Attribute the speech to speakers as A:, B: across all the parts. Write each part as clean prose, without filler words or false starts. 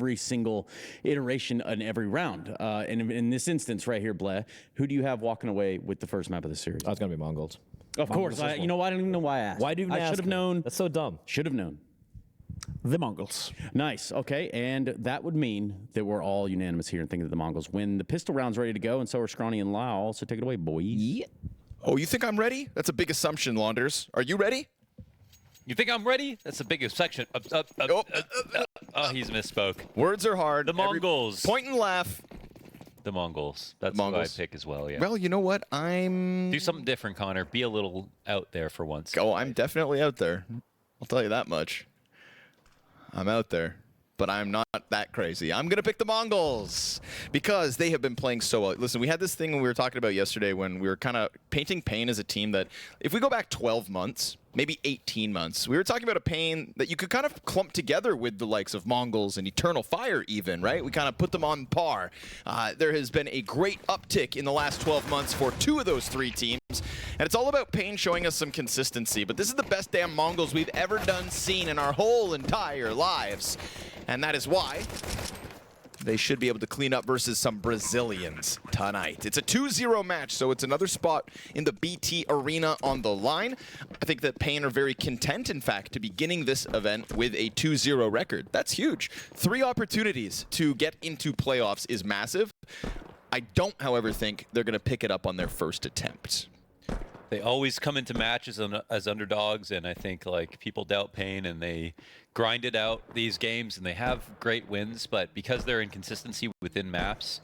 A: every single iteration and every round. And in this instance right here, Bleh, who do you have walking away with the first map of the series?
B: I was going to be MongolZ.
A: Of course. You know what? I don't even know why I asked.
B: Why do you
A: I should have known.
B: That's so dumb.
A: Should have known.
C: TheMongolz.
A: Nice. Okay. And that would mean that we're all unanimous here in thinking that the Mongols win. The pistol round's ready to go, and so are Scrawny and Lau. So take it away, boys.
B: Yeah.
D: Oh, you think I'm ready? That's a big assumption, Launders. Are you ready?
E: You think I'm ready? That's a big section. Oh, he's misspoke.
D: Words are hard.
E: The Mongols.
D: Point and laugh.
E: The Mongols. That's
D: The
E: who I
D: Mongols.
E: pick as well, yeah.
D: Well, you know what?
E: Do something different, Connor. Be a little out there for once.
D: Oh, I'm definitely out there. I'll tell you that much. I'm out there. But I'm not that crazy. I'm going to pick the Mongols because they have been playing so well. Listen, we had this thing we were talking about yesterday when we were kind of painting paiN as a team that if we go back 12 months, maybe 18 months, we were talking about a paiN that you could kind of clump together with the likes of MongolZ and Eternal Fire even, right? We kind of put them on par. There has been a great uptick in the last 12 months for 2 of those 3 teams. And it's all about paiN showing us some consistency. But this is the best damn MongolZ we've ever seen in our whole entire lives. And that is why they should be able to clean up versus some Brazilians tonight. It's a 2-0 match, so it's another spot in the BTarena on the line. I think that paiN are very content, in fact, to beginning this event with a 2-0 record. That's huge. 3 opportunities to get into playoffs is massive. I don't, however, think they're going to pick it up on their first attempt.
E: They always come into matches as underdogs, and I think like people doubt paiN and they grind it out these games, and they have great wins, but because they're inconsistency within maps,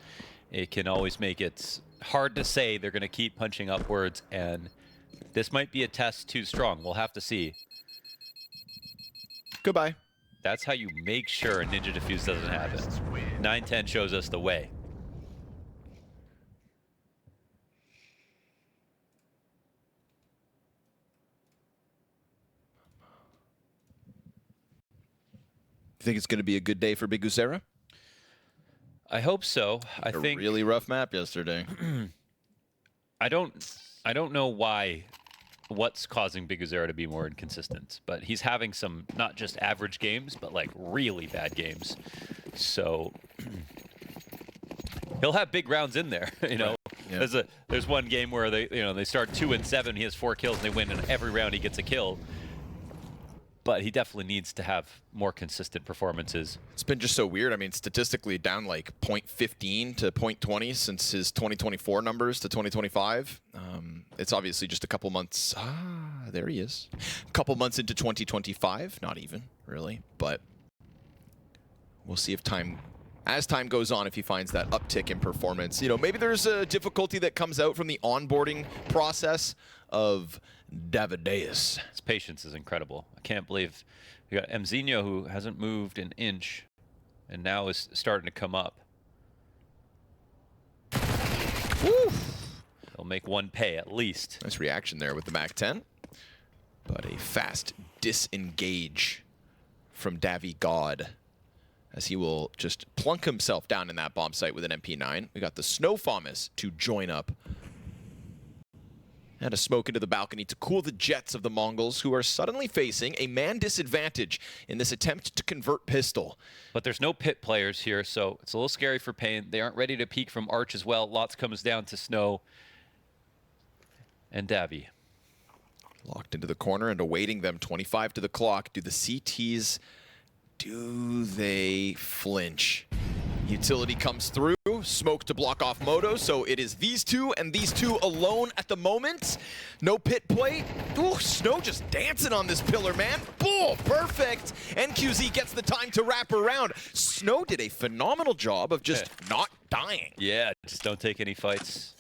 E: it can always make it hard to say they're going to keep punching upwards, and this might be a test too strong. We'll have to see.
D: Goodbye.
E: That's how you make sure a Ninja Defuse doesn't happen. 9-10 shows us the way.
D: Think it's going to be a good day for Big Usera?
E: I hope so. I think
D: a really rough map yesterday.
E: I don't know what's causing Big Usera to be more inconsistent, but he's having some not just average games, but like really bad games. So he'll have big rounds in there, you know. Yeah. There's one game where they start 2-7, he has 4 kills, and they win, and every round he gets a kill. But he definitely needs to have more consistent performances.
D: It's been just so weird. I mean, statistically down like 0.15 to 0.20 since his 2024 numbers to 2025. It's obviously just a couple months. There he is. A couple months into 2025. Not even, really. But we'll see if as time goes on, if he finds that uptick in performance. You know, maybe there's a difficulty that comes out from the onboarding process of Davideus.
E: His patience is incredible. I can't believe we got Mzinho, who hasn't moved an inch and now is starting to come up.
D: Woo!
E: They'll make one pay at least.
D: Nice reaction there with the MAC-10. But a fast disengage from Davy God, as he will just plunk himself down in that bomb site with an MP9. We got the Snow Famas to join up. And a smoke into the balcony to cool the jets of the Mongols, who are suddenly facing a man disadvantage in this attempt to convert pistol.
E: But there's no pit players here, so it's a little scary for paiN. They aren't ready to peek from Arch as well. Lots comes down to Snow and Davy.
D: Locked into the corner and awaiting them, 25 to the clock. Do the CTs, do they flinch? Utility comes through, smoke to block off Moto, so it is these two and these two alone at the moment. No pit play. Ooh, Snow just dancing on this pillar, man. Boom, perfect. NQZ gets the time to wrap around. Snow did a phenomenal job of just not dying.
E: Yeah, just don't take any fights.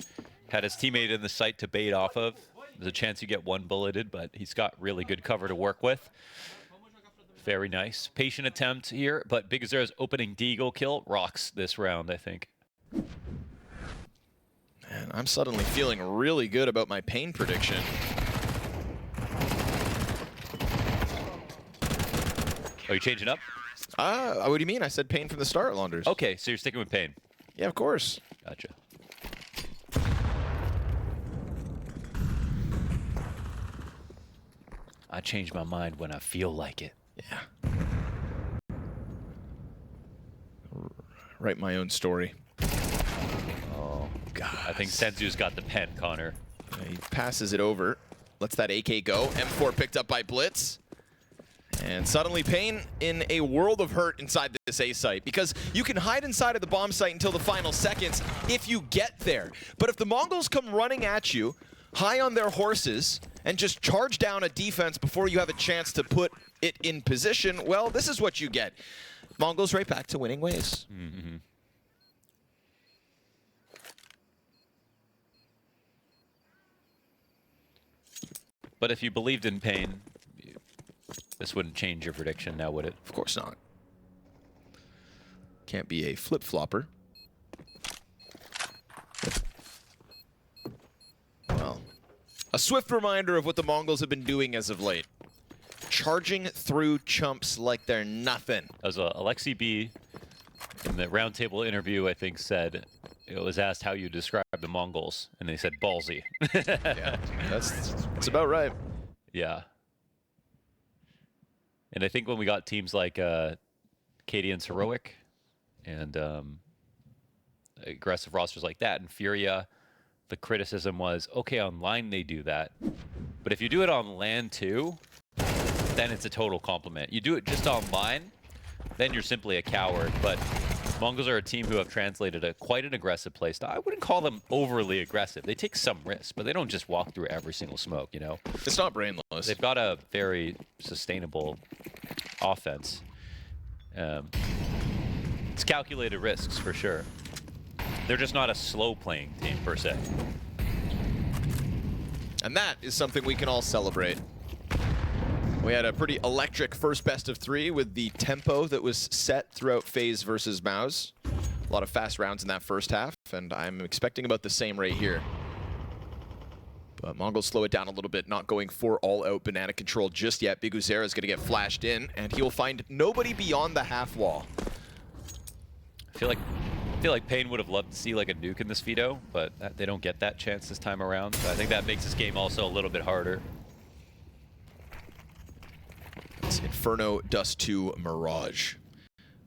E: Had his teammate in the site to bait off of. There's a chance you get one bulleted, but he's got really good cover to work with. Very nice. Patient attempt here, but Big Usera's opening Deagle kill rocks this round, I think.
D: Man, I'm suddenly feeling really good about my paiN prediction.
E: Are you changing up?
D: What do you mean? I said paiN from the start, Launders.
E: Okay, so you're sticking with paiN.
D: Yeah, of course.
E: Gotcha. I change my mind when I feel like it.
D: Yeah. write my own story.
E: Oh,
D: God.
E: I think Senzu's got the pen, Connor.
D: He passes it over, lets that AK go. M4 picked up by Blitz. And suddenly paiN in a world of hurt inside this A site, because you can hide inside of the bomb site until the final seconds if you get there. But if the Mongols come running at you, high on their horses, and just charge down a defense before you have a chance to put it in position, well, this is what you get. Mongols right back to winning ways.
E: Mm-hmm. But if you believed in paiN, this wouldn't change your prediction now, would it?
D: Of course not. Can't be a flip-flopper. Well, a swift reminder of what the Mongols have been doing as of late. Charging through chumps like they're nothing.
E: As Alexi B in the roundtable interview, I think, said, it was asked how you describe the Mongols, and they said ballsy.
D: Yeah, that's about right.
E: Yeah. And I think when we got teams like Cadian's Heroic and aggressive rosters like that and Furia, the criticism was, okay, online they do that. But if you do it on LAN too, then it's a total compliment. You do it just online, then you're simply a coward. But Mongols are a team who have translated quite an aggressive playstyle. I wouldn't call them overly aggressive. They take some risks, but they don't just walk through every single smoke, you know?
D: It's not brainless.
E: They've got a very sustainable offense. It's calculated risks for sure. They're just not a slow playing team per se.
D: And that is something we can all celebrate. We had a pretty electric first best of 3 with the tempo that was set throughout FaZe versus MOUZ. A lot of fast rounds in that first half, and I'm expecting about the same right here. But Mongols slow it down a little bit, not going for all-out banana control just yet. Big Uzera is going to get flashed in, and he'll find nobody beyond the half wall.
E: I feel like paiN would have loved to see like a nuke in this veto, but they don't get that chance this time around. So I think that makes this game also a little bit harder.
D: It's Inferno Dust2 Mirage.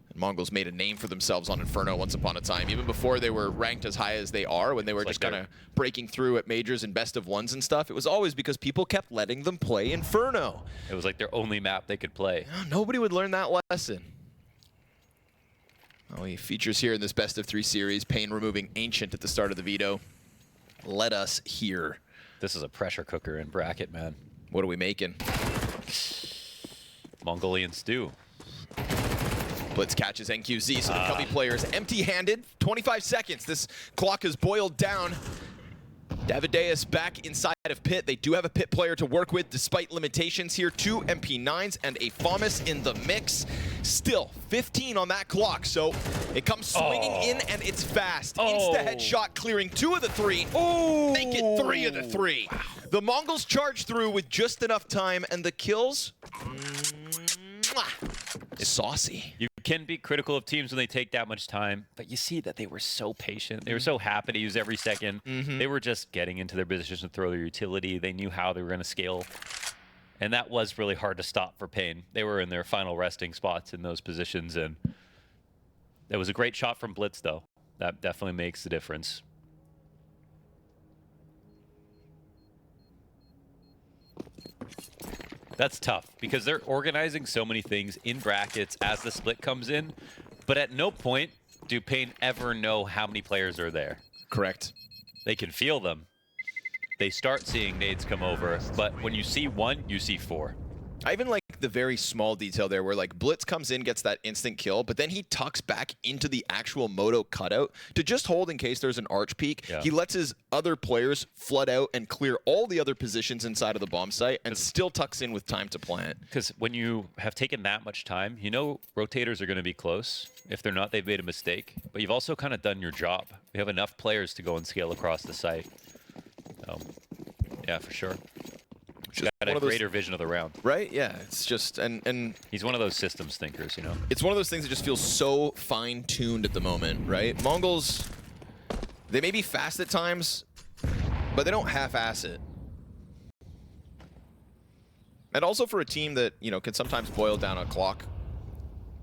D: And Mongols made a name for themselves on Inferno once upon a time, even before they were ranked as high as they are, when they were just kind of breaking through at majors and best of ones and stuff. It was always because people kept letting them play Inferno.
E: It was like their only map they could play.
D: Nobody would learn that lesson. Oh, he features here in this best of 3 series. paiN removing Ancient at the start of the veto. Let us hear.
E: This is a pressure cooker in bracket, man.
D: What are we making?
E: Mongolian stew.
D: Blitz catches NQZ, so the Cubby player is empty-handed. 25 seconds. This clock has boiled down. Davideus back inside of pit. They do have a pit player to work with despite limitations here. 2 MP9s and a FAMAS in the mix. Still 15 on that clock, so it comes swinging in and it's fast. Insta-headshot clearing 2 of the 3. Make it 3 of the 3. Wow. The Mongols charge through with just enough time, and the kills, it's saucy.
E: You can be critical of teams when they take that much time, but you see that they were so patient. They were so happy to use every second. They were just getting into their positions to throw their utility. They knew how they were going to scale. And that was really hard to stop for paiN. They were in their final resting spots in those positions. And it was a great shot from Blitz, though. That definitely makes the difference. That's tough because they're organizing so many things in brackets as the split comes in, but at no point do paiN ever know how many players are there.
D: Correct.
E: They can feel them. They start seeing nades come over, but when you see 1, you see 4.
D: I even like the very small detail there where like Blitz comes in, gets that instant kill, but then he tucks back into the actual Moto cutout to just hold in case there's an arch peek. Yeah. He lets his other players flood out and clear all the other positions inside of the bomb site and still tucks in with time to plant.
E: Because when you have taken that much time, you know rotators are going to be close. If they're not, they've made a mistake. But you've also kind of done your job. We have enough players to go and scale across the site. Yeah, for sure. Just got a greater vision of the round.
D: Right? Yeah, it's just, and
E: he's one of those systems thinkers, you know?
D: It's one of those things that just feels so fine-tuned at the moment, right? Mongols, they may be fast at times, but they don't half-ass it. And also for a team that, you know, can sometimes boil down a clock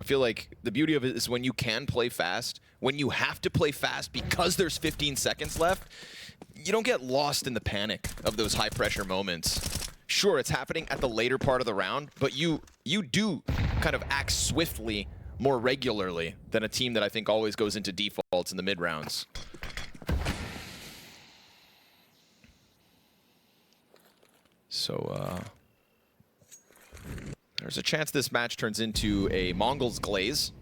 D: I feel like the beauty of it is when you can play fast, when you have to play fast because there's 15 seconds left, you don't get lost in the panic of those high-pressure moments. Sure, it's happening at the later part of the round, but you do kind of act swiftly more regularly than a team that I think always goes into defaults in the mid-rounds. So, there's a chance this match turns into a MongolZ glaze.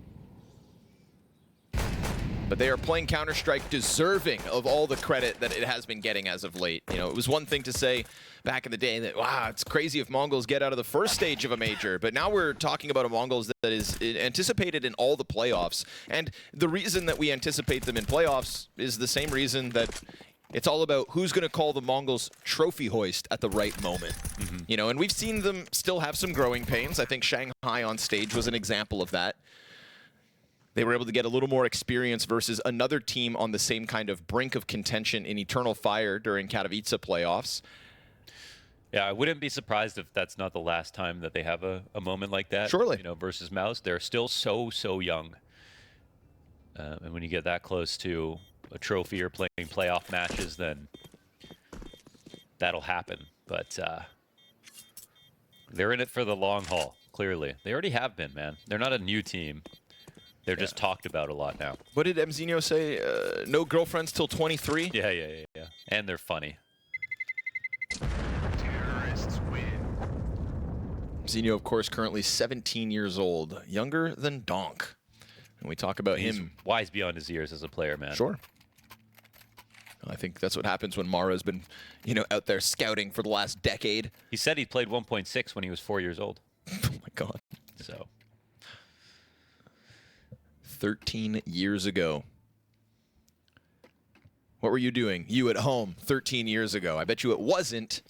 D: But they are playing Counter-Strike deserving of all the credit that it has been getting as of late. You know, it was one thing to say back in the day that, wow, it's crazy if MongolZ get out of the first stage of a major. But now we're talking about a MongolZ that is anticipated in all the playoffs. And the reason that we anticipate them in playoffs is the same reason that it's all about who's going to call the MongolZ trophy hoist at the right moment. You know, and we've seen them still have some growing pains. I think Shanghai on stage was an example of that. They were able to get a little more experience versus another team on the same kind of brink of contention in Eternal Fire during Katowice playoffs.
E: Yeah, I wouldn't be surprised if that's not the last time that they have a moment like that.
D: Surely.
E: You know, versus MOUZ. They're still so young. And when you get that close to a trophy or playing playoff matches, then that'll happen. But they're in it for the long haul, clearly. They already have been, man. They're not a new team. They're just talked about a lot now.
D: What did Mzinho say? No girlfriends till 23?
E: Yeah. And they're funny.
B: Terrorists win.
D: Mzinho, of course, currently 17 years old. Younger than Donk. And we talk about
E: He's
D: him.
E: wise beyond his years as a player, man.
D: Sure. I think that's what happens when Mara's been, you know, out there scouting for the last decade.
E: He said he played 1.6 when he was 4 years old.
D: Oh, my God.
E: So
D: 13 years ago. What were you doing? You at home 13 years ago. I bet you it wasn't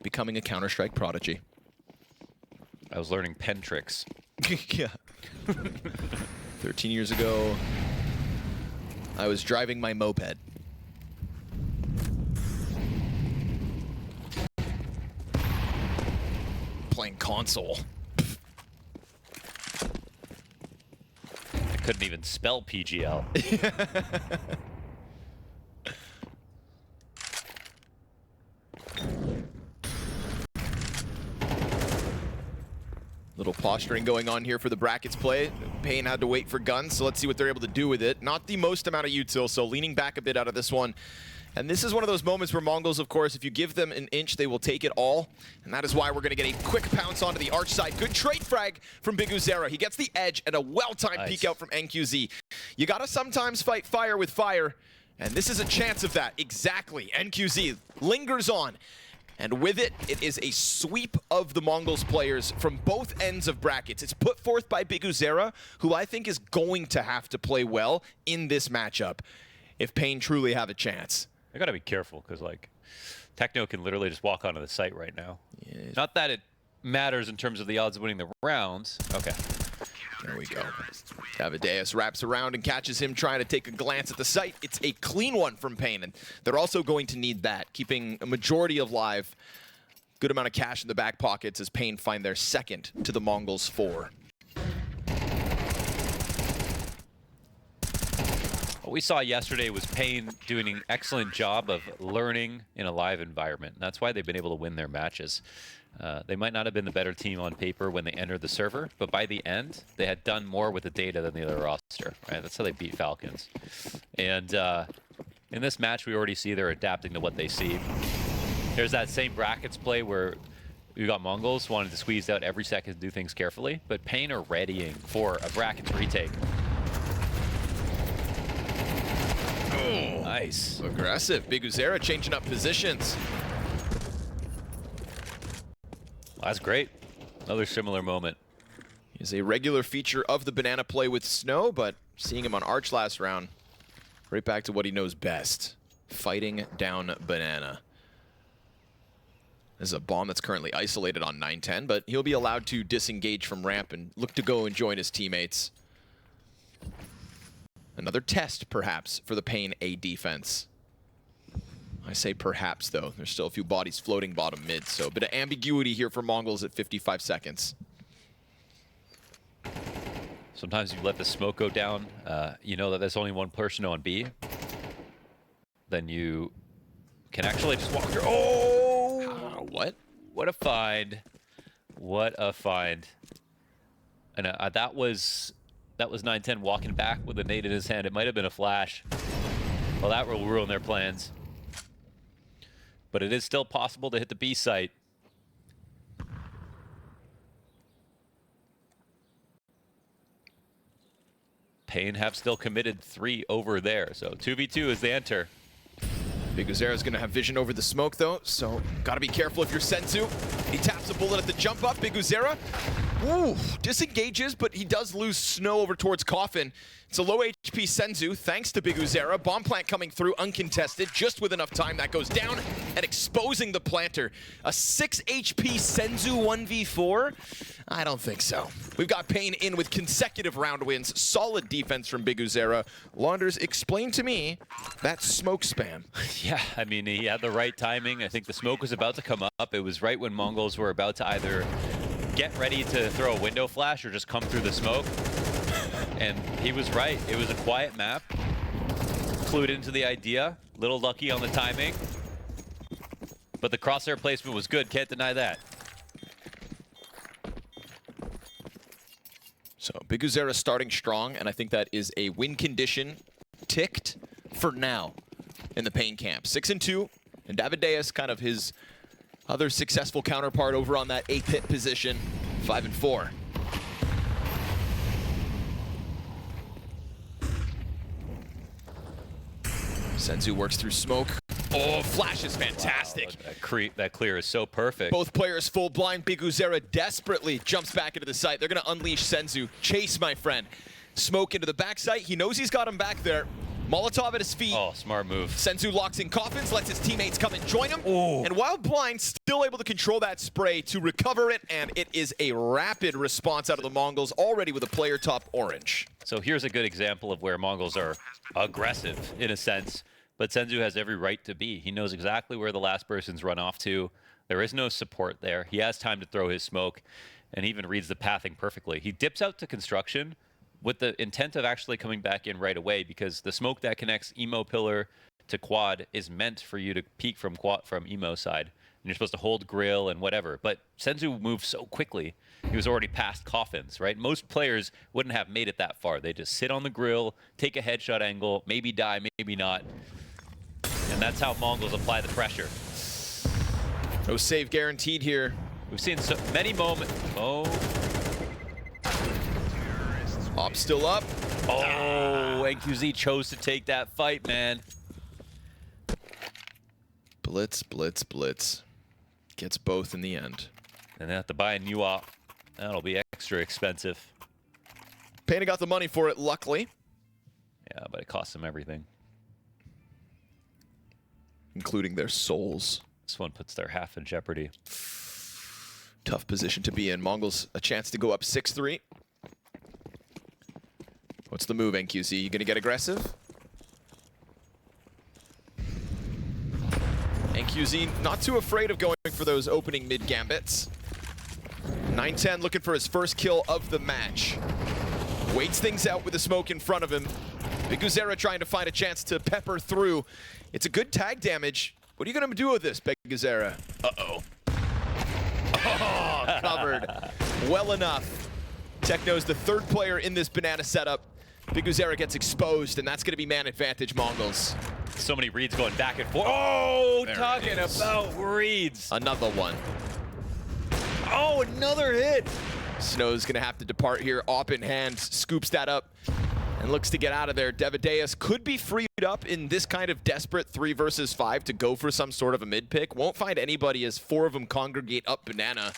D: becoming a Counter-Strike prodigy.
E: I was learning pen tricks.
D: Yeah. 13 years ago, I was driving my moped. Playing console.
E: I couldn't even spell PGL.
D: Little posturing going on here for the brackets play. paiN had to wait for guns, so let's see what they're able to do with it. Not the most amount of util, so leaning back a bit out of this one. And this is one of those moments where MongolZ, of course, if you give them an inch, they will take it all. And that is why we're going to get a quick pounce onto the arch side. Good trade frag from biguzera. He gets the edge and a well-timed peek out from NQZ. You got to sometimes fight fire with fire, and this is a chance of that. Exactly. NQZ lingers on. And with it, it is a sweep of the MongolZ players from both ends of brackets. It's put forth by biguzera, who I think is going to have to play well in this matchup if paiN truly have a chance.
E: I gotta be careful because, like, Techno can literally just walk onto the site right now.
D: Yeah.
E: Not that it matters in terms of the odds of winning the rounds. Okay.
D: There we go. Cavadeus wraps around and catches him trying to take a glance at the site. It's a clean one from paiN, and they're also going to need that, keeping a majority of live. Good amount of cash in the back pockets as paiN find their second to the MongolZ 4.
E: What we saw yesterday was paiN doing an excellent job of learning in a live environment. And that's why they've been able to win their matches. They might not have been the better team on paper when they entered the server, but by the end, they had done more with the data than the other roster. Right? That's how they beat Falcons. And in this match, we already see they're adapting to what they see. There's that same brackets play where we got MongolZ wanted to squeeze out every second to do things carefully, but paiN are readying for a brackets retake.
D: Oh,
E: nice.
D: Aggressive. biguzera changing up positions.
E: That's great. Another similar moment.
D: He's a regular feature of the banana play with Snow, but seeing him on Arch last round, right back to what he knows best, fighting down banana. This is a bomb that's currently isolated on 910, but he'll be allowed to disengage from ramp and look to go and join his teammates. Another test, perhaps, for the paiN A defense. I say perhaps, though. There's still a few bodies floating bottom mid, so a bit of ambiguity here for MongolZ at 55 seconds.
E: Sometimes you let the smoke go down. You know that there's only one person on B. Then you can actually just walk through. Oh!
D: What?
E: What a find. What a find. And that was 910 walking back with a nade in his hand. It might have been a flash. Well, that will ruin their plans. But it is still possible to hit the B site. paiN have still committed 3 over there. So 2v2 as they enter.
D: BTarena's going to have vision over the smoke, though, so got to be careful if you're Senzu. He taps a bullet at the jump up. BTarena, ooh, disengages, but he does lose snow over towards Coffin. It's a low HP Senzu, thanks to BTarena. Bomb plant coming through, uncontested, just with enough time. That goes down and exposing the planter. A 6 HP Senzu 1v4? I don't think so. We've got paiN in with consecutive round wins. Solid defense from BTarena. Launders, explain to me that smoke spam.
E: Yeah, I mean, he had the right timing. I think the smoke was about to come up. It was right when MongolZ were about to either get ready to throw a window flash or just come through the smoke. And he was right. It was a quiet map. Clued into the idea. Little lucky on the timing. But the crosshair placement was good. Can't deny that.
D: So BTarena starting strong, and I think that is a win condition ticked for now in the paiN camp. 6-2, and Davideus, kind of his other successful counterpart over on that 8-pit position, 5-4. Senzu works through smoke. Oh, flash is fantastic.
E: Wow, that clear is so perfect.
D: Both players full blind. BTarena desperately jumps back into the site. They're going to unleash Senzu. Chase, my friend. Smoke into the backside. He knows he's got him back there. Molotov at his feet.
E: Oh, smart move.
D: Senzu locks in coffins, lets his teammates come and join him.
E: Ooh.
D: And while blind, still able to control that spray to recover it, and it is a rapid response out of the MongolZ, already with a player top orange.
E: So here's a good example of where MongolZ are aggressive, in a sense. But Senzu has every right to be. He knows exactly where the last person's run off to. There is no support there. He has time to throw his smoke, and he even reads the pathing perfectly. He dips out to construction with the intent of actually coming back in right away, because the smoke that connects Emo pillar to quad is meant for you to peek from Emo side. And you're supposed to hold grill and whatever. But Senzu moved so quickly, he was already past coffins, right? Most players wouldn't have made it that far. They just sit on the grill, take a headshot angle, maybe die, maybe not. And that's how MongolZ apply the pressure.
D: No save guaranteed here.
E: We've seen so many moments. Oh.
D: Op still up.
E: Oh, NQZ chose to take that fight, man.
D: Blitz, blitz, blitz. Gets both in the end.
E: And they have to buy a new op. That'll be extra expensive.
D: paiN got the money for it, luckily.
E: Yeah, but it costs them everything.
D: Including their souls.
E: This one puts their half in jeopardy.
D: Tough position to be in. MongolZ a chance to go up 6-3. What's the move, NQZ? You gonna get aggressive? NQZ not too afraid of going for those opening mid gambits. 910 looking for his first kill of the match. Waits things out with the smoke in front of him. BTarena trying to find a chance to pepper through. It's a good tag damage. What are you going to do with this, BTarena? Uh-oh. Oh, covered. Well enough. Techno's the third player in this banana setup. BTarena gets exposed, and that's going to be man advantage MongolZ.
E: So many reads going back and forth. Oh,
D: There
E: talking
D: it is.
E: about reads.
D: Another one.
E: Oh, another hit.
D: Snow's going to have to depart here. Op in hand, scoops that up and looks to get out of there. Davideus could be freed up in this kind of desperate 3 versus 5 to go for some sort of a mid pick. Won't find anybody as 4 of them congregate up banana.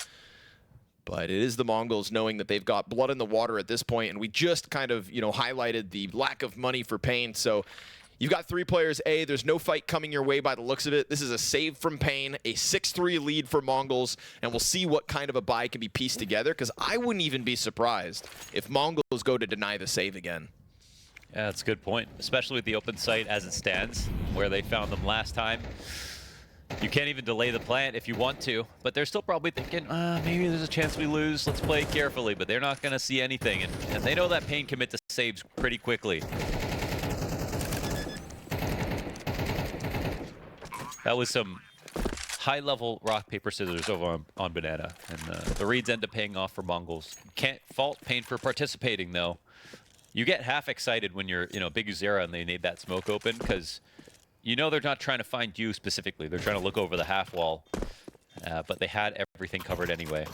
D: But it is the MongolZ knowing that they've got blood in the water at this point, and we just kind of, you know, highlighted the lack of money for paiN. So you've got 3 players A. There's no fight coming your way by the looks of it. This is a save from paiN, a 6-3 lead for MongolZ, and we'll see what kind of a buy can be pieced together, because I wouldn't even be surprised if MongolZ go to deny the save again.
E: Yeah, that's a good point, especially with the open site as it stands, where they found them last time. You can't even delay the plant if you want to, but they're still probably thinking, maybe there's a chance we lose. Let's play carefully, but they're not going to see anything, and they know that paiN commit to saves pretty quickly. That was some high-level rock, paper, scissors over on Banana, and the reads end up paying off for MongolZ. Can't fault paiN for participating, though. You get half excited when you're, Big Uzera and they need that smoke open, because you know they're not trying to find you specifically. They're trying to look over the half wall, but they had everything covered anyway.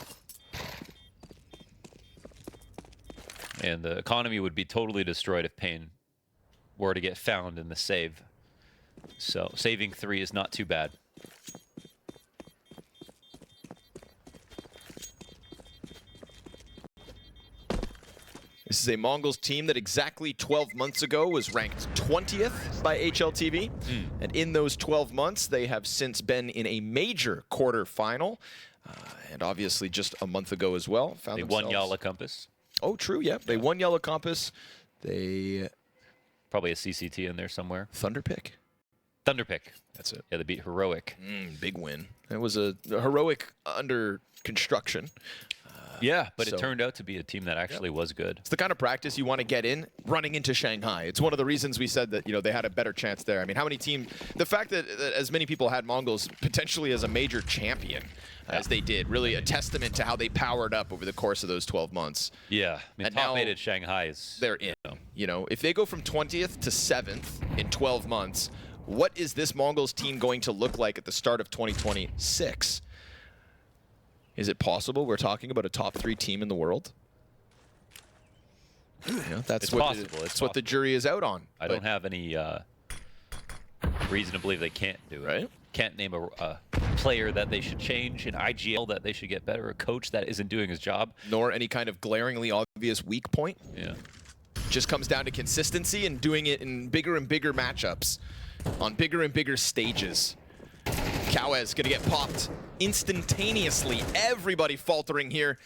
E: And the economy would be totally destroyed if paiN were to get found in the save. So saving 3 is not too bad.
D: This is a MongolZ team that exactly 12 months ago was ranked 20th by HLTV. And in those 12 months, they have since been in a major quarterfinal. And obviously just a month ago as well.
E: They won Yala Compass.
D: Oh, true, yeah. They won Yellow Compass. They...
E: Probably a CCT in there somewhere.
D: Thunderpick.
E: Thunderpick.
D: That's it.
E: Yeah, they beat Heroic.
D: Big win. It was a Heroic under construction.
E: Yeah, but it turned out to be a team that actually was good.
D: It's the kind of practice you want to get in running into Shanghai. It's one of the reasons we said that, they had a better chance there. I mean, how many teams... The fact that as many people had MongolZ potentially as a major champion as they did, really a testament to how they powered up over the course of those 12 months.
E: Yeah. I mean, top 8 at Shanghai is...
D: They're in. If they go from 20th to 7th in 12 months, what is this MongolZ team going to look like at the start of 2026? Is it possible we're talking about a top 3 team in the world? That's what the jury is out on.
E: I don't have any reason to believe they can't do it.
D: Right?
E: Can't name a player that they should change, an IGL that they should get better, a coach that isn't doing his job.
D: Nor any kind of glaringly obvious weak point.
E: Yeah.
D: Just comes down to consistency and doing it in bigger and bigger matchups on bigger and bigger stages. Kawez gonna get popped instantaneously. Everybody faltering here.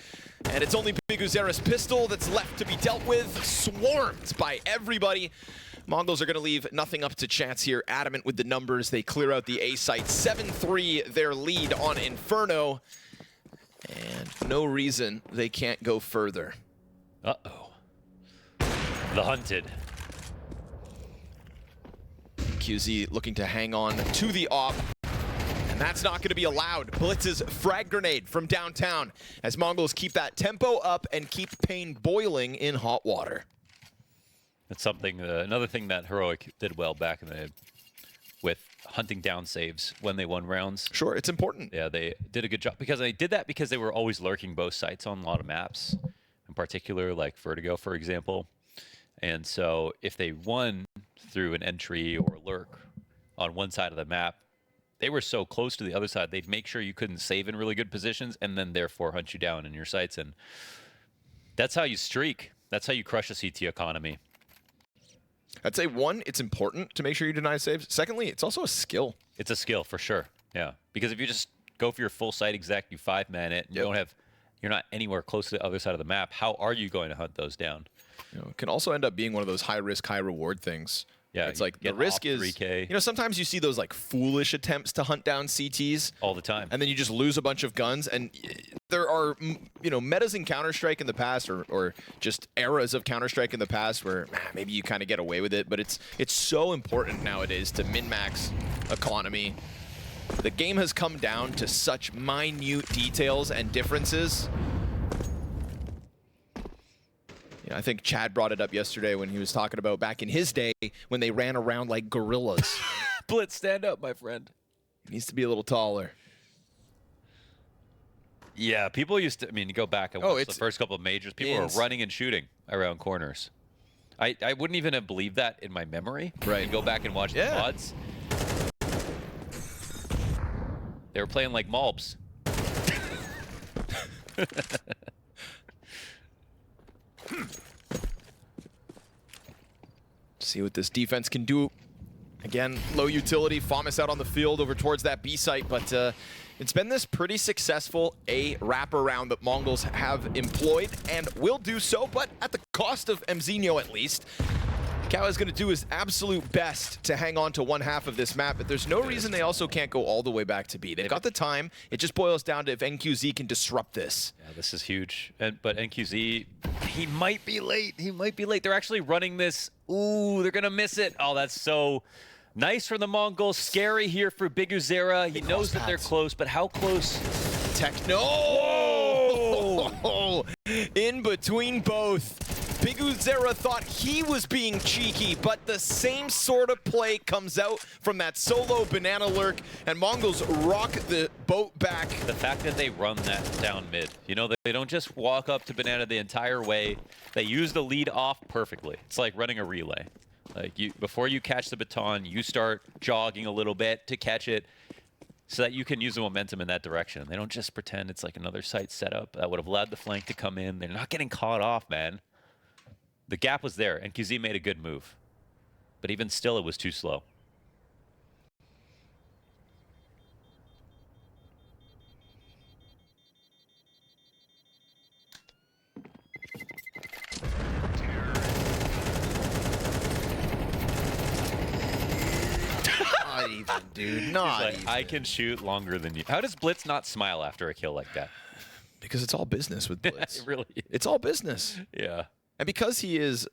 D: And it's only Big Uzera's pistol that's left to be dealt with. Swarmed by everybody. MongolZ are gonna leave nothing up to chance here. Adamant with the numbers. They clear out the A site. 7-3 their lead on Inferno. And no reason they can't go further.
E: Uh-oh. The hunted.
D: QZ looking to hang on to the op. And that's not going to be allowed. Blitz's frag grenade from downtown as MongolZ keep that tempo up and keep paiN boiling in hot water.
E: That's something, another thing that Heroic did well back in the with hunting down saves when they won rounds.
D: Sure, it's important.
E: Yeah, they did a good job because they did that because they were always lurking both sites on a lot of maps, in particular like Vertigo, for example. And so if they won through an entry or lurk on one side of the map, they were so close to the other side, they'd make sure you couldn't save in really good positions and then therefore hunt you down in your sites. And that's how you streak. That's how you crush a CT economy.
D: I'd say, one, it's important to make sure you deny saves. Secondly, it's also a skill.
E: It's a skill for sure. Yeah. Because if you just go for your full site exec, you 5-man it, you're not anywhere close to the other side of the map, how are you going to hunt those down?
D: It can also end up being one of those high risk, high reward things.
E: Yeah,
D: it's like the risk is
E: 3K.
D: Sometimes you see those like foolish attempts to hunt down CTs
E: all the time,
D: and then you just lose a bunch of guns. And there are metas in Counter-Strike in the past, or just eras of Counter-Strike in the past where maybe you kind of get away with it. But it's so important nowadays to min-max economy. The game has come down to such minute details and differences. I think Chad brought it up yesterday when he was talking about back in his day when they ran around like gorillas.
E: Blitz, stand up, my friend.
D: He needs to be a little taller.
E: Yeah, people used to, you go back and watch the first couple of majors, people were running and shooting around corners. I wouldn't even have believed that in my memory.
D: Right.
E: You go back and watch the VODs. They were playing like MOUZ.
D: See what this defense can do. Again, low utility. FAMAS out on the field over towards that B site, but it's been this pretty successful A wraparound that MongolZ have employed and will do so, but at the cost of Mzinho at least. Kao is going to do his absolute best to hang on to one half of this map, but there's no reason they also can't go all the way back to B. They've got the time. It just boils down to if NQZ can disrupt this.
E: Yeah, this is huge. But NQZ, he might be late. He might be late. They're actually running this. Ooh, they're going to miss it. Oh, that's so nice for the Mongols. Scary here for Big Uzera. He knows that they're close, but how close?
D: Techno! In between both. Big Uzera thought he was being cheeky, but the same sort of play comes out from that solo banana lurk, and MongolZ rock the boat back.
E: The fact that they run that down mid, you know, they don't just walk up to banana the entire way. They use the lead off perfectly. It's like running a relay. Like before you catch the baton, you start jogging a little bit to catch it so that you can use the momentum in that direction. They don't just pretend it's like another site setup that would have allowed the flank to come in. They're not getting caught off, man. The gap was there, and QZ made a good move. But even still, it was too slow.
D: Not even, dude. Not
E: Like,
D: even.
E: I can shoot longer than you. How does Blitz not smile after a kill like that?
D: Because it's all business with Blitz.
E: It really is.
D: It's all business.
E: Yeah.
D: And because he is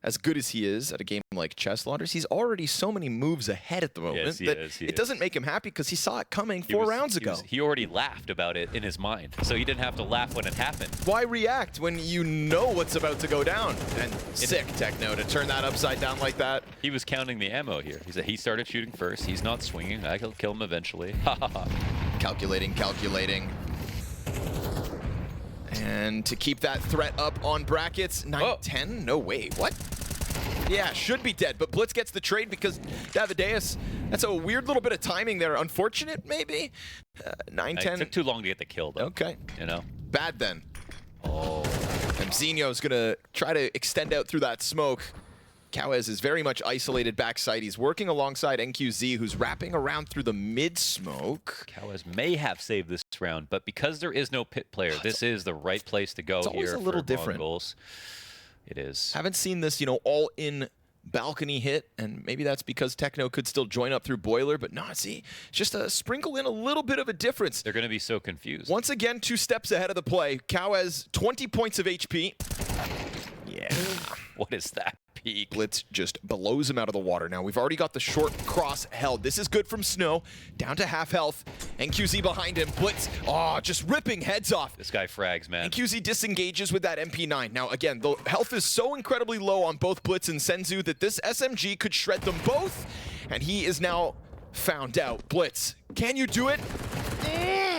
D: as good as he is at a game like Chess Launders, he's already so many moves ahead at the moment
E: Yes, he
D: that
E: is,
D: it doesn't make him happy because he saw it coming
E: He
D: 4
E: was-
D: rounds ago.
E: He already laughed about it in his mind, so he didn't have to laugh when it happened.
D: Why react when you know what's about to go down? And sick Techno to turn that upside down like that.
E: He was counting the ammo here. He said he started shooting first. He's not swinging. I'll kill him eventually. Ha ha ha.
D: Calculating, calculating. And to keep that threat up on brackets, 9-10? No way, what? Yeah, should be dead, but Blitz gets the trade because Davideus, that's a weird little bit of timing there. Unfortunate, maybe? 9-10.
E: It took too long to get the kill, though.
D: Okay.
E: You know?
D: Bad then.
E: Oh.
D: And Xenio's gonna try to extend out through that smoke. Kawez is very much isolated backside. He's working alongside NQZ, who's wrapping around through the mid-smoke.
E: Kawez may have saved this round, but because there is no pit player, this is the right place to go
D: it's
E: here.
D: always a little different.
E: MongolZ. It is.
D: Haven't seen this, you know, all-in balcony hit, and maybe that's because Techno could still join up through Boiler, but not, see, just a sprinkle in a little bit of a difference.
E: They're going to be so confused.
D: Once again, 2 steps ahead of the play. Kawez, 20 points of HP. Yeah.
E: What is that peak?
D: Blitz just blows him out of the water. Now, we've already got the short cross held. This is good from Snow. Down to half health. NQZ behind him. Blitz, just ripping heads off.
E: This guy frags, man.
D: NQZ disengages with that MP9. Now, again, the health is so incredibly low on both Blitz and Senzu that this SMG could shred them both, and he is now found out. Blitz, can you do it?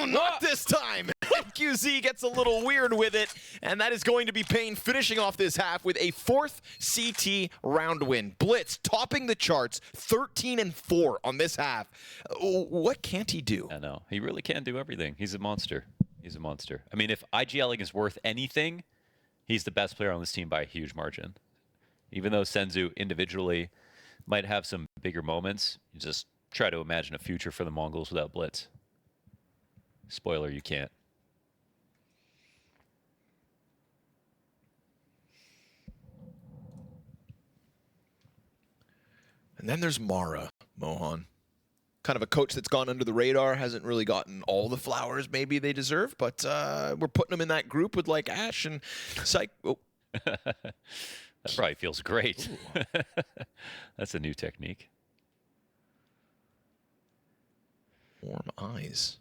D: Not this time. NQZ gets a little weird with it, and that is going to be paiN finishing off this half with a 4th CT round win. Blitz topping the charts, 13-4 on this half. What can't he do?
E: I know. He really can do everything. He's a monster. He's a monster. I mean, if IGLing is worth anything, he's the best player on this team by a huge margin. Even though Senzu individually might have some bigger moments, you just try to imagine a future for the MongolZ without Blitz. Spoiler, you can't.
D: And then there's Mara, Mohan. Kind of a coach that's gone under the radar, hasn't really gotten all the flowers maybe they deserve, but we're putting them in that group with like Ash and Psych. Oh.
E: That probably feels great. That's a new technique.
D: Warm eyes.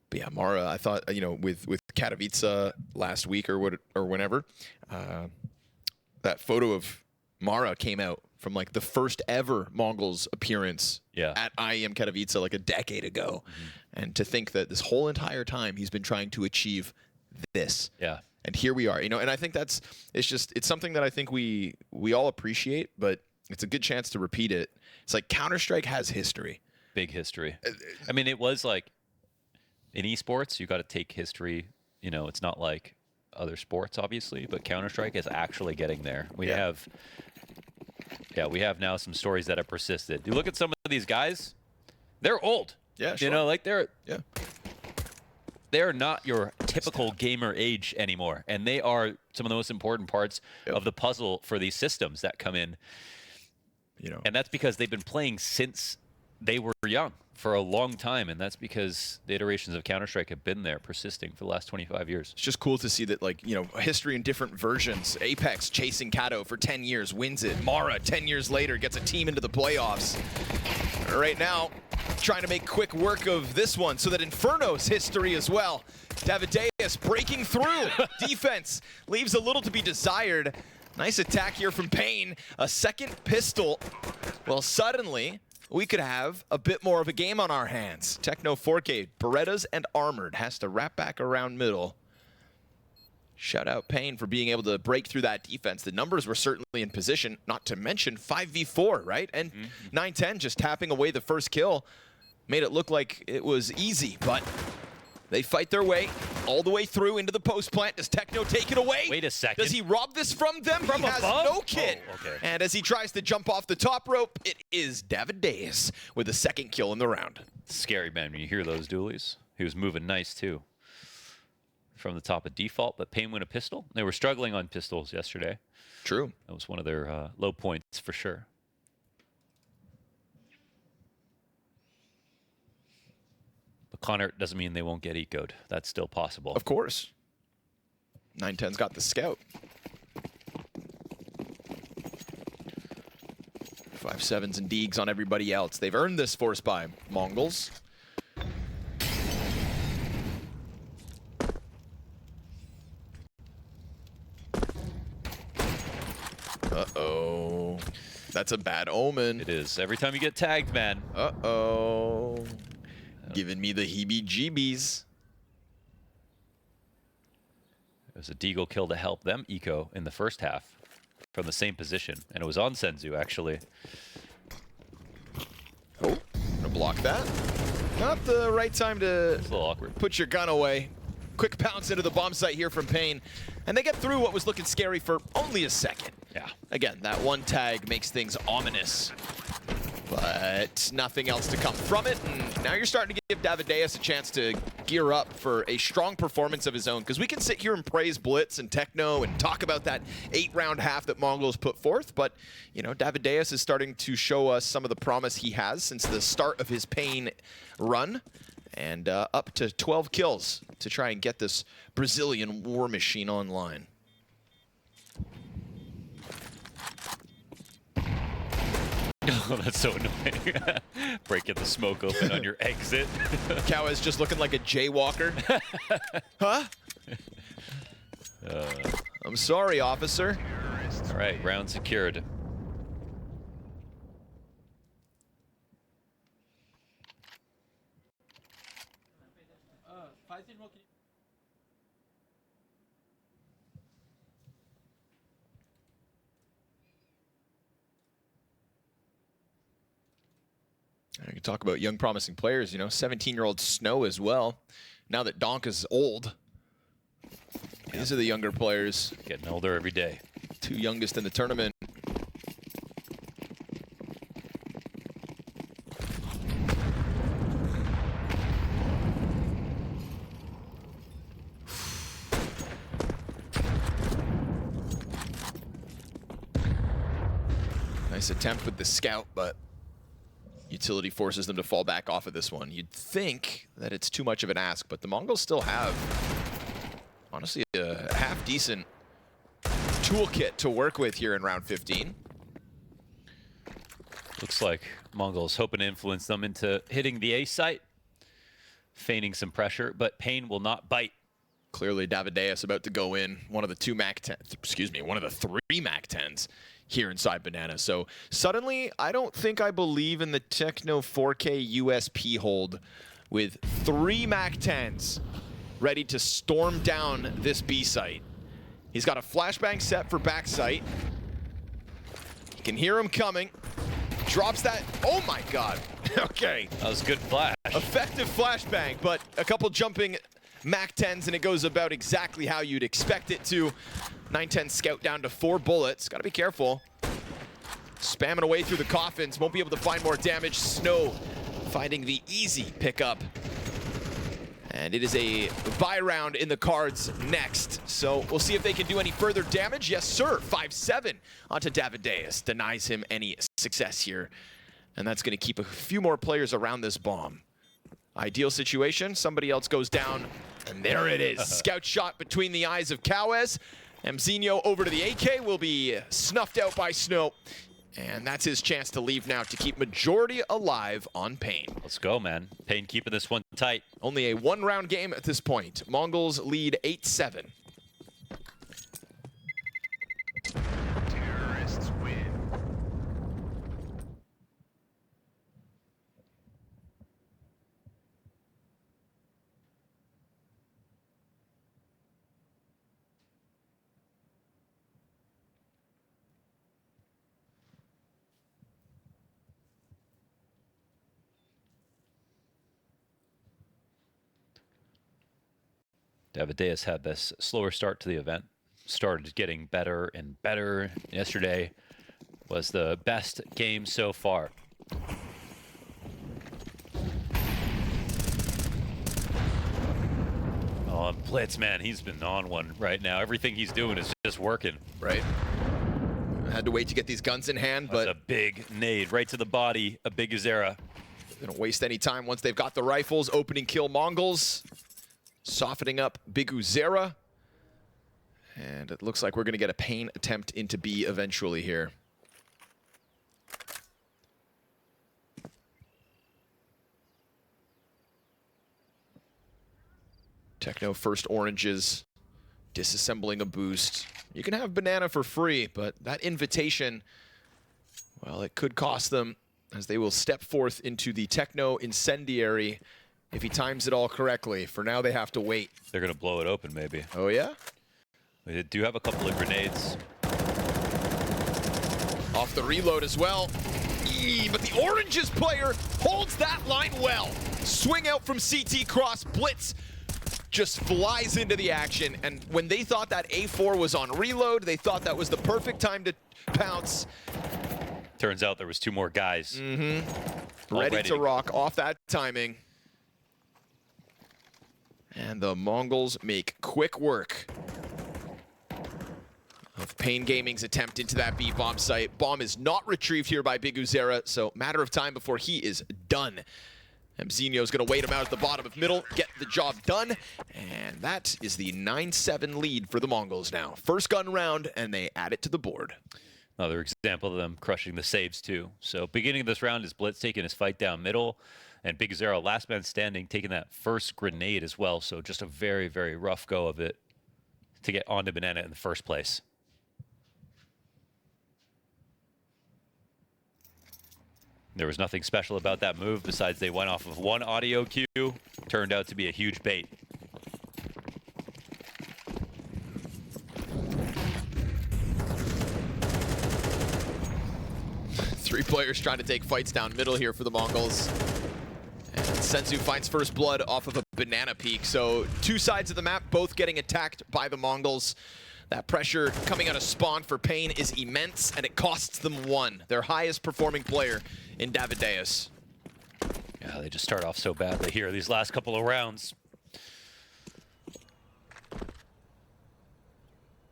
D: But yeah, Mara, I thought, you know, with Katowice last week or whenever, that photo of Mara came out from like the first ever MongolZ appearance at IEM Katowice like a decade ago. And to think that this whole entire time he's been trying to achieve this.
E: Yeah.
D: And here we are, you know, and I think it's something that I think we all appreciate, but it's a good chance to repeat it. It's like Counter-Strike has history.
E: Big history. I mean, it was like in esports, you got to take history. You know, it's not like other sports, obviously, but Counter-Strike is actually getting there. We have now some stories that have persisted. You look at some of these guys, they're old.
D: Yeah, sure.
E: You know, like they're they're not your typical gamer age anymore, and they are some of the most important parts of the puzzle for these systems that come in.
D: You know,
E: And that's because they've been playing since they were young for a long time, and that's because the iterations of Counter-Strike have been there, persisting for the last 25 years.
D: it's just cool to see that, like, you know, history in different versions. Apex chasing Kato for 10 years, wins it. Mara, 10 years later, gets a team into the playoffs. Right now, trying to make quick work of this one so that Inferno's history as well. Davideus breaking through. Defense leaves a little to be desired. Nice attack here from paiN. A second pistol. Well, suddenly, we could have a bit more of a game on our hands. Techno 4K, Berettas and Armored has to wrap back around middle. Shout out paiN for being able to break through that defense. The numbers were certainly in position, not to mention 5v4, right? And 9-10 just tapping away the first kill made it look like it was easy, but they fight their way all the way through into the post plant. Does Techno take it away?
E: Wait a second.
D: Does he rob this from them?
E: From
D: he has
E: above?
D: no kit.
E: Oh, okay.
D: And as he tries to jump off the top rope, it is Davideus with a second kill in the round.
E: Scary, man, when you hear those dualies. He was moving nice, too, from the top of default, but paiN win a pistol. They were struggling on pistols yesterday.
D: True.
E: That was one of their low points for sure. But Connor doesn't mean they won't get ecoed. That's still possible.
D: Of course. 9-10's got the scout. 5-7s and Deegs on everybody else. They've earned this force by MongolZ. Uh-oh. That's a bad omen.
E: It is. Every time you get tagged, man.
D: Uh-oh. Giving me the heebie-jeebies.
E: It was a deagle kill to help them eco in the first half from the same position. And it was on Senzu, actually.
D: Oh, gonna block that. Not the right time to
E: It's a little awkward.
D: put your gun away. Quick pounce into the bomb site here from paiN. And they get through what was looking scary for only a second.
E: Yeah.
D: Again, that one tag makes things ominous. But nothing else to come from it. And now you're starting to give Davideus a chance to gear up for a strong performance of his own. Because we can sit here and praise Blitz and Techno and talk about that 8-round half that MongolZ put forth. But, you know, Davideus is starting to show us some of the promise he has since the start of his paiN run. And up to 12 kills to try and get this Brazilian war machine online.
E: Oh, that's so annoying. Breaking the smoke open on your exit.
D: Cow is just looking like a jaywalker. Huh? I'm sorry, officer.
E: All right, round secured.
D: I can talk about young promising players, you know, 17-year-old Snow as well. Now that Donk is old, these are the younger players.
E: Getting older every day.
D: Two youngest in the tournament. Nice attempt with the scout, but utility forces them to fall back off of this one. You'd think that it's too much of an ask, but the MongolZ still have, honestly, a half-decent toolkit to work with here in round 15.
E: Looks like MongolZ hoping to influence them into hitting the A site, feigning some pressure, but paiN will not bite.
D: Clearly, Davideus about to go in. One of the two Mac 10s, excuse me, one of the three Mac 10s here inside Banana. So suddenly, I don't think I believe in the Techno 4K USP hold with 3 Mac 10s ready to storm down this B site. He's got a flashbang set for back site. You can hear him coming. Drops that. Oh my God. Okay.
E: That was a good flash.
D: Effective flashbang, but a couple jumping Mac 10s and it goes about exactly how you'd expect it to. 9-10 scout down to 4 bullets. Gotta be careful. Spamming away through the coffins. Won't be able to find more damage. Snow finding the easy pickup. And it is a buy round in the cards next. So we'll see if they can do any further damage. Yes, sir. 5-7 onto Davideus. Denies him any success here. And that's going to keep a few more players around this bomb. Ideal situation. Somebody else goes down. And there it is. Scout shot between the eyes of Cowes. Mzinho over to the AK will be snuffed out by Snow. And that's his chance to leave now to keep majority alive on paiN.
E: Let's go, man. paiN keeping this one tight.
D: Only a one-round game at this point. MongolZ lead 8-7. Terrorists win.
E: Davideus had this slower start to the event. Started getting better and better. Yesterday was the best game so far. Oh, Blitz, man, he's been on one right now. Everything he's doing is just working.
D: Right. Had to wait to get these guns in hand, but
E: that's a big nade right to the body of BTarena.
D: They don't waste any time once they've got the rifles. Opening kill MongolZ. Softening up BTarena. And it looks like we're going to get a paiN attempt into B eventually here. Techno first oranges. Disassembling a boost. You can have banana for free, but that invitation, well, it could cost them as they will step forth into the Techno incendiary. If he times it all correctly. For now, they have to wait.
E: They're going to blow it open, maybe.
D: Oh, yeah?
E: They do have a couple of grenades.
D: Off the reload as well. But the Oranges player holds that line well. Swing out from CT cross. Blitz just flies into the action. And when they thought that A4 was on reload, they thought that was the perfect time to pounce.
E: Turns out there was two more guys.
D: Ready to rock off that timing. And the MongolZ make quick work of paiN Gaming's attempt into that B bomb site. Bomb is not retrieved here by BTarena, so matter of time before he is done. Mzinho is going to wait him out at the bottom of middle, get the job done, and that is the 9-7 lead for the MongolZ now. First gun round, and they add it to the board.
E: Another example of them crushing the saves too. So beginning of this round is Blitz taking his fight down middle, and BTarena, last man standing, taking that first grenade as well. So just a very, very rough go of it to get onto banana in the first place. There was nothing special about that move besides they went off of one audio cue. Turned out to be a huge bait.
D: Three players trying to take fights down middle here for the MongolZ. And Senzu finds first blood off of a banana peak. So two sides of the map, both getting attacked by the MongolZ. That pressure coming out of spawn for paiN is immense, and it costs them one. Their highest performing player in Davideus.
E: Yeah, they just start off so badly here these last couple of rounds.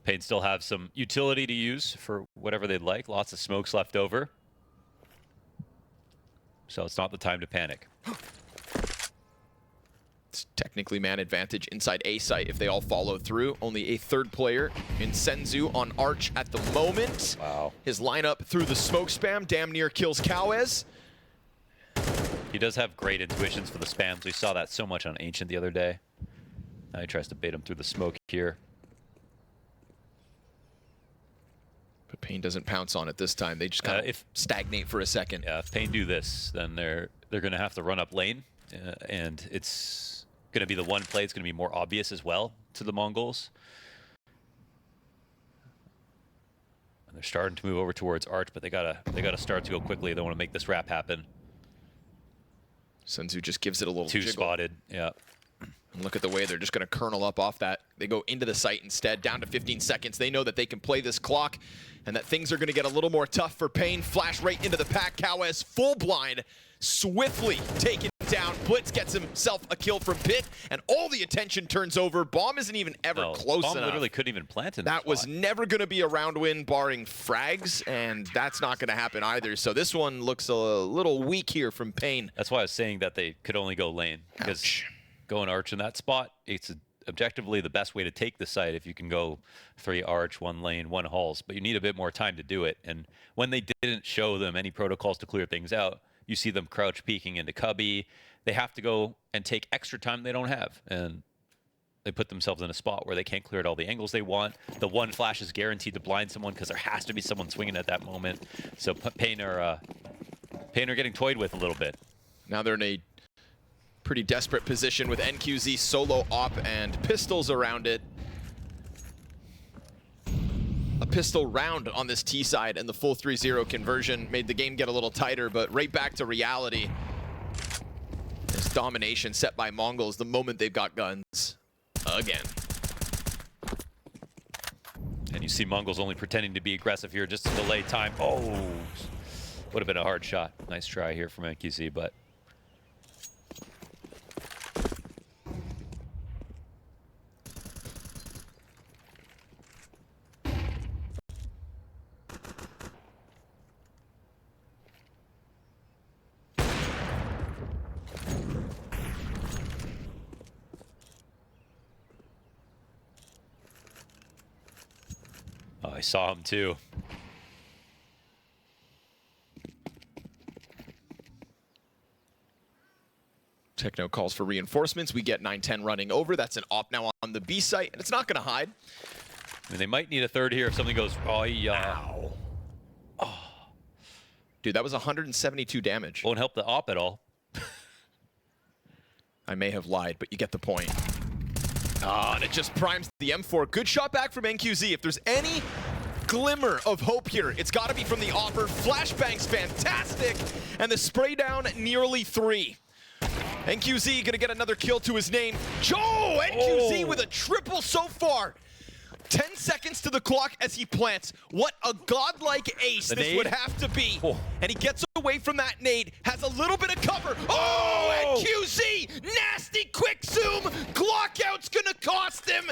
E: paiN still have some utility to use for whatever they'd like. Lots of smokes left over. So it's not the time to panic.
D: It's technically man advantage inside A site if they all follow through. Only a third player in Senzu on Arch at the moment.
E: Wow.
D: His lineup through the smoke spam damn near kills Cowes.
E: He does have great intuitions for the spams. We saw that so much on Ancient the other day. Now he tries to bait him through the smoke here.
D: But paiN doesn't pounce on it this time. They just kind of stagnate for a second.
E: Yeah, if paiN do this, then they're going to have to run up lane. And it's going to be the one play. It's going to be more obvious as well to the MongolZ. And they're starting to move over towards Arch, but they gotta start to go quickly. They want to make this wrap happen.
D: Senzu just gives it a little
E: Two
D: jiggle.
E: spotted, yeah.
D: And look at the way they're just going to kernel up off that. They go into the site instead, down to 15 seconds. They know that they can play this clock and that things are going to get a little more tough for paiN. Flash right into the pack. Cowes full blind, swiftly taken down. Blitz gets himself a kill from Pit, and all the attention turns over. Bomb isn't even ever close
E: Bomb
D: enough.
E: literally couldn't even plant in
D: That was never going to be a round win barring frags, and that's not going to happen either. So this one looks a little weak here from paiN.
E: That's why I was saying that they could only go lane. Because going arch in that spot, it's objectively the best way to take the site if you can go 3 arch, 1 lane, 1 halls. But you need a bit more time to do it. And when they didn't show them any protocols to clear things out, you see them crouch peeking into cubby. They have to go and take extra time they don't have. And they put themselves in a spot where they can't clear at all the angles they want. The 1 flash is guaranteed to blind someone because there has to be someone swinging at that moment. So paiN are getting toyed with a little bit.
D: Now they're in a pretty desperate position with NQZ solo op and pistols around it. A pistol round on this T side, and the full 3-0 conversion made the game get a little tighter, but right back to reality. This domination set by MongolZ the moment they've got guns again.
E: And you see MongolZ only pretending to be aggressive here just to delay time. Oh, would have been a hard shot. Nice try here from NQZ, but I saw him too.
D: Techno calls for reinforcements. We get 9-10 running over. That's an op now on the B site, and it's not going to hide.
E: I mean, they might need a third here if something goes, oh, yeah.
D: Oh. Dude, that was 172 damage.
E: Won't help the op at all.
D: I may have lied, but you get the point. And it just primes the M4. Good shot back from NQZ. If there's any glimmer of hope here, it's got to be from the offer. Flashbang's fantastic, and the spray down nearly 3. NQZ gonna get another kill to his name. Joe! NQZ with a triple so far. 10 seconds to the clock as he plants. What a godlike ace this would have to be. And he gets away from that nade, has a little bit of cover. Oh, NQZ! Nasty quick zoom! Glock out's gonna cost him.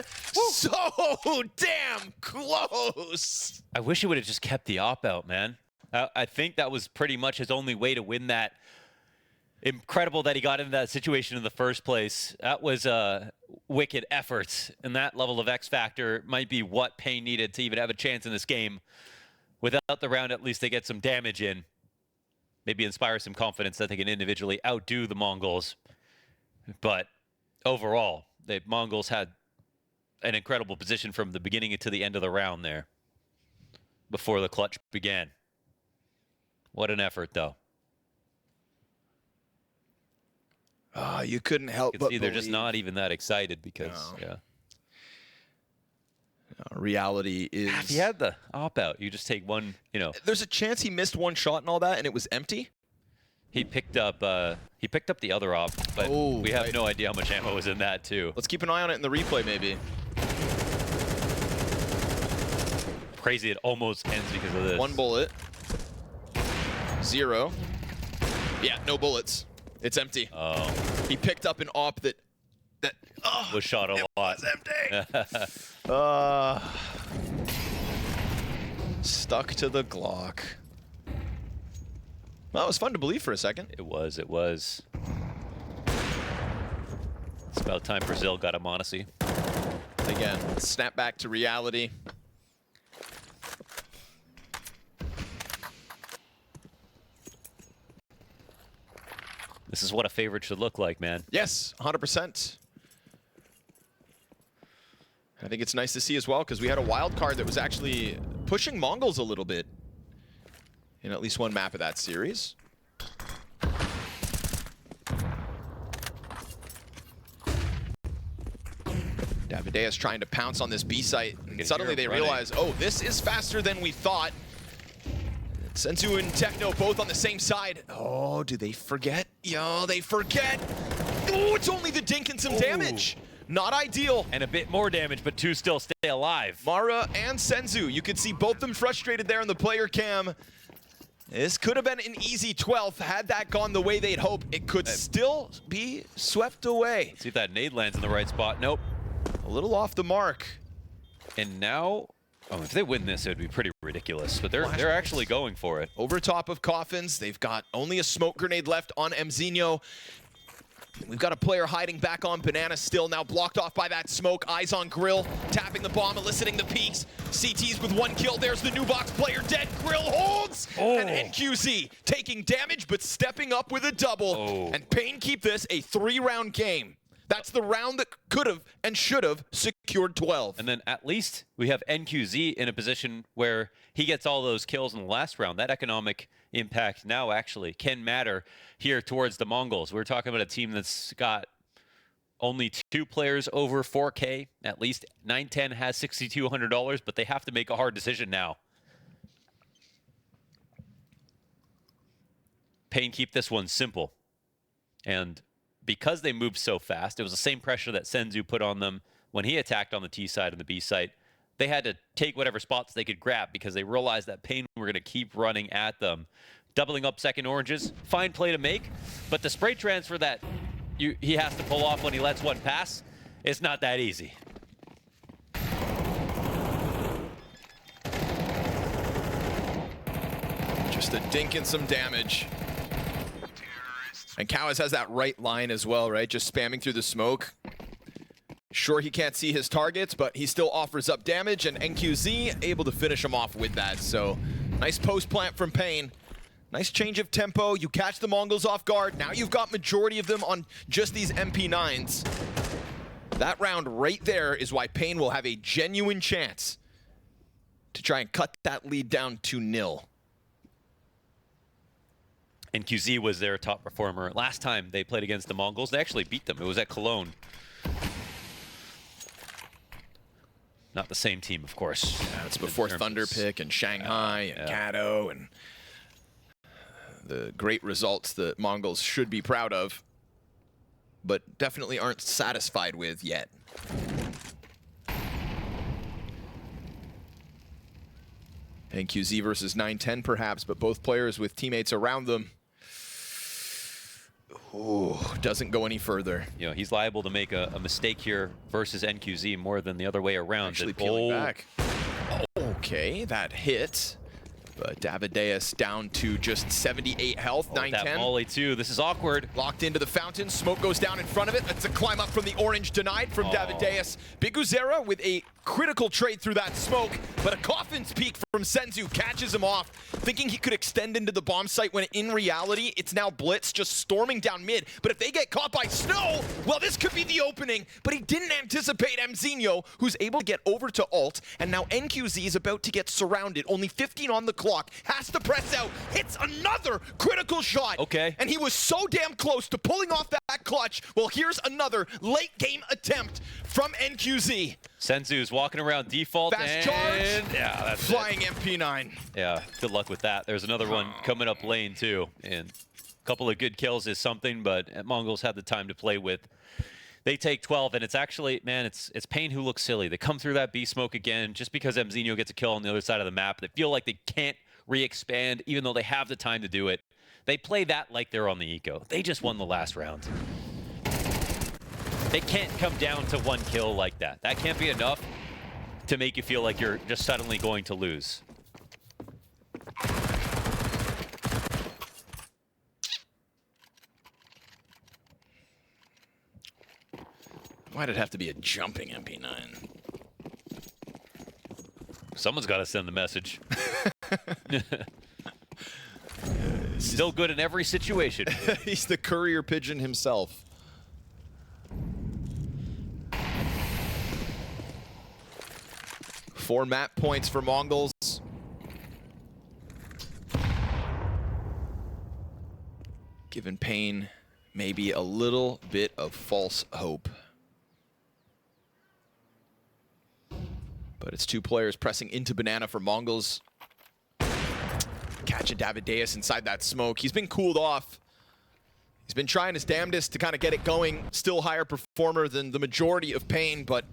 D: So damn close.
E: I wish he would have just kept the op out, man. I think that was pretty much his only way to win that. Incredible that he got into that situation in the first place. That was a wicked effort, and that level of X factor might be what paiN needed to even have a chance in this game. Without the round, at least they get some damage in. Maybe inspire some confidence that they can individually outdo the MongolZ. But overall, the MongolZ had an incredible position from the beginning to the end of the round there before the clutch began. What an effort, though.
D: You couldn't help but
E: see they're just not even that excited because,
D: reality is...
E: If he had the op out, you just take one,
D: There's a chance he missed one shot and all that, and it was empty?
E: He picked up the other op, but we have no idea how much ammo was in that, too.
D: Let's keep an eye on it in the replay, maybe.
E: Crazy it almost ends because of this.
D: 1 bullet. 0. Yeah, no bullets. It's empty.
E: Oh.
D: He picked up an op that
E: was shot a lot.
D: It was empty. Stuck to the Glock. Well, it was fun to believe for a second.
E: It was. It's about time Brazil got a Monacy.
D: Again, snap back to reality.
E: This is what a favorite should look like, man.
D: Yes, 100%. I think it's nice to see as well, because we had a wild card that was actually pushing MongolZ a little bit in at least one map of that series. Davideus trying to pounce on this B site, and suddenly they realize, oh, this is faster than we thought. Senzu and Techno both on the same side. Oh, do they forget? Yo, they forget. Oh, it's only the dink and some damage. Not ideal.
E: And a bit more damage, but 2 still stay alive.
D: Mara and Senzu, you could see both them frustrated there in the player cam. This could have been an easy 12th. Had that gone the way they'd hope, it could still be swept away.
E: Let's see if that nade lands in the right spot. Nope.
D: A little off the mark.
E: And now, oh, if they win this, it would be pretty ridiculous. But they're actually going for it.
D: Over top of Coffins, they've got only a smoke grenade left on MZ. We've got a player hiding back on Banana still, now blocked off by that smoke. Eyes on Grill, tapping the bomb, eliciting the peeks. CTs with 1 kill. There's the new box player dead. Grill holds, and NQZ taking damage, but stepping up with a double. And paiN keep this a 3-round game. That's the round that could have and should have secured 12.
E: And then at least we have NQZ in a position where he gets all those kills in the last round. That economic impact now actually can matter here towards the MongolZ. We're talking about a team that's got only 2 players over 4K. At least 910 has $6,200, but they have to make a hard decision now. paiN keep this one simple. And because they moved so fast, it was the same pressure that Senzu put on them when he attacked on the T side and the B site. They had to take whatever spots they could grab because they realized that paiN were going to keep running at them. Doubling up second oranges, fine play to make, but the spray transfer that he has to pull off when he lets one pass, it's not that easy.
D: Just a dink and some damage. And Cowis has that right line as well, right? Just spamming through the smoke. Sure, he can't see his targets, but he still offers up damage, and NQZ able to finish him off with that. So, nice post plant from paiN. Nice change of tempo. You catch the MongolZ off guard. Now you've got majority of them on just these MP9s. That round right there is why paiN will have a genuine chance to try and cut that lead down to 0.
E: NQZ was their top performer. Last time they played against the MongolZ, they actually beat them. It was at Cologne. Not the same team, of course.
D: Yeah, it's before Thunderpick and Shanghai and Kato and the great results that MongolZ should be proud of, but definitely aren't satisfied with yet. NQZ versus 910 perhaps, but both players with teammates around them. Ooh, doesn't go any further.
E: You know, he's liable to make a mistake here versus NQZ more than the other way around.
D: Actually peeling back. Okay, that hit. But Davideus down to just 78 health, 910.
E: That volley too, this is awkward.
D: Locked into the fountain, smoke goes down in front of it. That's a climb up from the orange, denied from Davideus. Big Uzera with a critical trade through that smoke, but a Coffin's peek from Senzu catches him off, thinking he could extend into the bomb site when in reality, it's now Blitz just storming down mid. But if they get caught by Snow, well, this could be the opening, but he didn't anticipate MZ, who's able to get over to ult, and now NQZ is about to get surrounded. Only 15 on the clock, has to press out, hits another critical shot.
E: Okay.
D: And he was so damn close to pulling off that clutch. Well, here's another late game attempt from NQZ.
E: Senzu's walking around default.
D: Fast charge.
E: Yeah, that's
D: flying
E: it.
D: MP9.
E: Yeah, good luck with that. There's another one coming up lane too. And a couple of good kills is something, but MongolZ had the time to play with. They take 12, and it's actually, man, it's paiN who looks silly. They come through that B smoke again just because MZ gets a kill on the other side of the map. They feel like they can't re-expand even though they have the time to do it. They play that like they're on the eco. They just won the last round. They can't come down to one kill like that. That can't be enough to make you feel like you're just suddenly going to lose.
D: Why'd it have to be a jumping MP9?
E: Someone's got to send the message. Still good in every situation.
D: He's the courier pigeon himself. Four map points for MongolZ. Giving paiN maybe a little bit of false hope. But it's two players pressing into Banana for MongolZ. Catching Davideus inside that smoke. He's been cooled off. He's been trying his damnedest to kind of get it going. Still higher performer than the majority of paiN, but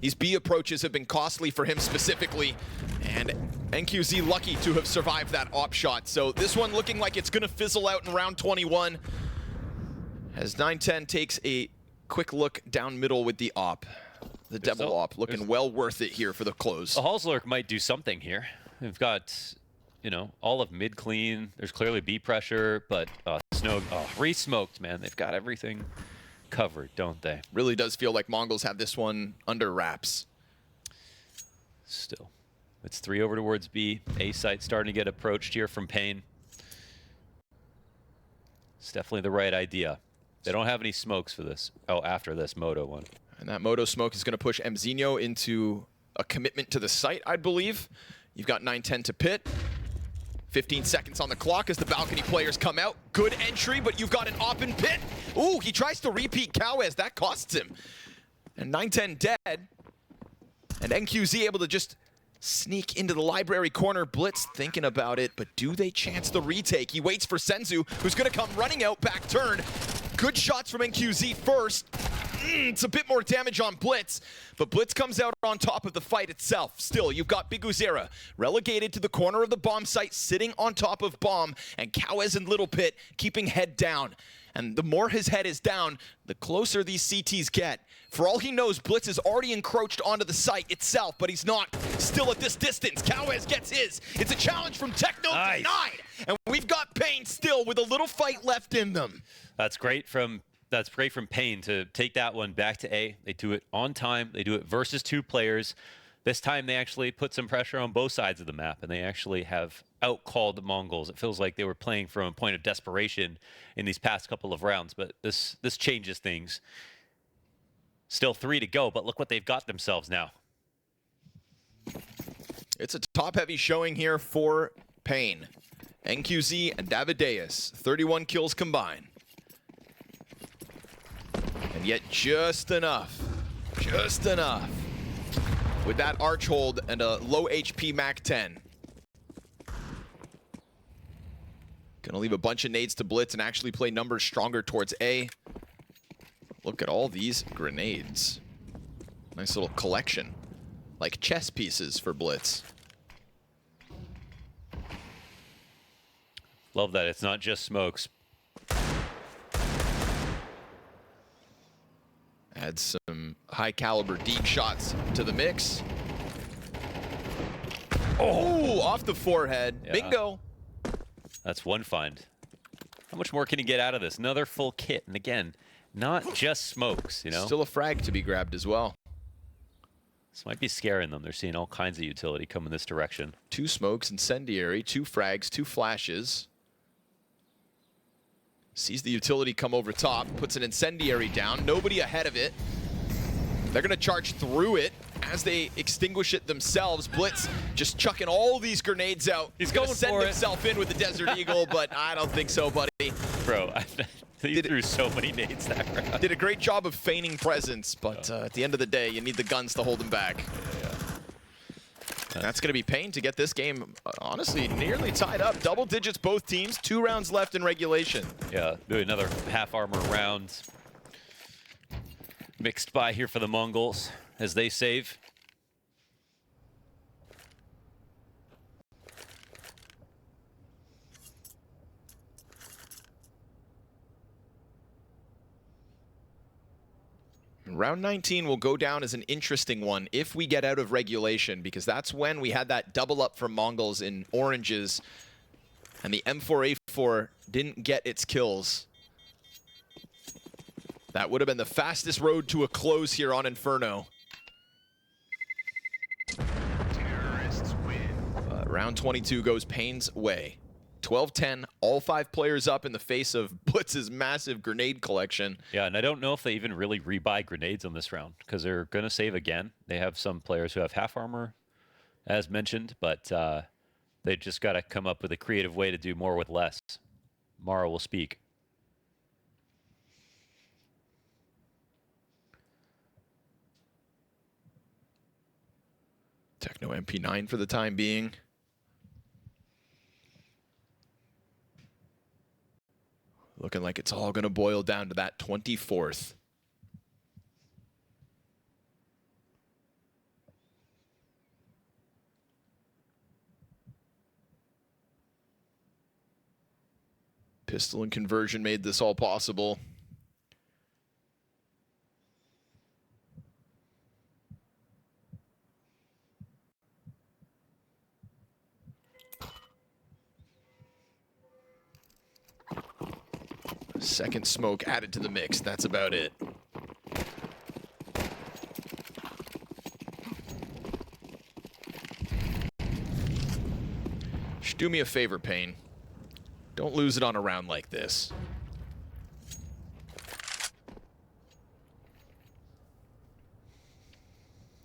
D: these B approaches have been costly for him specifically. And NQZ lucky to have survived that op shot. So this one looking like it's going to fizzle out in round 21. As 910 takes a quick look down middle with the op. The double op looking well worth it here for the close.
E: The Hallslurk might do something here. We've got, you know, all of mid clean. There's clearly B pressure, but Snow, re-smoked, man. They've got everything covered, don't they?
D: Really does feel like MongolZ have this one under wraps.
E: Still. It's 3 over towards B. A site starting to get approached here from paiN. It's definitely the right idea. They don't have any smokes for this. Oh, after this Moto one.
D: And that Moto smoke is going to push Mzinho into a commitment to the site, I believe. You've got 910 to pit. 15 seconds on the clock as the balcony players come out. Good entry, but you've got an op in pit. Ooh, he tries to repeat Cowes. That costs him. And 910 dead. And NQZ able to just sneak into the library corner. Blitz thinking about it, but do they chance the retake? He waits for Senzu, who's going to come running out back turn. Good shots from NQZ first. It's a bit more damage on Blitz, but Blitz comes out on top of the fight itself. Still, you've got Biguzera relegated to the corner of the bomb site, sitting on top of bomb, and Cowes and Little Pit keeping head down. And the more his head is down, the closer these CTs get. For all he knows, Blitz is already encroached onto the site itself, but he's not still at this distance. Cowes gets his. It's a challenge from Techno denied. And we've got paiN still with a little fight left in them.
E: That's great from paiN to take that one back to A. They do it on time. They do it versus 2 players. This time they actually put some pressure on both sides of the map, and they actually have outcalled the MongolZ. It feels like they were playing from a point of desperation in these past couple of rounds, but this changes things. Still 3 to go, but look what they've got themselves now.
D: It's a top-heavy showing here for paiN. NQZ and Davideus, 31 kills combined. And yet just enough with that arch hold and a low HP Mac 10. Gonna leave a bunch of nades to Blitz and actually play numbers stronger towards A. Look at all these grenades. Nice little collection, like chess pieces for Blitz.
E: Love that it's not just smokes.
D: Add some high caliber deep shots to the mix. Oh, off the forehead.
E: Yeah.
D: Bingo.
E: That's one find. How much more can he get out of this? Another full kit. And again, not just smokes, you know?
D: Still a frag to be grabbed as well.
E: This might be scaring them. They're seeing all kinds of utility come in this direction.
D: 2 smokes, incendiary, 2 frags, 2 flashes. Sees the utility come over top, puts an incendiary down, nobody ahead of it. They're gonna charge through it as they extinguish it themselves. Blitz just chucking all these grenades out.
E: He's
D: gonna
E: going
D: send
E: for it.
D: himself in with the Desert Eagle, but I don't think so, buddy.
E: Bro, he threw so many nades that round.
D: Did a great job of feigning presence, but at the end of the day, you need the guns to hold him back. That's going to be paiN to get this game, honestly, nearly tied up. Double digits, both teams. 2 rounds left in regulation.
E: Yeah, do another half armor round. Mixed by here for the MongolZ as they save.
D: Round 19 will go down as an interesting one if we get out of regulation, because that's when we had that double up from MongolZ in oranges, and the M4A4 didn't get its kills. That would have been the fastest road to a close here on Inferno. Terrorists win. Round 22 goes paiN's way. 12-10, all 5 players up in the face of Blitz's massive grenade collection.
E: Yeah, and I don't know if they even really rebuy grenades on this round, because they're going to save again. They have some players who have half armor, as mentioned, but they just got to come up with a creative way to do more with less. Mara will speak.
D: Techno MP9 for the time being. Looking like it's all going to boil down to that 24th. Pistol and conversion made this all possible. Second smoke added to the mix. That's about it. Just do me a favor, paiN. Don't lose it on a round like this.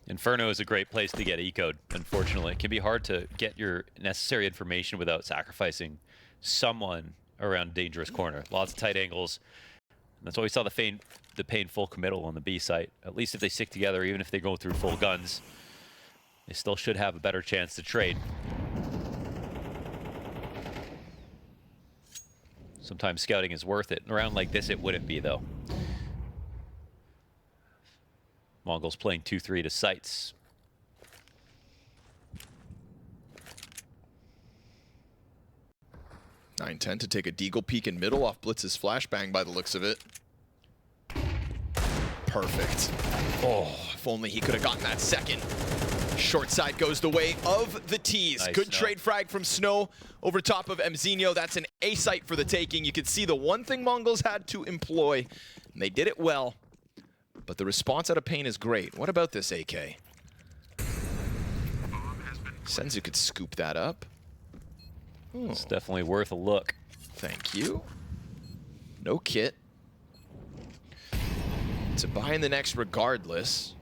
E: Inferno is a great place to get eco'd, unfortunately. It can be hard to get your necessary information without sacrificing someone around a dangerous corner. Lots of tight angles. And that's why we saw the paiN full committal on the B site. At least if they stick together, even if they go through full guns, they still should have a better chance to trade. Sometimes scouting is worth it. In a round like this, it wouldn't be, though. MongolZ playing 2-3 to sites.
D: (9-10) to take a deagle peek in middle off Blitz's flashbang by the looks of it. Perfect. Oh, if only he could have gotten that second. Short side goes the way of the T's.
E: Nice,
D: Good
E: Snow.
D: trade frag from Snow over top of MZ. That's an A site for the taking. You can see the one thing MongolZ had to employ, and they did it well. But the response out of paiN is great. What about this AK? Senzu could scoop that up. Oh,
E: It's definitely worth a look.
D: thank you. No kit. It's a buy in the next regardless.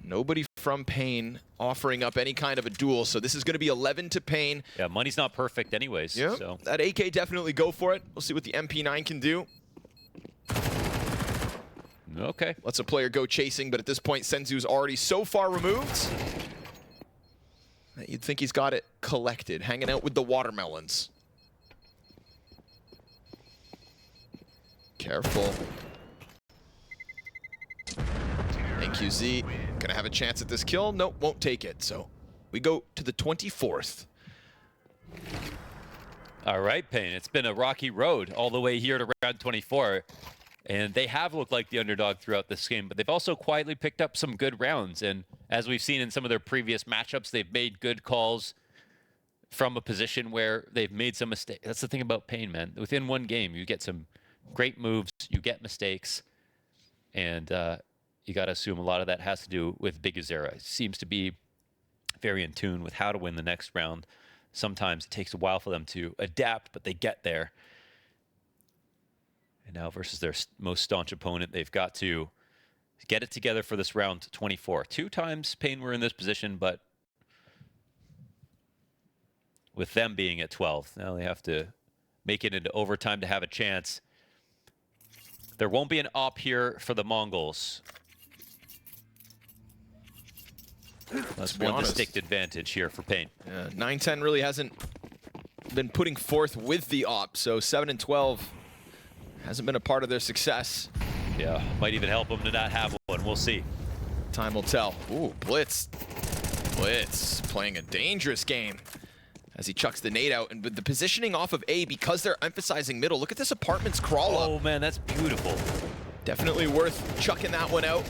D: Nobody from paiN offering up any kind of a duel, so this is going to be 11 to paiN.
E: Yeah, money's not perfect anyways.
D: Yeah,
E: So
D: that AK definitely go for it. We'll see what the MP9 can do.
E: okay.
D: Lets a player go chasing, but at this point, Senzu's already so far removed that you'd think he's got it collected, hanging out with the watermelons. Careful. NQZ gonna have a chance at this kill. Nope, won't take it. So we go to the 24th.
E: All right, paiN. It's been a rocky road all the way here to round 24. And they have looked like the underdog throughout this game, but they've also quietly picked up some good rounds. And as we've seen in some of their previous matchups, they've made good calls from a position where they've made some mistakes. That's the thing about paiN, man. Within one game, you get some great moves, you get mistakes, and you got to assume a lot of that has to do with Big Azera. He seems to be very in tune with how to win the next round. Sometimes it takes a while for them to adapt, but they get there. And now versus their most staunch opponent, they've got to get it together for this round 24. 2 times paiN were in this position, but with them being at 12, now they have to make it into overtime to have a chance. There won't be an op here for the MongolZ. That's one distinct advantage here for paiN.
D: Yeah, 9-10 really hasn't been putting forth with the op, so 7 and 12 hasn't been a part of their success.
E: Yeah, might even help them to not have one. We'll see.
D: Time will tell. Ooh, Blitz. Blitz playing a dangerous game as he chucks the nade out. And with the positioning off of A, because they're emphasizing middle, look at this apartment's crawl up.
E: Oh, man, that's beautiful.
D: Definitely worth chucking that one out.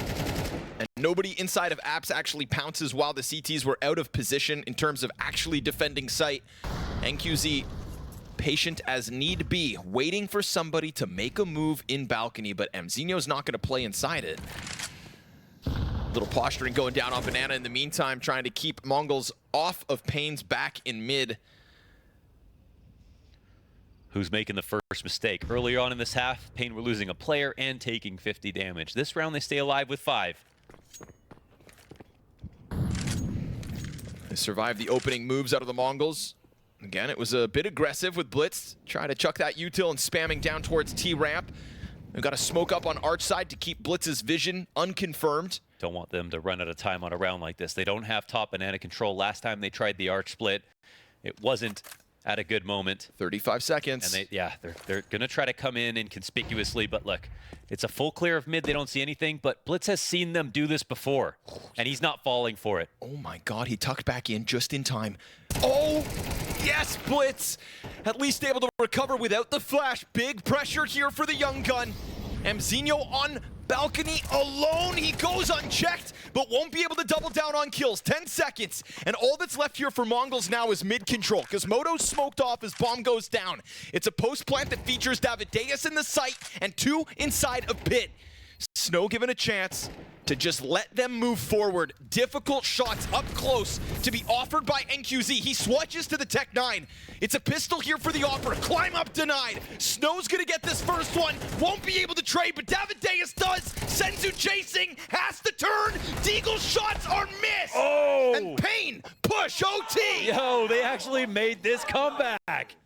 D: And nobody inside of apps actually pounces while the CTs were out of position in terms of actually defending site. NQZ patient as need be, waiting for somebody to make a move in balcony, but MZ's not going to play inside it. Little posturing going down on Banana in the meantime, trying to keep MongolZ off of paiN's back in mid.
E: Who's making the first mistake? Earlier on in this half, paiN were losing a player and taking 50 damage. This round, they stay alive with 5.
D: They survived the opening moves out of the MongolZ. Again, it was a bit aggressive with Blitz, trying to chuck that util and spamming down towards T-ramp. They've got to smoke up on arch side to keep Blitz's vision unconfirmed.
E: Don't want them to run out of time on a round like this. They don't have top banana control. Last time they tried the arch split, it wasn't at a good moment.
D: 35 seconds.
E: And they're gonna try to come in inconspicuously, but look, it's a full clear of mid. They don't see anything, but Blitz has seen them do this before, and he's not falling for it.
D: Oh my God, he tucked back in just in time. Oh, yes, Blitz! At least able to recover without the flash. Big pressure here for the young gun. Mzinho on balcony alone. He goes unchecked, but won't be able to double down on kills. 10 seconds, and all that's left here for MongolZ now is mid control, because Moto's smoked off as bomb goes down. It's a post plant that features Davideus in the site and 2 inside of pit. Snow given a chance to just let them move forward. Difficult shots up close to be offered by NQZ. He swatches to the Tech 9. It's a pistol here for the Opera. Climb up denied. Snow's gonna get this first one. Won't be able to trade, but Davideus does. Senzu chasing, has to turn. Deagle's shots are missed.
E: Oh!
D: And paiN push OT.
E: Yo, they actually made this comeback.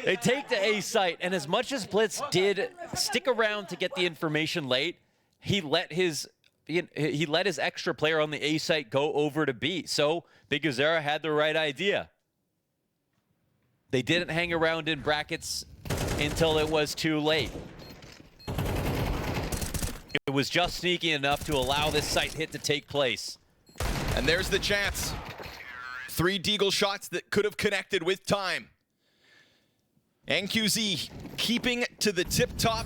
E: They take the A site, and as much as Blitz did stick around to get the information late, he let his extra player on the A site go over to B. So Big Azera had the right idea. They didn't hang around in brackets until it was too late. It was just sneaky enough to allow this site hit to take place.
D: And there's the chance. 3 Deagle shots that could have connected with time. NQZ keeping to the tip top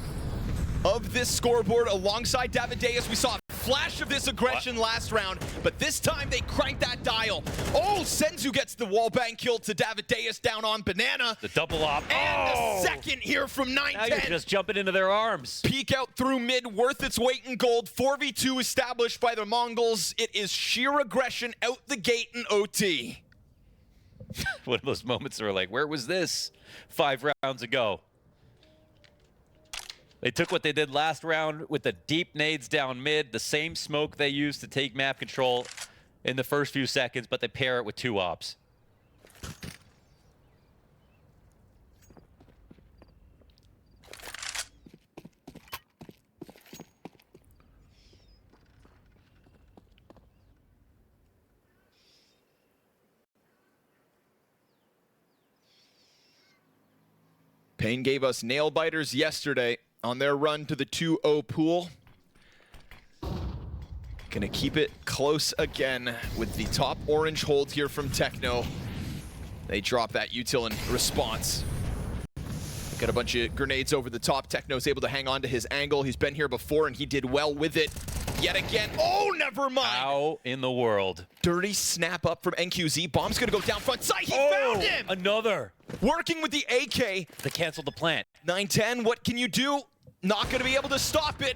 D: of this scoreboard alongside Davideus. We saw a flash of this aggression last round, but this time they cranked that dial. Oh, Senzu gets the wallbang kill to Davideus down on Banana.
E: The double op.
D: And the second here from
E: Now you're
D: 9-10.
E: just jumping into their arms.
D: Peek out through mid, worth its weight in gold. 4v2 established by the MongolZ. It is sheer aggression out the gate in OT.
E: One of those moments where like, where was this 5 rounds ago? They took what they did last round with the deep nades down mid, the same smoke they used to take map control in the first few seconds, but they pair it with 2 ops.
D: paiN gave us nail biters yesterday on their run to the 2-0 pool. Gonna keep it close again with the top orange hold here from Techno. They drop that util in response. Got a bunch of grenades over the top. Techno's able to hang on to his angle. He's been here before and he did well with it. Yet again. Oh, never mind.
E: How in the world?
D: Dirty snap up from NQZ. Bomb's gonna go down front side. He found him!
E: Another.
D: Working with the AK.
E: They canceled the plant.
D: 9-10, what can you do? Not gonna be able to stop it.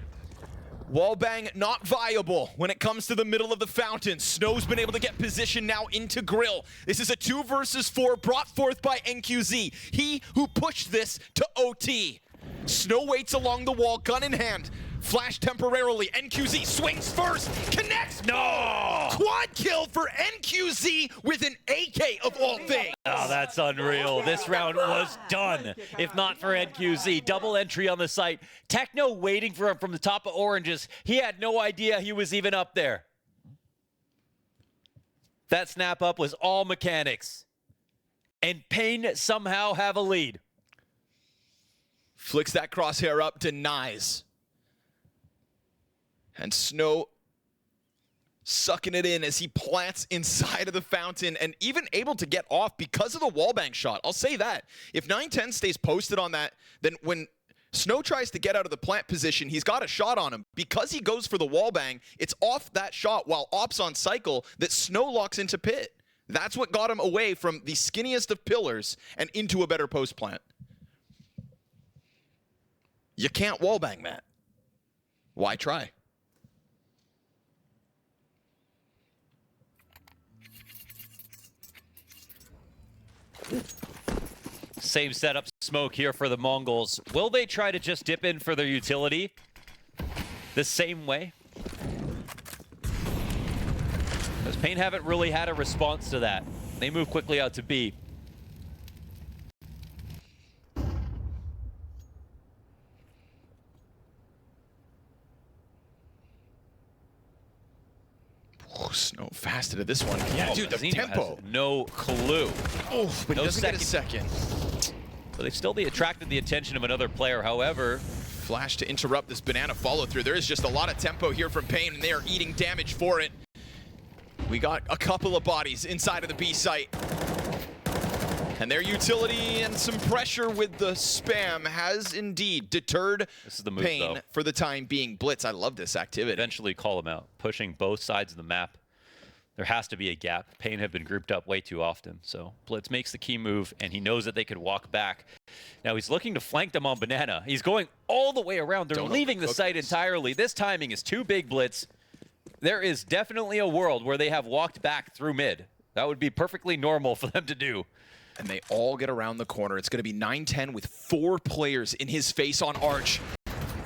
D: Wallbang not viable when it comes to the middle of the fountain. Snow's been able to get position now into Grill. This is a 2 versus 4 brought forth by NQZ. He who pushed this to OT. Snow waits along the wall, gun in hand. Flash temporarily. NQZ swings first. Connects.
E: No!
D: Quad kill for NQZ with an AK of all things.
E: Oh, that's unreal. This round was done, if not for NQZ. Double entry on the site. Techno waiting for him from the top of oranges. He had no idea he was even up there. That snap up was all mechanics. And paiN somehow have a lead.
D: Flicks that crosshair up, denies. And Snow sucking it in as he plants inside of the fountain and even able to get off because of the wallbang shot. I'll say that. If 9-10 stays posted on that, then when Snow tries to get out of the plant position, he's got a shot on him. Because he goes for the wallbang, it's off that shot while Ops on cycle that Snow locks into pit. That's what got him away from the skinniest of pillars and into a better post plant. You can't wallbang that. Why try?
E: Same setup smoke here for the MongolZ. Will they try to just dip in for their utility the same way? Because paiN haven't really had a response to that. They move quickly out to B.
D: Snow fast into this one. Yeah, dude, the
E: Zinho
D: tempo.
E: has no clue.
D: Oh, but
E: No
D: he doesn't get a second.
E: So they've still attracted the attention of another player. However,
D: Flash to interrupt this banana follow-through. There is just a lot of tempo here from paiN, and they are eating damage for it. We got a couple of bodies inside of the B site. And their utility and some pressure with the spam has indeed deterred
E: this is the move,
D: paiN
E: though.
D: for the time being. Blitz, I love this activity.
E: Eventually call him out, pushing both sides of the map. There has to be a gap. paiN have been grouped up way too often. So Blitz makes the key move, and he knows that they could walk back. Now he's looking to flank them on Banana. He's going all the way around. They're leaving the site entirely. This timing is too big, Blitz. There is definitely a world where they have walked back through mid. That would be perfectly normal for them to do.
D: And they all get around the corner. It's going to be 9-10 with 4 players in his face on Arch.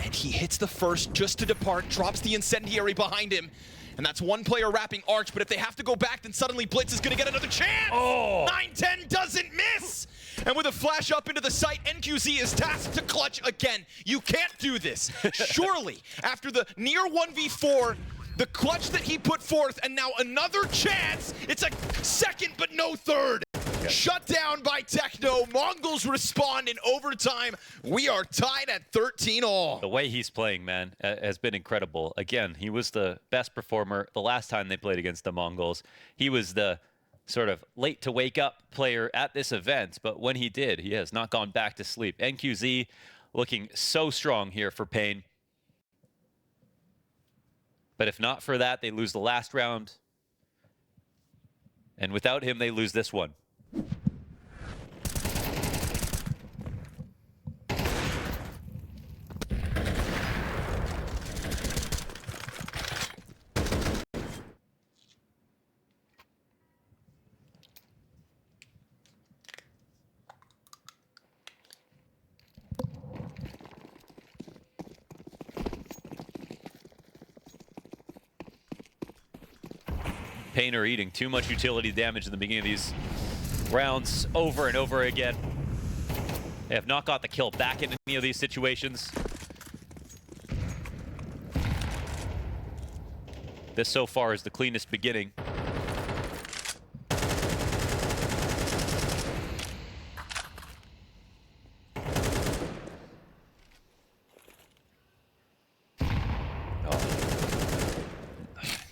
D: And he hits the first just to depart, drops the incendiary behind him. And that's one player wrapping Arch, but if they have to go back, then suddenly Blitz is going to get another chance!
E: Oh.
D: 9-10 doesn't miss! And with a flash up into the site, NQZ is tasked to clutch again. You can't do this. Surely, after the near 1v4, the clutch that he put forth, and now another chance, it's a second but no third. Shut down by Techno. MongolZ respond in overtime. We are tied at 13 all.
E: The way he's playing, man, has been incredible. Again, he was the best performer the last time they played against the MongolZ. He was the sort of late to wake up player at this event, but when he did, he has not gone back to sleep. NQZ looking so strong here for paiN. But if not for that, they lose the last round. And without him, they lose this one. paiN are eating too much utility damage in the beginning of these rounds over and over again. They have not got the kill back in any of these situations. This so far is the cleanest beginning.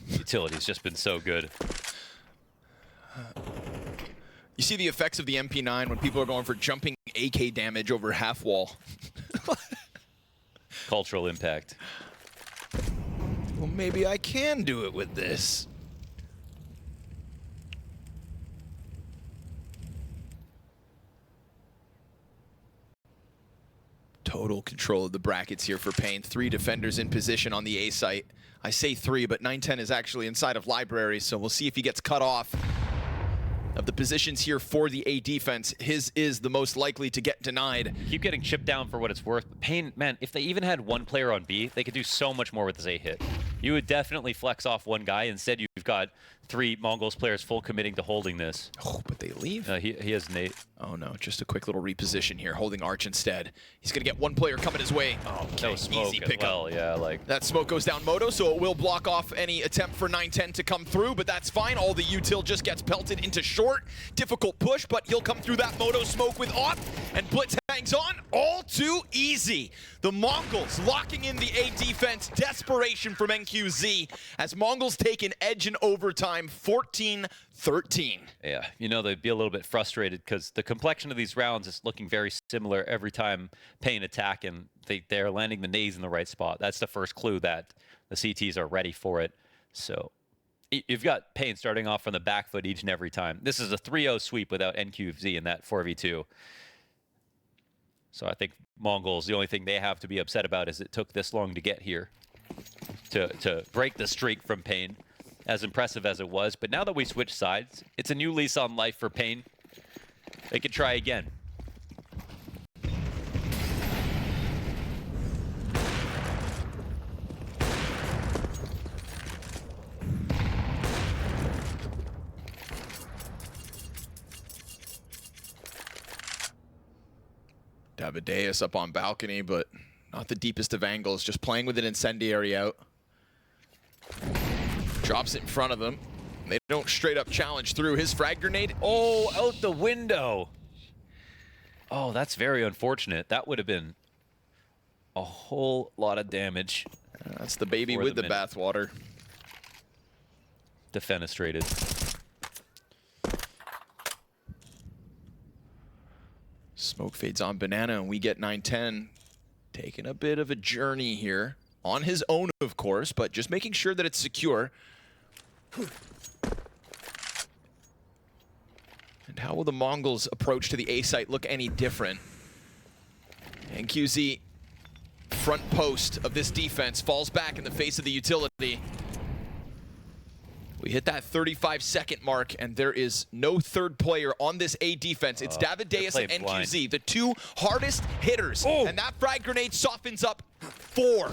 E: Utility's just been so good.
D: You see the effects of the MP9 when people are going for jumping AK damage over half wall.
E: Cultural impact.
D: Well, maybe I can do it with this. Total control of the brackets here for paiN. 3 defenders in position on the A site. I say 3, but 9-10 is actually inside of library, so we'll see if he gets cut off. Of the positions here for the A defense, his is the most likely to get denied.
E: Keep getting chipped down for what it's worth. paiN, man, if they even had one player on B, they could do so much more with this A hit. You would definitely flex off one guy. Instead, you've got 3 MongolZ players full committing to holding this.
D: Oh, but they leave?
E: He has Nate.
D: Oh no, just a quick little reposition here, holding Arch instead. He's gonna get one player coming his way. Oh, okay.
E: No smoke
D: Easy
E: as
D: pickup.
E: well, yeah, like.
D: That smoke goes down Moto, so it will block off any attempt for 9-10 to come through, but that's fine. All the util just gets pelted into short. Difficult push, but he'll come through that Moto smoke with Auth, and Blitz hangs on. All too easy. The MongolZ locking in the A defense. Desperation from NQZ as MongolZ take an edge in overtime, 14-13.
E: Yeah, you know, they'd be a little bit frustrated because the complexion of these rounds is looking very similar every time paiN attack, and they're landing the nades in the right spot. That's the first clue that the CTs are ready for it. So you've got paiN starting off from the back foot each and every time. This is a 3-0 sweep without NQZ in that 4v2. So I think MongolZ, the only thing they have to be upset about is it took this long to get here to break the streak from paiN, as impressive as it was. But now that we switch sides, it's a new lease on life for paiN. They can try again.
D: Davideus up on balcony, but not the deepest of angles, just playing with an incendiary out. Drops it in front of him. They don't straight up challenge through his frag grenade.
E: Oh, out the window. Oh, that's very unfortunate. That would have been a whole lot of damage.
D: That's the baby with the bathwater.
E: Defenestrated.
D: Smoke fades on Banana, and we get 9-10. Taking a bit of a journey here. On his own, of course, but just making sure that it's secure. And how will the MongolZ approach to the A site look any different? And QZ, front post of this defense, falls back in the face of the utility. We hit that 35-second mark, and there is no third player on this A defense. It's Davideus and NQZ, the two hardest hitters.
E: Oh.
D: And that frag grenade softens up 4.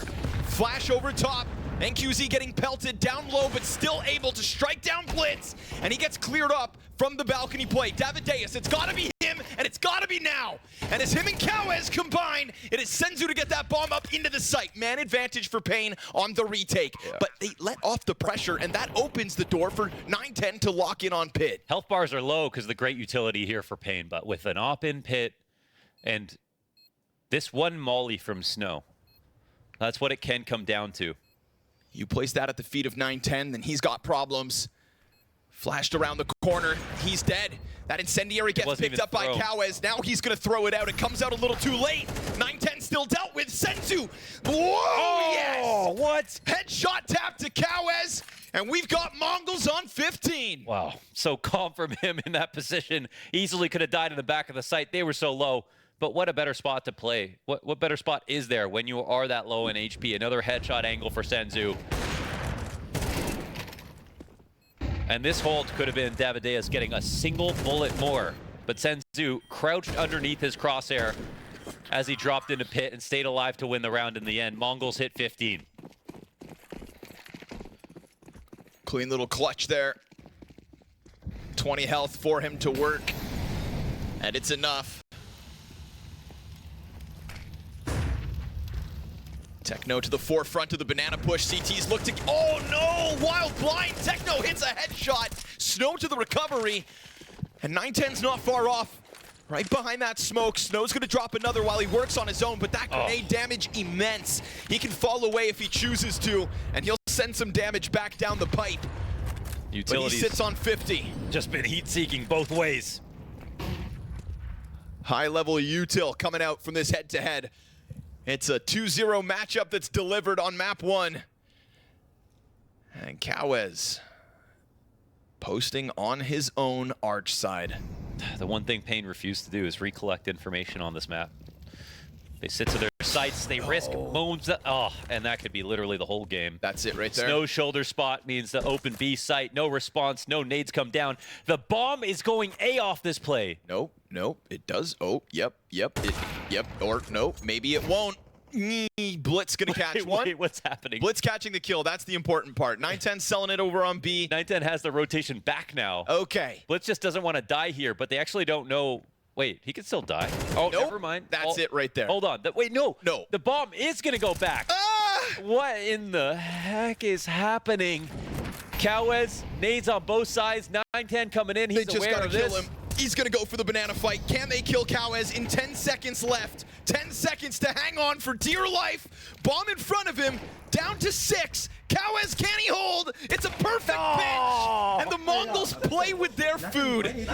D: Flash over top. NQZ getting pelted down low, but still able to strike down Blitz. And he gets cleared up from the balcony play. Davideus, it's got to be him, and it's got to be now. And as him and Kawez combine, it is Senzu to get that bomb up into the site. Man advantage for paiN on the retake. Yeah. But they let off the pressure, and that opens the door for 9-10 to lock in on Pit.
E: Health bars are low because of the great utility here for paiN, but with an op-in Pit and this one molly from Snow, that's what it can come down to.
D: You place that at the feet of 9-10, then he's got problems. Flashed around the corner, he's dead. That incendiary gets picked up by Kawez. Now he's gonna throw it out. It comes out a little too late. 9-10 still dealt with. Senzu, whoa, yes!
E: What?
D: Headshot tap to Kawez, and we've got MongolZ on 15.
E: Wow, so calm from him in that position. Easily could have died in the back of the site. They were so low. But what a better spot to play. What better spot is there when you are that low in HP? Another headshot angle for Senzu. And this hold could have been Davideus getting a single bullet more. But Senzu crouched underneath his crosshair as he dropped into Pit and stayed alive to win the round in the end. MongolZ hit 15.
D: Clean little clutch there. 20 health for him to work. And it's enough. Techno to the forefront of the banana push. CT's look to... Oh no! Wild blind! Techno hits a headshot. Snow to the recovery. And 9-10's not far off. Right behind that smoke. Snow's gonna drop another while he works on his own, but that grenade damage immense. He can fall away if he chooses to, and he'll send some damage back down the pipe. Utilities, but he sits on 50.
E: Just been heat-seeking both ways.
D: High-level util coming out from this head-to-head. It's a 2-0 matchup that's delivered on map 1. And Kawez posting on his own arch side.
E: The one thing paiN refused to do is recollect information on this map. They sit to their sights, they risk MOUZ, and that could be literally the whole game.
D: That's it right there.
E: Snow shoulder spot means the open B site, no response, no nades come down. The bomb is going A off this play.
D: Nope, nope, it does. Oh, yep, or nope, maybe it won't. Blitz gonna catch one.
E: Wait, what's happening?
D: Blitz catching the kill, that's the important part. 9-10 selling it over on B.
E: 9-10 has the rotation back now.
D: Okay.
E: Blitz just doesn't want to die here, but they actually don't know. Wait, he could still die. Oh,
D: nope.
E: Never mind.
D: That's it right there.
E: Hold on. Wait, no.
D: No.
E: The bomb is going to go back. What in the heck is happening? Kawez, nades on both sides. 9-10 coming in. He's
D: they just
E: aware
D: gotta
E: of
D: kill
E: this.
D: him. He's gonna go for the banana fight. Can they kill Kawez in 10 seconds left? 10 seconds to hang on for dear life. Bomb in front of him, down to 6. Kawez, can he hold? It's a perfect pitch. And the MongolZ play with their food.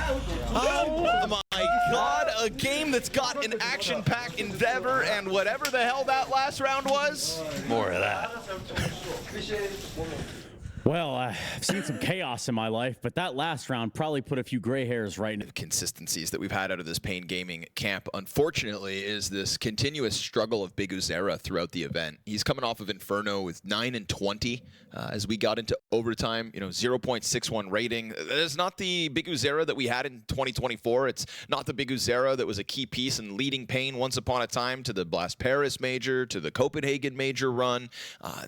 D: Oh my God, a game that's got an action-packed endeavor, and whatever the hell that last round was.
E: More of that.
A: Well, I've seen some chaos in my life, but that last round probably put a few gray hairs right in.
D: Consistencies that we've had out of this paiN Gaming camp, unfortunately, is this continuous struggle of BigUzera throughout the event. He's coming off of Inferno with 9-20 as we got into overtime. 0.61 rating. That is not the BigUzera that we had in 2024. It's not the BigUzera that was a key piece in leading paiN once upon a time to the Blast Paris major, to the Copenhagen major run.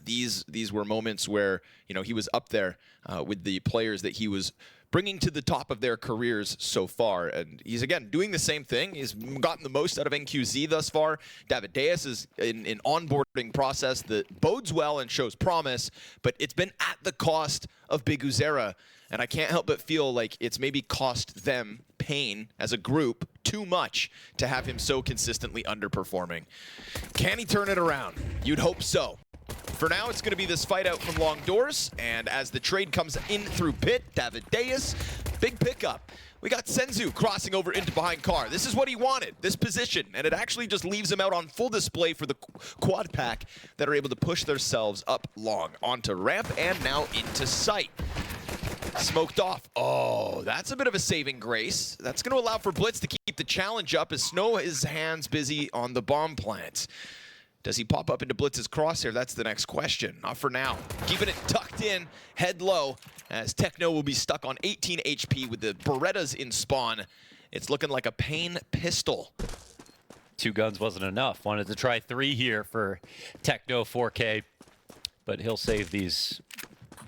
D: These were moments where he was up there with the players that he was bringing to the top of their careers so far. And he's, again, doing the same thing. He's gotten the most out of NQZ thus far. Davideus is in an onboarding process that bodes well and shows promise, but it's been at the cost of Big Uzera. And I can't help but feel like it's maybe cost them, paiN, as a group, too much to have him so consistently underperforming. Can he turn it around? You'd hope so. For now, it's going to be this fight out from long doors, and as the trade comes in through pit, Davideus, big pickup. We got Senzu crossing over into behind car. This is what he wanted, this position, and it actually just leaves him out on full display for the quad pack that are able to push themselves up long onto ramp and now into sight. Smoked off. Oh, that's a bit of a saving grace. That's going to allow for Blitz to keep the challenge up as Snow his hands busy on the bomb plant. Does he pop up into Blitz's crosshair? That's the next question. Not for now. Keeping it tucked in, head low, as Techno will be stuck on 18 HP with the Berettas in spawn. It's looking like a paiN pistol.
E: 2 guns wasn't enough. Wanted to try 3 here for Techno 4K, but he'll save these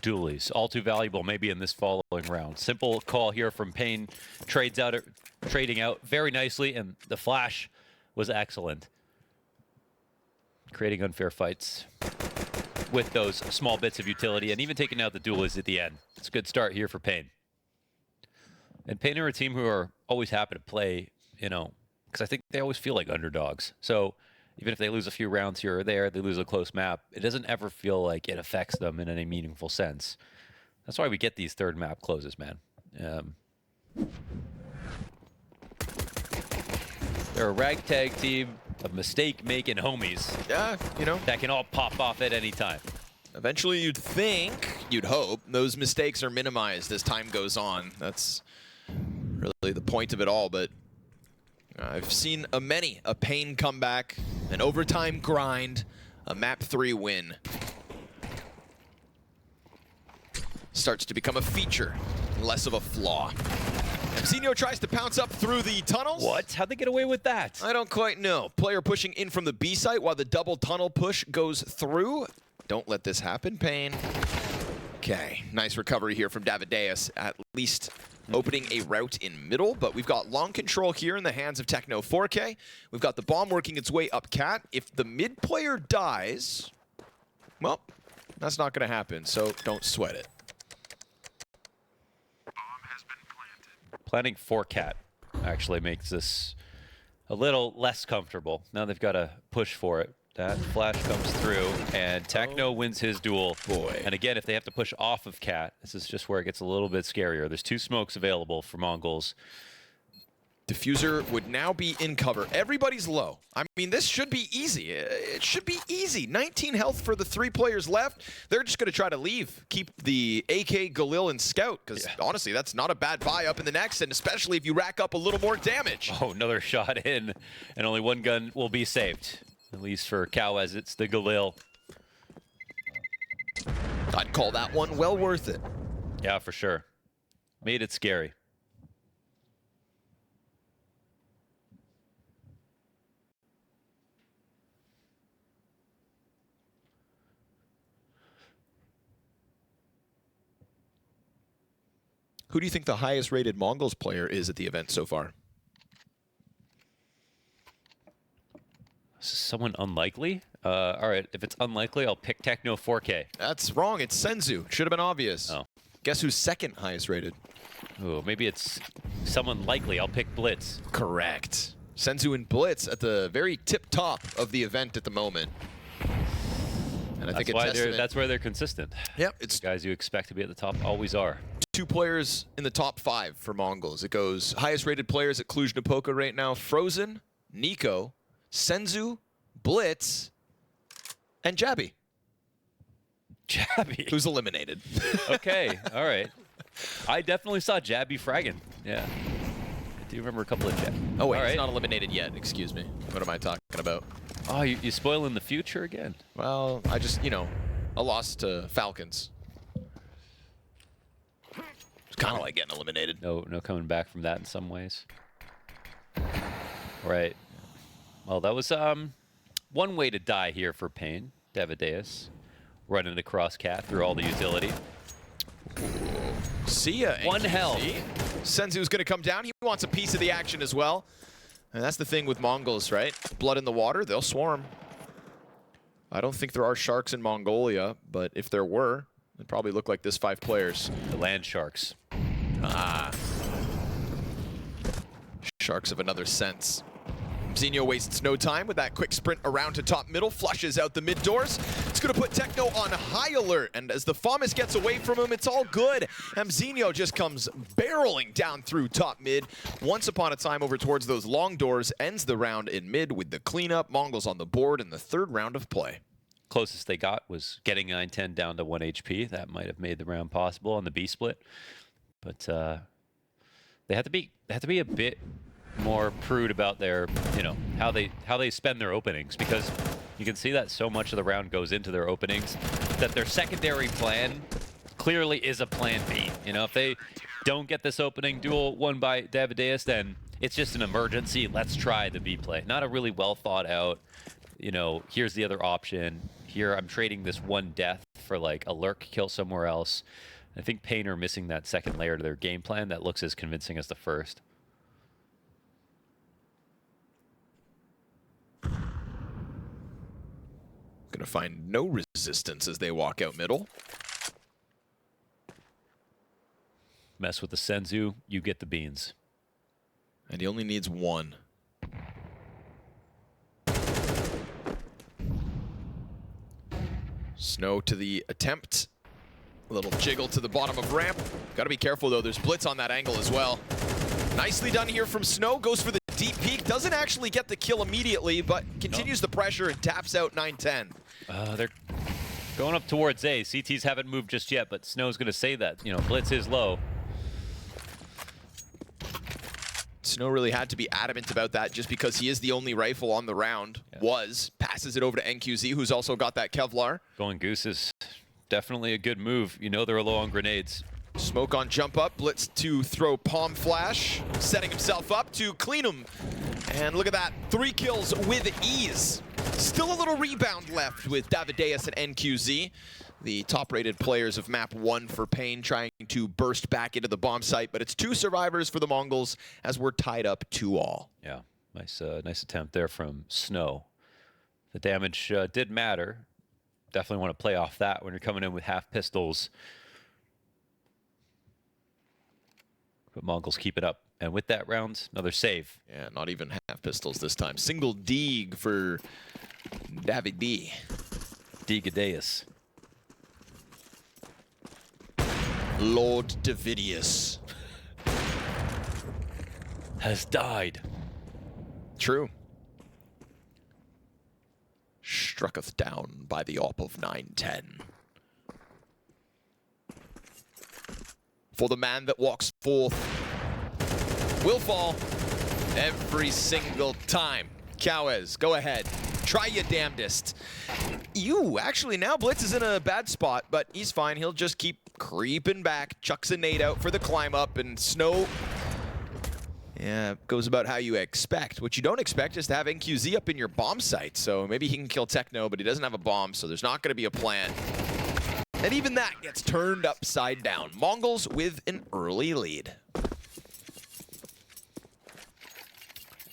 E: dualies. All too valuable maybe in this following round. Simple call here from paiN. Trading out very nicely, and the flash was excellent. Creating unfair fights with those small bits of utility, and even taking out the dualies at the end. It's a good start here for paiN. And paiN are a team who are always happy to play, you know, because I think they always feel like underdogs. So even if they lose a few rounds here or there, they lose a close map, it doesn't ever feel like it affects them in any meaningful sense. That's why we get these third map closes, man. They're a ragtag team of mistake-making homies.
D: Yeah, you know.
E: That can all pop off at any time.
D: Eventually you'd think, you'd hope, those mistakes are minimized as time goes on. That's really the point of it all, but I've seen many a paiN comeback, an overtime grind, a map 3 win. Starts to become a feature, less of a flaw. Mcinho tries to pounce up through the tunnels.
E: What? How'd they get away with that?
D: I don't quite know. Player pushing in from the B site while the double tunnel push goes through. Don't let this happen, paiN. Okay, nice recovery here from Davideus, at least opening a route in middle, but we've got long control here in the hands of Techno 4K. We've got the bomb working its way up cat. If the mid player dies, well, that's not going to happen, so don't sweat it.
E: Planning for cat actually makes this a little less comfortable. Now they've got to push for it. That flash comes through, and Techno wins his duel.
D: Boy.
E: And again, if they have to push off of cat, this is just where it gets a little bit scarier. There's 2 smokes available for MongolZ.
D: Diffuser would now be in cover. Everybody's low. I mean, this should be easy. It should be easy. 19 health for the 3 players left. They're just going to try to leave. Keep the AK, Galil, and Scout, because honestly, that's not a bad buy up in the next, and especially if you rack up a little more damage.
E: Oh, another shot in, and only 1 gun will be saved. At least for Cow, as it's the Galil.
D: I'd call that one well worth it.
E: Yeah, for sure. Made it scary.
D: Who do you think the highest rated MongolZ player is at the event so far?
E: Someone unlikely? All right, if it's unlikely, I'll pick Techno 4K.
D: That's wrong. It's Senzu. Should have been obvious.
E: Oh.
D: Guess who's second highest rated?
E: Ooh, maybe it's someone likely. I'll pick Blitz.
D: Correct. Senzu and Blitz at the very tip top of the event at the moment. And I think
E: that's where they're consistent.
D: Yep, it's
E: Guys you expect to be at the top always are.
D: 2 players in the top 5 for MongolZ. It goes highest rated players at Cluj-Napoca right now: Frozen, Nico, Senzu, Blitz, and Jabby.
E: Jabby?
D: Who's eliminated.
E: Okay, all right. I definitely saw Jabby fragging. Yeah. I do remember a couple of Jabby.
D: Oh, wait,
E: all
D: he's
E: right.
D: not eliminated yet. Excuse me. What am I talking about?
E: Oh, you spoiling the future again?
D: Well, I just, you know, a loss to Falcons. It's kind of like getting eliminated.
E: No coming back from that in some ways. Right. Well, that was one way to die here for paiN. Davideus running across cat through all the utility.
D: See ya.
E: One health.
D: Senzu's going to come down. He wants a piece of the action as well. And that's the thing with MongolZ, right? Blood in the water, they'll swarm. I don't think there are sharks in Mongolia, but if there were, it'd probably look like this 5 players.
E: The land sharks.
D: Ah. Sharks of another sense. Zinho wastes no time with that quick sprint around to top middle, flushes out the mid doors. It's going to put Techno on high alert, and as the FAMAS gets away from him, it's all good. Zinho just comes barreling down through top mid. Once upon a time over towards those long doors, ends the round in mid with the cleanup. MongolZ on the board in the 3rd round of play.
E: Closest they got was getting 9-10 down to 1 HP. That might have made the round possible on the B split, but they have to be a bit more prude about their, how they spend their openings, because you can see that so much of the round goes into their openings that their secondary plan clearly is a plan B. If they don't get this opening duel won by Davideus, then it's just an emergency. Let's try the B play. Not a really well thought out, here's the other option. Here I'm trading this one death for like a lurk kill somewhere else. I think paiN are missing that second layer to their game plan that looks as convincing as the first.
D: Gonna find no resistance as they walk out middle.
E: Mess with the Senzu, you get the beans.
D: And he only needs 1. Snow to the attempt. A little jiggle to the bottom of ramp. Gotta be careful though, there's blitz on that angle as well. Nicely done here from Snow, goes for the deep peek. Doesn't actually get the kill immediately, but continues the pressure and taps out 9-10.
E: They're going up towards A. CTs haven't moved just yet, but Snow's going to say that. Blitz is low.
D: Snow really had to be adamant about that just because he is the only rifle on the round. Yeah. Passes it over to NQZ, who's also got that Kevlar.
E: Going Goose is definitely a good move. They're low on grenades.
D: Smoke on jump up, blitz to throw palm flash, setting himself up to clean him. And look at that, 3 kills with ease. Still a little rebound left with Davideus and NQZ. The top-rated players of map 1 for paiN trying to burst back into the bomb site, but it's 2 survivors for the MongolZ as we're tied up 2-all.
E: Yeah, nice attempt there from Snow. The damage did matter. Definitely want to play off that when you're coming in with half pistols. But MongolZ keep it up. And with that round, another save.
D: Yeah, not even half pistols this time. Single Deeg for David D.
E: Deegadeus.
D: Lord Davidius
E: has died.
D: True. Strucketh down by the AWP of 9-10. For the man that walks forth will fall every single time. Cowes, go ahead. Try your damnedest. Actually now Blitz is in a bad spot, but he's fine. He'll just keep creeping back. Chucks a nade out for the climb up, and Snow, goes about how you expect. What you don't expect is to have NQZ up in your bomb site. So maybe he can kill Techno, but he doesn't have a bomb, so there's not going to be a plan. And even that gets turned upside down. MongolZ with an early lead.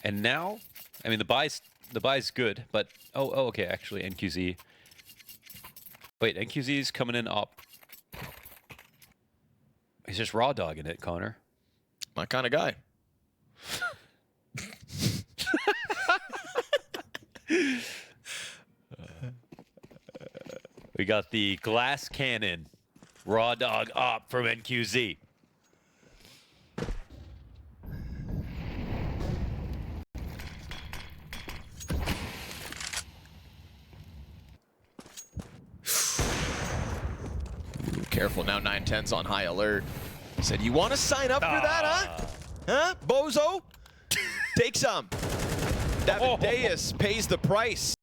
E: And now, I mean, the buy's good, but okay, actually NQZ. Wait, NQZ's coming in up. He's just raw dogging it, Connor.
D: My kind of guy.
E: We got the glass cannon, raw dog up from NQZ.
D: Careful now, 9-10's on high alert. Said, you want to sign up for that, huh? Huh, bozo? Take some. Davideus pays the price.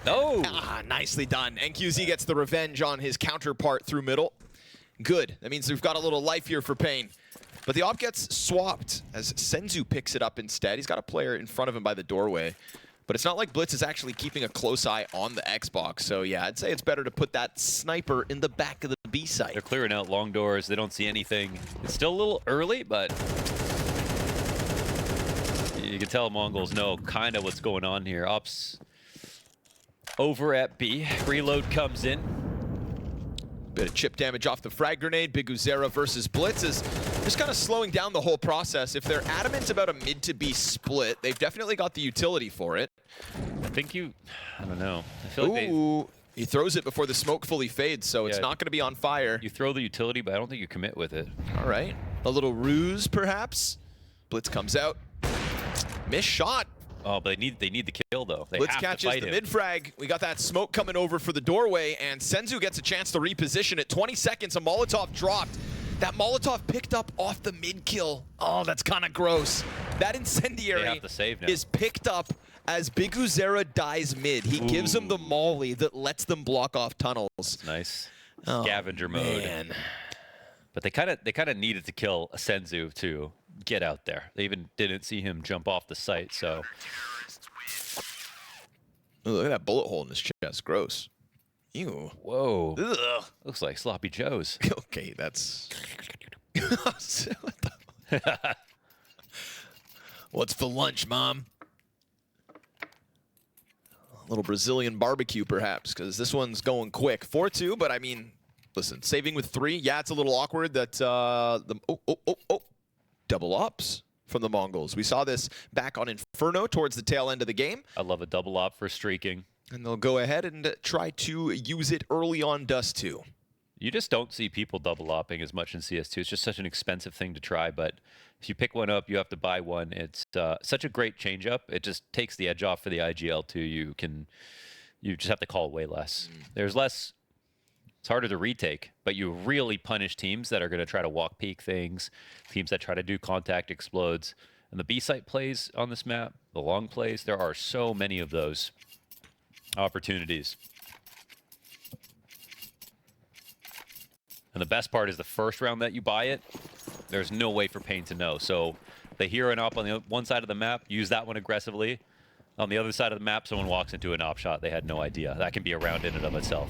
E: No.
D: Nicely done. NQZ gets the revenge on his counterpart through middle. Good. That means we've got a little life here for paiN. But the op gets swapped as Senzu picks it up instead. He's got a player in front of him by the doorway. But it's not like Blitz is actually keeping a close eye on the Xbox. So yeah, I'd say it's better to put that sniper in the back of the B site.
E: They're clearing out long doors. They don't see anything. It's still a little early, but you can tell MongolZ know kind of what's going on here. Ops over at B. Reload comes in.
D: Bit of chip damage off the frag grenade. BigUzera versus Blitz is just kind of slowing down the whole process. If they're adamant about a mid to B split, they've definitely got the utility for it.
E: I think I don't know. I feel like
D: Ooh, he throws it before the smoke fully fades, so it's not going to be on fire.
E: you throw the utility, but I don't think you commit with it.
D: All right, a little ruse perhaps. Blitz comes out. Missed shot.
E: Oh, but they need the kill though. They
D: Blitz
E: have to
D: catches
E: fight
D: the
E: him.
D: mid frag. We got that smoke coming over for the doorway, and Senzu gets a chance to reposition it. 20 seconds, a Molotov dropped. That Molotov picked up off the mid kill. Oh, that's kind of gross. That incendiary
E: They have to save now.
D: is picked up as BigUzera dies mid. He gives him the molly that lets them block off tunnels.
E: Nice.
D: Oh,
E: Scavenger mode.
D: man.
E: But they kind of needed to kill a Senzu to get out there. They even didn't see him jump off the site, so.
D: Ooh, look at that bullet hole in his chest. Gross. Ew.
E: Whoa.
D: Ugh.
E: Looks like Sloppy Joe's.
D: Okay, that's... What the... What's for lunch, Mom? A little Brazilian barbecue, perhaps, because this one's going quick. 4-2, but I mean, listen, saving with 3. Yeah, it's a little awkward that double ups from the MongolZ. We saw this back on Inferno towards the tail end of the game.
E: I love a double op for streaking.
D: And they'll go ahead and try to use it early on Dust2.
E: You just don't see people double opping as much in CS2. It's just such an expensive thing to try, but if you pick one up, you have to buy one. It's such a great change up. It just takes the edge off for the IGL too. You just have to call way less. There's less. It's harder to retake, but you really punish teams that are going to try to walk peek things, teams that try to do contact explodes. And the B site plays on this map, the long plays, there are so many of those opportunities. And the best part is the first round that you buy it, there's no way for paiN to know. So they hear an op on the one side of the map, use that one aggressively. On the other side of the map, someone walks into an op shot. They had no idea. That can be a round in and of itself.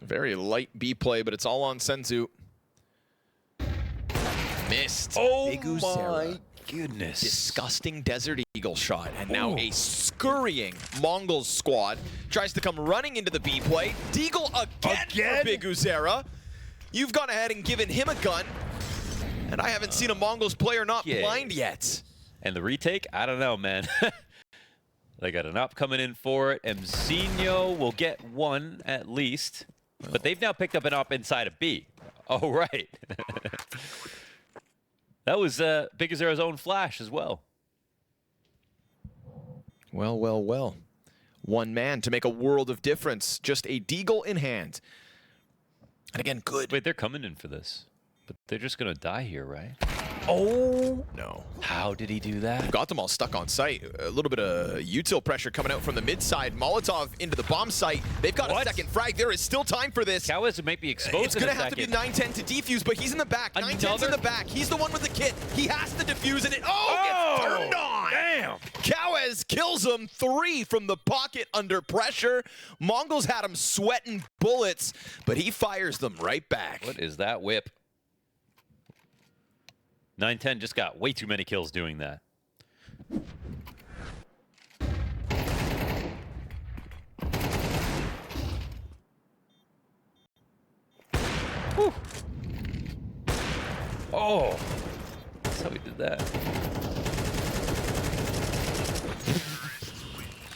D: Very light B play, but it's all on Senzu. Missed.
E: Oh
D: BigUzera.
E: my goodness.
D: Disgusting Desert Eagle shot. And now a scurrying MongolZ squad tries to come running into the B play. Deagle again for BigUzera. You've gone ahead and given him a gun. And I haven't seen a MongolZ player not blind yet.
E: And the retake? I don't know, man. They got an op coming in for it. Mzinho will get one at least. But they've now picked up an op inside of B. Oh, right. That was BigUzera's own flash as well.
D: Well, well, well. One man to make a world of difference. Just a Deagle in hand. And again, good.
E: Wait, they're coming in for this. But they're just going to die here, right?
D: Oh! No.
E: How did he do that?
D: Got them all stuck on site. A little bit of util pressure coming out from the mid side. Molotov into the bomb site. They've got a second frag. There is still time for this.
E: Cowes might be exposed.
D: It's going to have to be 910 to defuse, but he's in the back. 910's in the back. He's the one with the kit. He has to defuse, and it gets turned on.
E: Damn.
D: Cowes kills him. 3 from the pocket under pressure. MongolZ had him sweating bullets, but he fires them right back.
E: What is that whip? 910 just got way too many kills doing that. Whew. Oh, that's how we did that.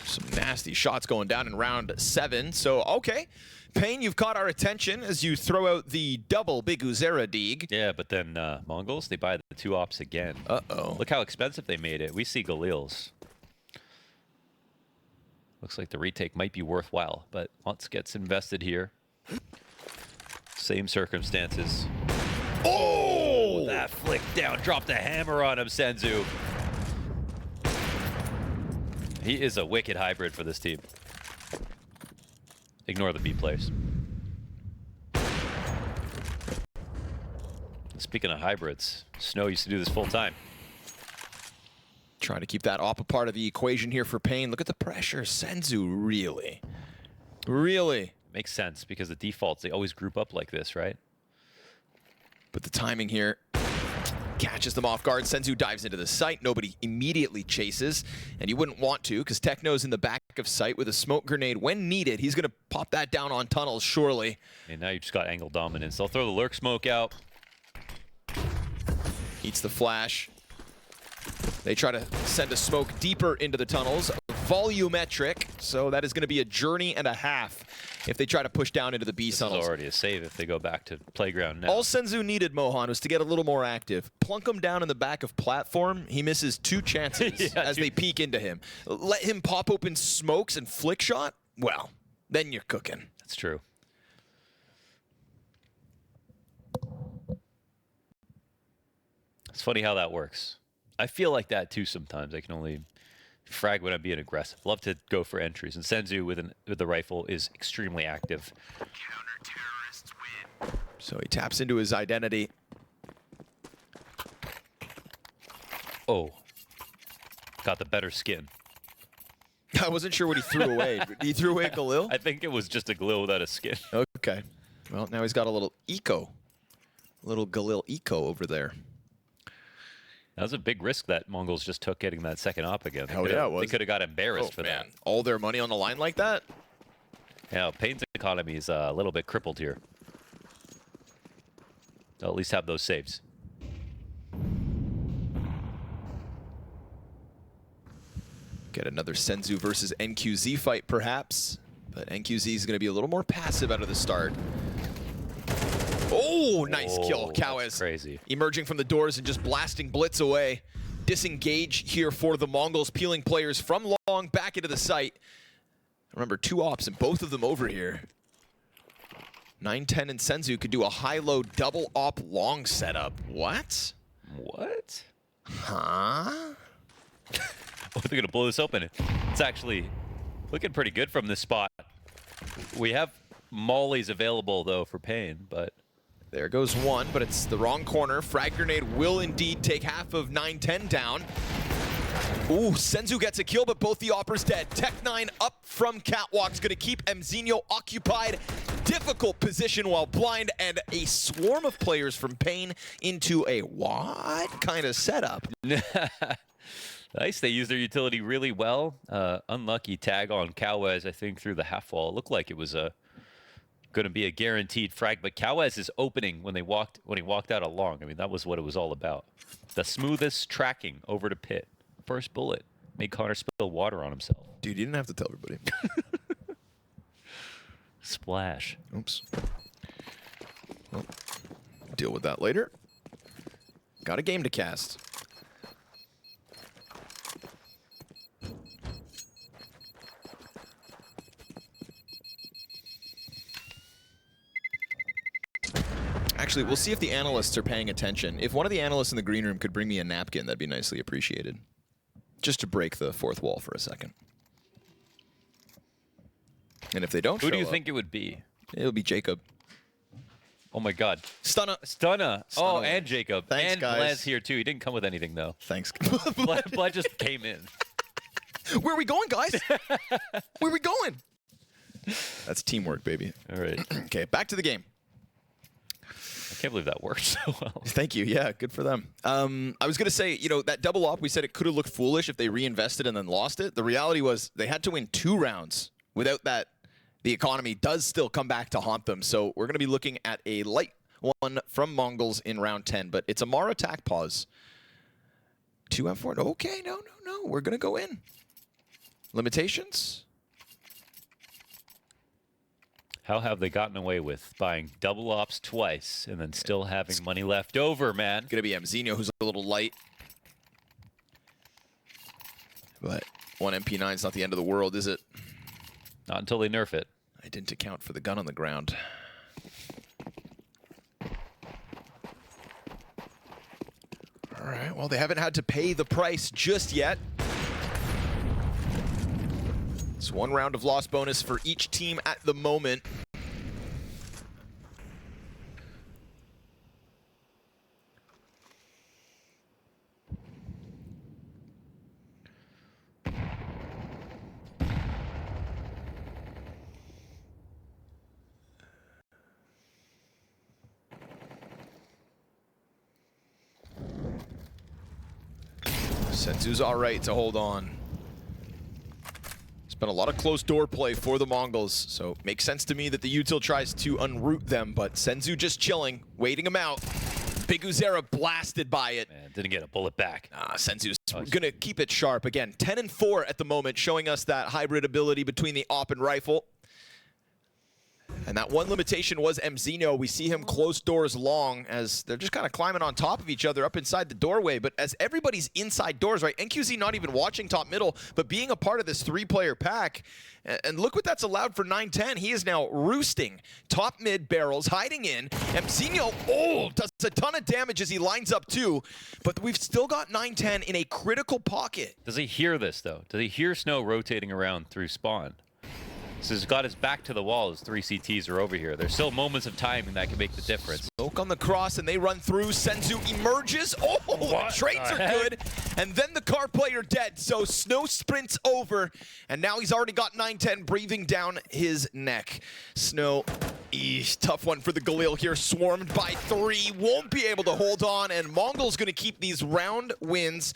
D: Some nasty shots going down in round 7. So, okay. paiN, you've caught our attention as you throw out the double BigUzera Deeg.
E: Yeah, but then MongolZ, they buy the 2 ops again.
D: Uh-oh.
E: Look how expensive they made it. We see Galil's. Looks like the retake might be worthwhile, but Lutz gets invested here. Same circumstances.
D: Oh!
E: That flick down, dropped a hammer on him, Senzu. He is a wicked hybrid for this team. Ignore the B players. Speaking of hybrids, Snow used to do this full time.
D: Trying to keep that op a part of the equation here for paiN. Look at the pressure. Senzu, really? Really?
E: Makes sense because the defaults, they always group up like this, right?
D: But the timing here catches them off guard. Senzu dives into the site. Nobody immediately chases. And you wouldn't want to because Techno's in the back of sight with a smoke grenade. When needed, he's going to pop that down on tunnels, surely.
E: And now you just got angle dominance. They'll throw the lurk smoke out.
D: Eats the flash. They try to send a smoke deeper into the tunnels. Volumetric. So that is going to be a journey and a half if they try to push down into the B
E: This
D: tunnels.
E: is already a save if they go back to playground now.
D: All Senzu needed, Mohan, was to get a little more active. Plunk him down in the back of platform. He misses 2 chances as they peek into him. Let him pop open smokes and flick shot? Well, then you're cooking.
E: That's true. It's funny how that works. I feel like that too sometimes. I can only frag when I'm being aggressive. Love to go for entries, and Senzu with the rifle is extremely active.
D: So he taps into his identity.
E: Oh, got the better skin.
D: I wasn't sure what he threw away. He threw away Galil?
E: I think it was just a Galil without a skin.
D: Okay. Well, now he's got a little eco. A little Galil eco over there.
E: That was a big risk that MongolZ just took getting that second op again.
D: Hell yeah, it was.
E: They could have got embarrassed for that.
D: All their money on the line like that?
E: Yeah, paiN's economy is a little bit crippled here. They'll at least have those saves.
D: Get another Senzu versus NQZ fight, perhaps. But NQZ is going to be a little more passive out of the start. Oh, nice kill, Cowes.
E: That's crazy.
D: Emerging from the doors and just blasting Blitz away. Disengage here for the MongolZ, peeling players from long back into the site. Remember, 2 ops and both of them over here. 9-10 and Senzu could do a high-low double op long setup. What?
E: What?
D: Huh?
E: Oh, they're going to blow this open. It's actually looking pretty good from this spot. We have mollies available, though, for paiN, but...
D: There goes one, but it's the wrong corner. Frag grenade will indeed take half of 9-10 down. Ooh, Senzu gets a kill, but both the oppers dead. Tech9 up from Catwalk's gonna keep Mzinho occupied. Difficult position while blind, and a swarm of players from paiN into a what kind of setup?
E: Nice, they used their utility really well. Unlucky tag on Cowes, I think, through the half wall. It looked like it was going to be a guaranteed frag, but Cowes is opening when he walked out along. I mean, that was what it was all about. The smoothest tracking over to pit. First bullet made Connor spill water on himself.
D: Dude, you didn't have to tell everybody.
E: Splash.
D: Oops. Well, deal with that later. Got a game to cast. Actually, we'll see if the analysts are paying attention. If one of the analysts in the green room could bring me a napkin, that'd be nicely appreciated. Just to break the fourth wall for a second. And if they don't
E: Who do you
D: show up,
E: think it would be?
D: it'll be Jacob.
E: Oh my God.
D: Stunna.
E: Stunna. Oh, and Jacob.
D: Thanks,
E: and
D: guys.
E: Blaz here too. He didn't come with anything though.
D: Thanks.
E: Blaz just came in.
D: Where are we going, guys? Where are we going? That's teamwork, baby.
E: All right.
D: Okay, back to the game.
E: I can't believe that worked so well.
D: Thank you. Yeah, good for them. I was going to say, you know, that double op, we said it could have looked foolish if they reinvested and then lost it. The reality was they had to win 2 rounds. Without that, the economy does still come back to haunt them. So we're going to be looking at a light one from MongolZ in round 10, but it's a Mara attack pause. 2M4. Okay, no. We're going to go in. Limitations?
E: How have they gotten away with buying double ops twice and then still having money left over, man?
D: Going to be Mzinho, who's a little light. But 1 MP9 is not the end of the world, is it?
E: Not until they nerf it.
D: I didn't account for the gun on the ground. All right, well, they haven't had to pay the price just yet. It's 1 round of loss bonus for each team at the moment. Senzu's all right to hold on. It's been a lot of close door play for the MongolZ, so it makes sense to me that the util tries to unroot them, but Senzu just chilling, waiting him out. BigUzera blasted by it.
E: Man, didn't get a bullet back.
D: Senzu's gonna keep it sharp. Again, 10 and 4 at the moment, showing us that hybrid ability between the AWP and rifle. And that one limitation was Mzino. We see him close doors long as they're just kind of climbing on top of each other up inside the doorway. But as everybody's inside doors, right? NQZ not even watching top middle, but being a part of this 3-player pack. And look what that's allowed for 9-10. He is now roosting top mid barrels, hiding in. Mzino, does a ton of damage as he lines up too. But we've still got 9-10 in a critical pocket.
E: Does he hear this, though? Does he hear Snow rotating around through spawn? So he's got his back to the wall as 3 CTs are over here. There's still moments of timing that can make the difference.
D: Smoke on the cross, and they run through. Senzu emerges. The trades are good. And then the car player dead. So Snow sprints over, and now he's already got 9-10 breathing down his neck. Snow, tough one for the Galil here. Swarmed by 3. Won't be able to hold on, and MongolZ going to keep these round wins,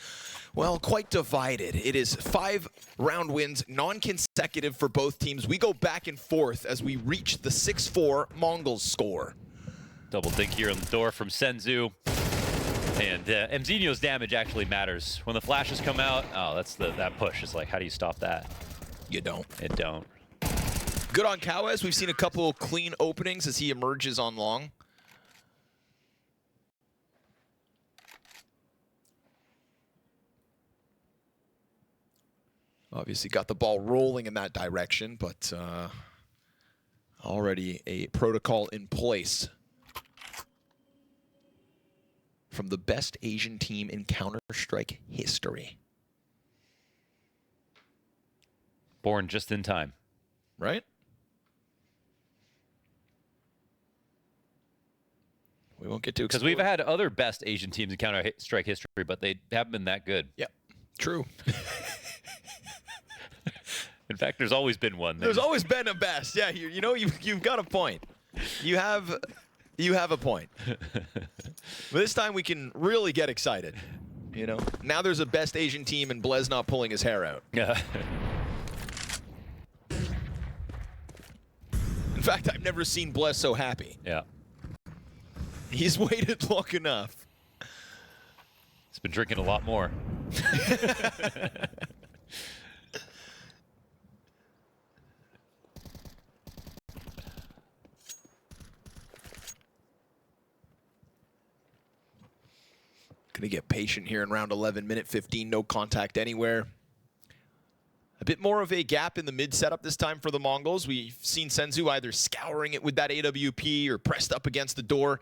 D: well, quite divided. It is 5 round wins, non-consecutive for both teams. We go back and forth as we reach the 6-4 MongolZ score.
E: Double dink here on the door from Senzu. And Mzino's damage actually matters. When the flashes come out, that's that push. It's like, how do you stop that?
D: You don't.
E: It don't.
D: Good on Kawez. We've seen a couple clean openings as he emerges on long. Obviously got the ball rolling in that direction, but already a protocol in place from the best Asian team in Counter-Strike history.
E: Born just in time.
D: Right? We won't get to
E: because we've had other best Asian teams in Counter-Strike history, but they haven't been that good.
D: Yep, true.
E: In fact, there's always been one.
D: There's always been a best. Yeah, you know, you've got a point. You have a point. But this time we can really get excited. You know, now there's a best Asian team and Blez not pulling his hair out.
E: Yeah.
D: In fact, I've never seen Blez so happy.
E: Yeah.
D: He's waited long enough.
E: He's been drinking a lot more.
D: Gonna get patient here in round 11, minute 15, no contact anywhere. A bit more of a gap in the mid setup this time for the MongolZ. We've seen Senzu either scouring it with that AWP or pressed up against the door.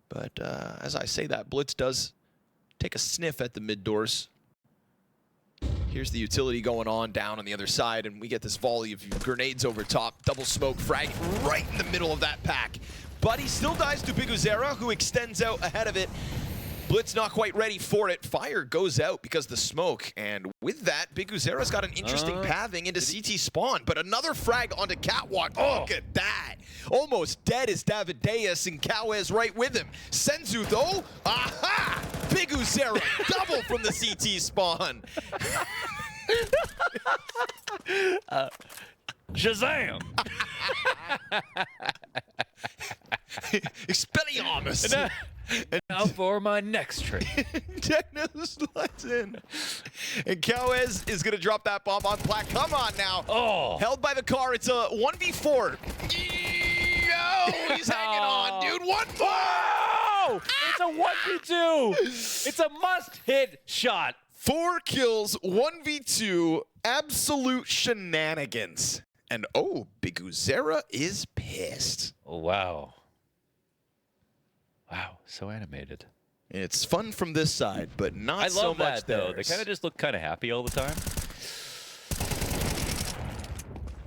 D: But as I say that, Blitz does take a sniff at the mid doors. Here's the utility going on down on the other side, and we get this volley of grenades over top. Double smoke frag right in the middle of that pack. But he still dies to BigUzera, who extends out ahead of it. Blitz not quite ready for it. Fire goes out because of the smoke. And with that, BigUzera's got an interesting pathing into CT spawn. But another frag onto Catwalk. Oh, look at that. Almost dead is Davideus, and Kawez right with him. Senzu, though, aha! BigUzera, double from the CT spawn.
E: Shazam!
D: Expelliarmus!
E: And now for my next trick.
D: Techno slides in. And Kawez is going to drop that bomb on Black. Come on now.
E: Oh.
D: Held by the car. It's a 1v4. He's hanging on, dude. 1-4.
E: Oh! It's a 1v2. It's a must-hit shot.
D: 4 kills, 1v2. Absolute shenanigans. And oh, BigUzera is pissed.
E: Oh, wow. Wow, so animated.
D: It's fun from this side, but not
E: I
D: so
E: love
D: much
E: that, though. They
D: theirs.
E: kind of just look kind of happy all the time.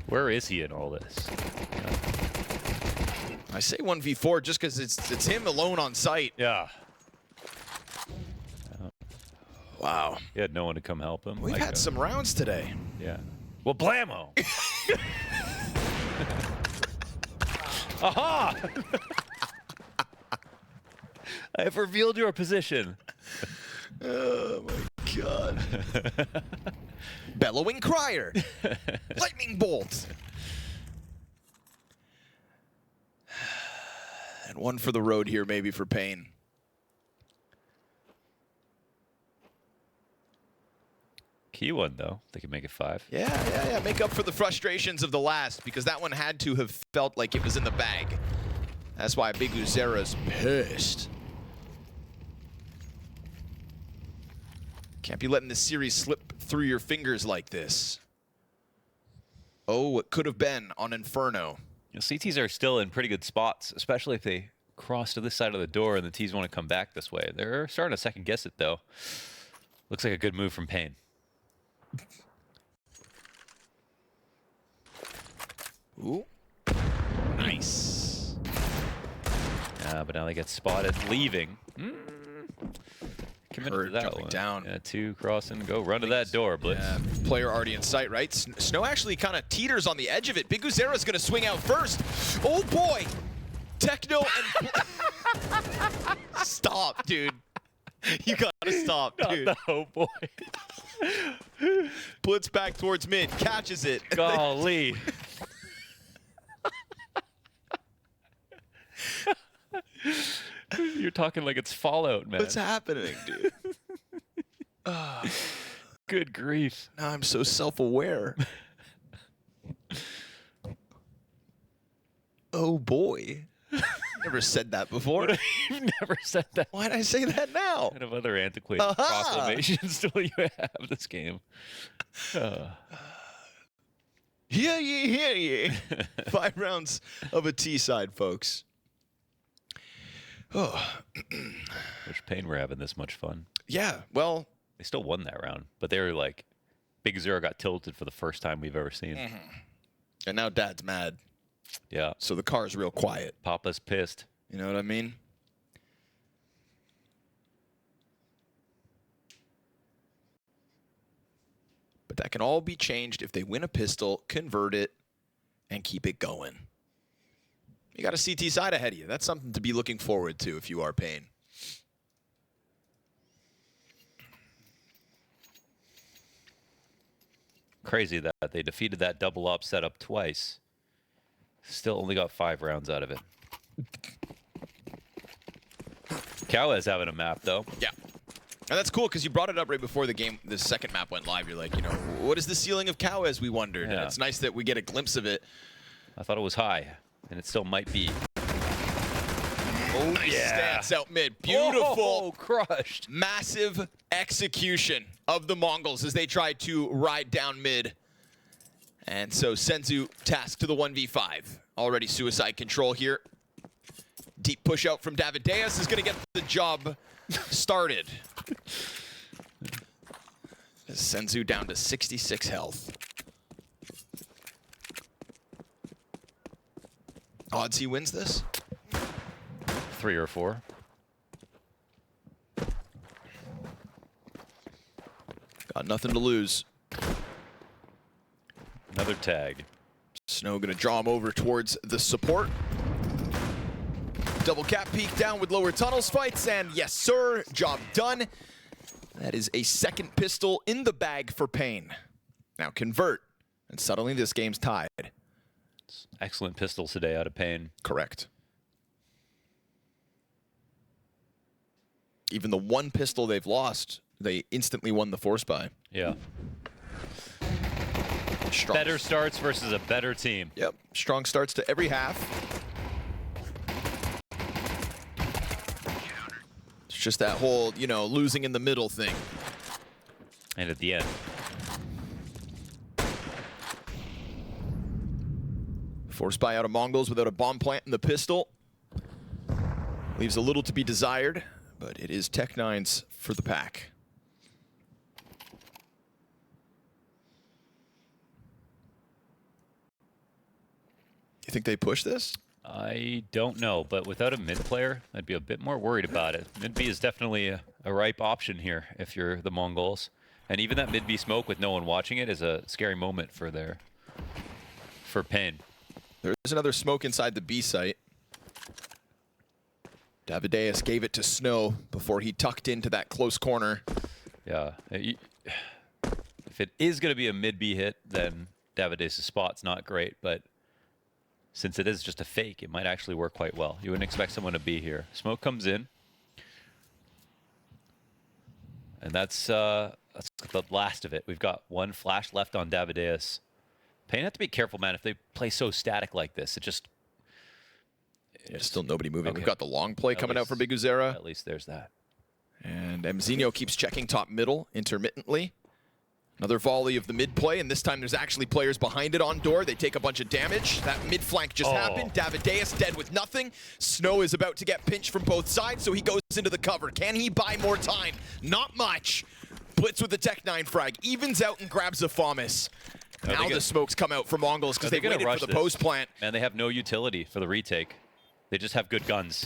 E: Where is he in all this?
D: I say 1v4 just because it's him alone on site.
E: Yeah.
D: Wow.
E: He had no one to come help him.
D: We've had some rounds today.
E: Yeah. Well, blammo! Aha! I have revealed your position.
D: Oh my God. Bellowing Crier. Lightning Bolt. And one for the road here, maybe for paiN.
E: Key one, though. They can make it 5.
D: Yeah. Make up for the frustrations of the last, because that one had to have felt like it was in the bag. That's why Big Uzera's pissed. Can't be letting this series slip through your fingers like this. Oh, what could have been on Inferno.
E: You know, CTs are still in pretty good spots, especially if they cross to this side of the door and the Ts want to come back this way. They're starting to second guess it, though. Looks like a good move from paiN.
D: Ooh. Nice.
E: But now they get spotted leaving. Committed to that
D: jumping
E: one.
D: down.
E: Yeah, 2 crossing, go run to that door, Blitz.
D: Yeah, player already in sight, right? Snow actually kind of teeters on the edge of it. Big Uzera's going to swing out first. Oh, boy. Techno and... Stop, dude. You got to stop, dude.
E: Oh, boy.
D: Blitz back towards mid. Catches it.
E: Golly. You're talking like it's Fallout, man.
D: What's happening, dude?
E: Good grief.
D: Now I'm so self-aware. Oh, boy. Never said that before.
E: You've never said that.
D: Why'd I say that now?
E: Kind of other antiquated proclamations do you have this game?
D: Hear ye, hear ye. 5 rounds of a T side, folks. Oh.
E: Which paiN we're having this much fun.
D: Yeah, well.
E: They still won that round, but they were like, Big Zero got tilted for the first time we've ever seen.
D: And now Dad's mad.
E: Yeah.
D: So the car's real quiet.
E: Papa's pissed.
D: You know what I mean? But that can all be changed if they win a pistol, convert it, and keep it going. You got a CT side ahead of you. That's something to be looking forward to if you are paiN.
E: Crazy that they defeated that double up setup twice. Still only got 5 rounds out of it. Kawa's having a map, though.
D: Yeah. And that's cool because you brought it up right before the game, the second map went live. You're like, you know, what is the ceiling of Kawas, we wondered.
E: Yeah.
D: And it's nice that we get a glimpse of it.
E: I thought it was high, and it still might be.
D: Oh, nice stance out mid. Beautiful.
E: Oh, crushed.
D: Massive execution of the MongolZ as they try to ride down mid. And so Senzu tasked to the 1v5. Already suicide control here. Deep push out from Davideus is going to get the job started. Senzu down to 66 health. Odds he wins this?
E: 3 or 4.
D: Got nothing to lose.
E: Another tag.
D: Snow gonna draw him over towards the support. Double cap peek down with lower tunnels fights, and yes sir, job done. That is a second pistol in the bag for paiN. Now convert, and suddenly this game's tied.
E: Excellent pistols today out of paiN.
D: Correct. Even the one pistol they've lost, they instantly won the force buy.
E: Yeah.
D: Strong.
E: Better starts versus a better team.
D: Yep, strong starts to every half. It's just that whole, you know, losing in the middle thing.
E: And at the end.
D: Force buy out of MongolZ without a bomb plant in the pistol. Leaves a little to be desired, but it is Tech9's for the pack. You think they push this?
E: I don't know, but without a mid player, I'd be a bit more worried about it. Mid B is definitely a ripe option here if you're the MongolZ. And even that mid B smoke with no one watching it is a scary moment for paiN.
D: There's another smoke inside the B site. Davideus gave it to Snow before he tucked into that close corner.
E: Yeah. If it is going to be a mid-B hit, then Davides' spot's not great, but since it is just a fake, it might actually work quite well. You wouldn't expect someone to be here. Smoke comes in. And that's the last of it. We've got one flash left on Davides. paiN have to be careful, man. If they play so static like this, it just...
D: Still nobody moving.
E: Okay.
D: We've got the long play coming out for BTarena.
E: At least there's that.
D: And MZ keeps checking top middle intermittently. Another volley of the mid play, and this time there's actually players behind it on door. They take a bunch of damage. That mid flank just happened. Davides dead with nothing. Snow is about to get pinched from both sides, so he goes into the cover. Can he buy more time? Not much. Blitz with the Tech 9 frag. Evens out and grabs the FAMAS. Now the smokes come out for MongolZ because they waited for the post plant.
E: And they have no utility for the retake. They just have good guns.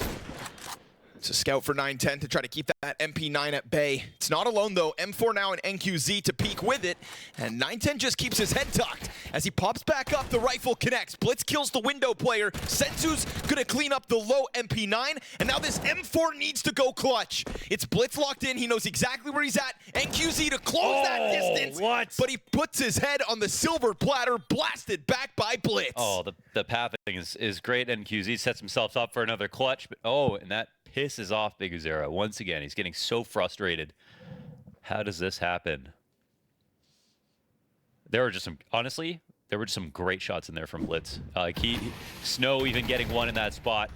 D: It's a scout for 9-10 to try to keep that MP9 at bay. It's not alone, though. M4 now and NQZ to peek with it. And 9-10 just keeps his head tucked. As he pops back up, the rifle connects. Blitz kills the window player. Sensu's going to clean up the low MP9. And now this M4 needs to go clutch. It's Blitz locked in. He knows exactly where he's at. NQZ to close that distance. But he puts his head on the silver platter, blasted back by Blitz.
E: Oh, the pathing is great. NQZ sets himself up for another clutch. But and that pisses off BTarena once again. He's getting so frustrated. How does this happen? There were just some, honestly, there were just some great shots in there from Blitz. Snow even getting one in that spot.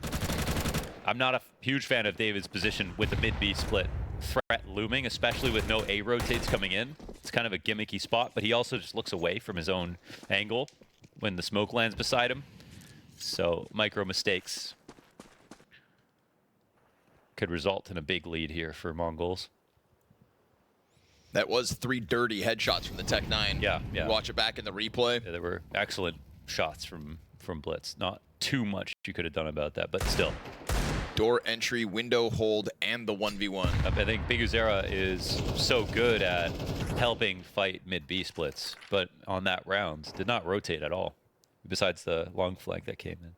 E: I'm not a huge fan of David's position with the mid-B split threat looming, especially with no A rotates coming in. It's kind of a gimmicky spot, but he also just looks away from his own angle when the smoke lands beside him. So micro mistakes could result in a big lead here for MongolZ.
D: That was 3 dirty headshots from the Tech 9.
E: Yeah.
D: Watch it back in the replay.
E: Yeah, there were excellent shots from Blitz. Not too much you could have done about that, but still.
D: Door entry, window hold, and the 1v1.
E: I think BTarena is so good at helping fight mid-B splits, but on that round, did not rotate at all, besides the long flank that came in.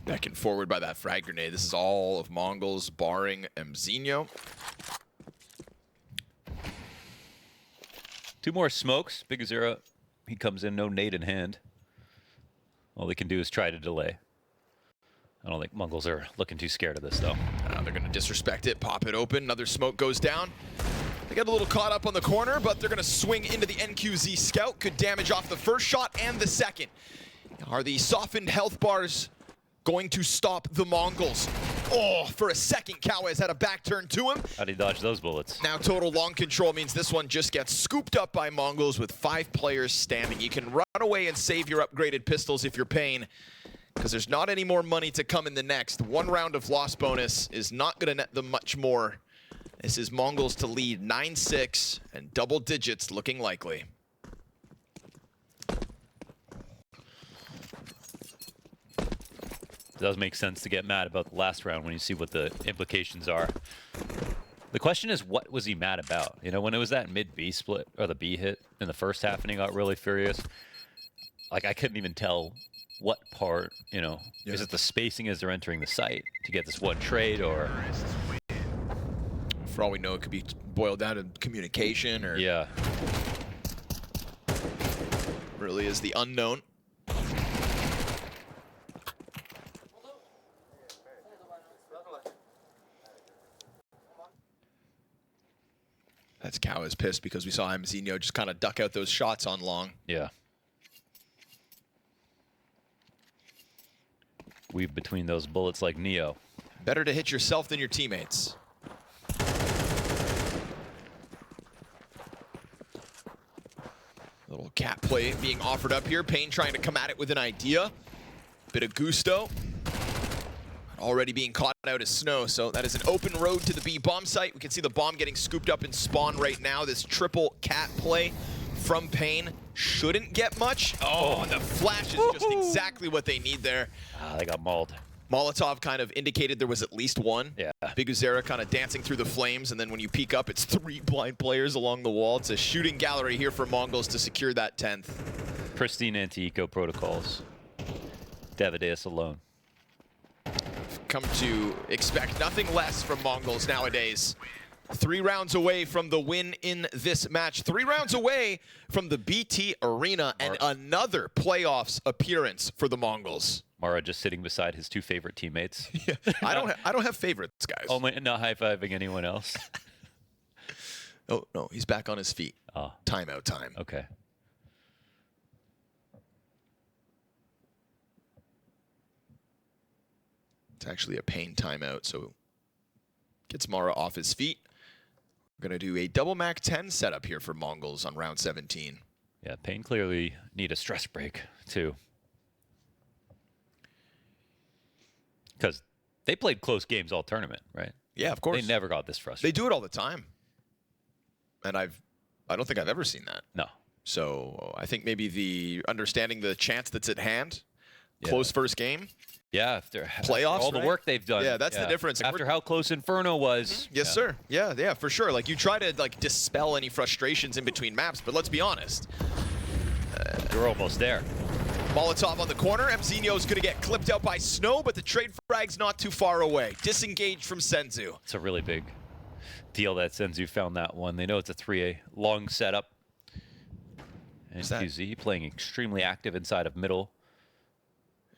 D: Back and forward by that frag grenade. This is all of MongolZ barring MZ.
E: 2 more smokes. BTarena, he comes in, no nade in hand. All they can do is try to delay. I don't think MongolZ are looking too scared of this, though.
D: They're going to disrespect it, pop it open. Another smoke goes down. They get a little caught up on the corner, but they're going to swing into the NQZ scout. Good damage off the first shot and the second. Are the softened health bars going to stop the MongolZ? Oh, for a second, Cowes had a back turn to him.
E: How'd he dodge those bullets?
D: Now total long control means this one just gets scooped up by MongolZ with 5 players standing. You can run away and save your upgraded pistols if you're paiN, because there's not any more money to come in the next. 1 round of loss bonus is not going to net them much more. This is MongolZ to lead 9-6 and double digits looking likely.
E: It does make sense to get mad about the last round when you see what the implications are. The question is, what was he mad about? You know, when it was that mid-B split, or the B hit in the first half, and he got really furious, like, I couldn't even tell what part, you know, is it the spacing as they're entering the site to get this one trade, or...
D: For all we know, it could be boiled down to communication, or...
E: Yeah.
D: Really is the unknown. That's Cow is pissed because we saw MZ just kind of duck out those shots on long.
E: Yeah. Weave between those bullets like Neo.
D: Better to hit yourself than your teammates. Little cat play being offered up here. paiN trying to come at it with an idea. Bit of gusto. Already being caught out as Snow, so that is an open road to the B bomb site. We can see the bomb getting scooped up in spawn right now. This triple cat play from paiN shouldn't get much. Oh, and the flash is just exactly what they need there.
E: They got mauled.
D: Molotov kind of indicated there was at least one.
E: Yeah.
D: BTarena kind of dancing through the flames, and then when you peek up, it's 3 blind players along the wall. It's a shooting gallery here for MongolZ to secure that 10th.
E: Pristine anti-eco protocols. Davideus alone.
D: Come to expect nothing less from MongolZ nowadays. 3 rounds away from the win in this match. 3 rounds away from the BTarena and another playoffs appearance for the MongolZ.
E: Mara just sitting beside his 2 favorite teammates.
D: Yeah, I don't have favorites, guys.
E: Oh, not high-fiving anyone else.
D: Oh, no, he's back on his feet.
E: Oh.
D: Timeout time.
E: Okay.
D: It's actually a paiN timeout, so gets Mara off his feet. We're going to do a double Mac 10 setup here for MongolZ on round 17.
E: Yeah, paiN clearly need a stress break, too. Because they played close games all tournament, right?
D: Yeah, of course.
E: They never got this frustrated.
D: They do it all the time. And I don't think I've ever seen that.
E: No.
D: So I think maybe the understanding the chance that's at hand, close first game.
E: Yeah, after
D: playoffs,
E: all the work they've done.
D: Yeah, that's the difference.
E: After how close Inferno was.
D: Yes, sir. Yeah, for sure. Like, you try to dispel any frustrations in between maps, but let's be honest.
E: You're almost there.
D: Molotov on the corner. Mzinho's going to get clipped out by Snow, but the trade frag's not too far away. Disengaged from Senzu.
E: It's a really big deal that Senzu found that one. They know it's a 3A long setup. And QZ playing extremely active inside of middle.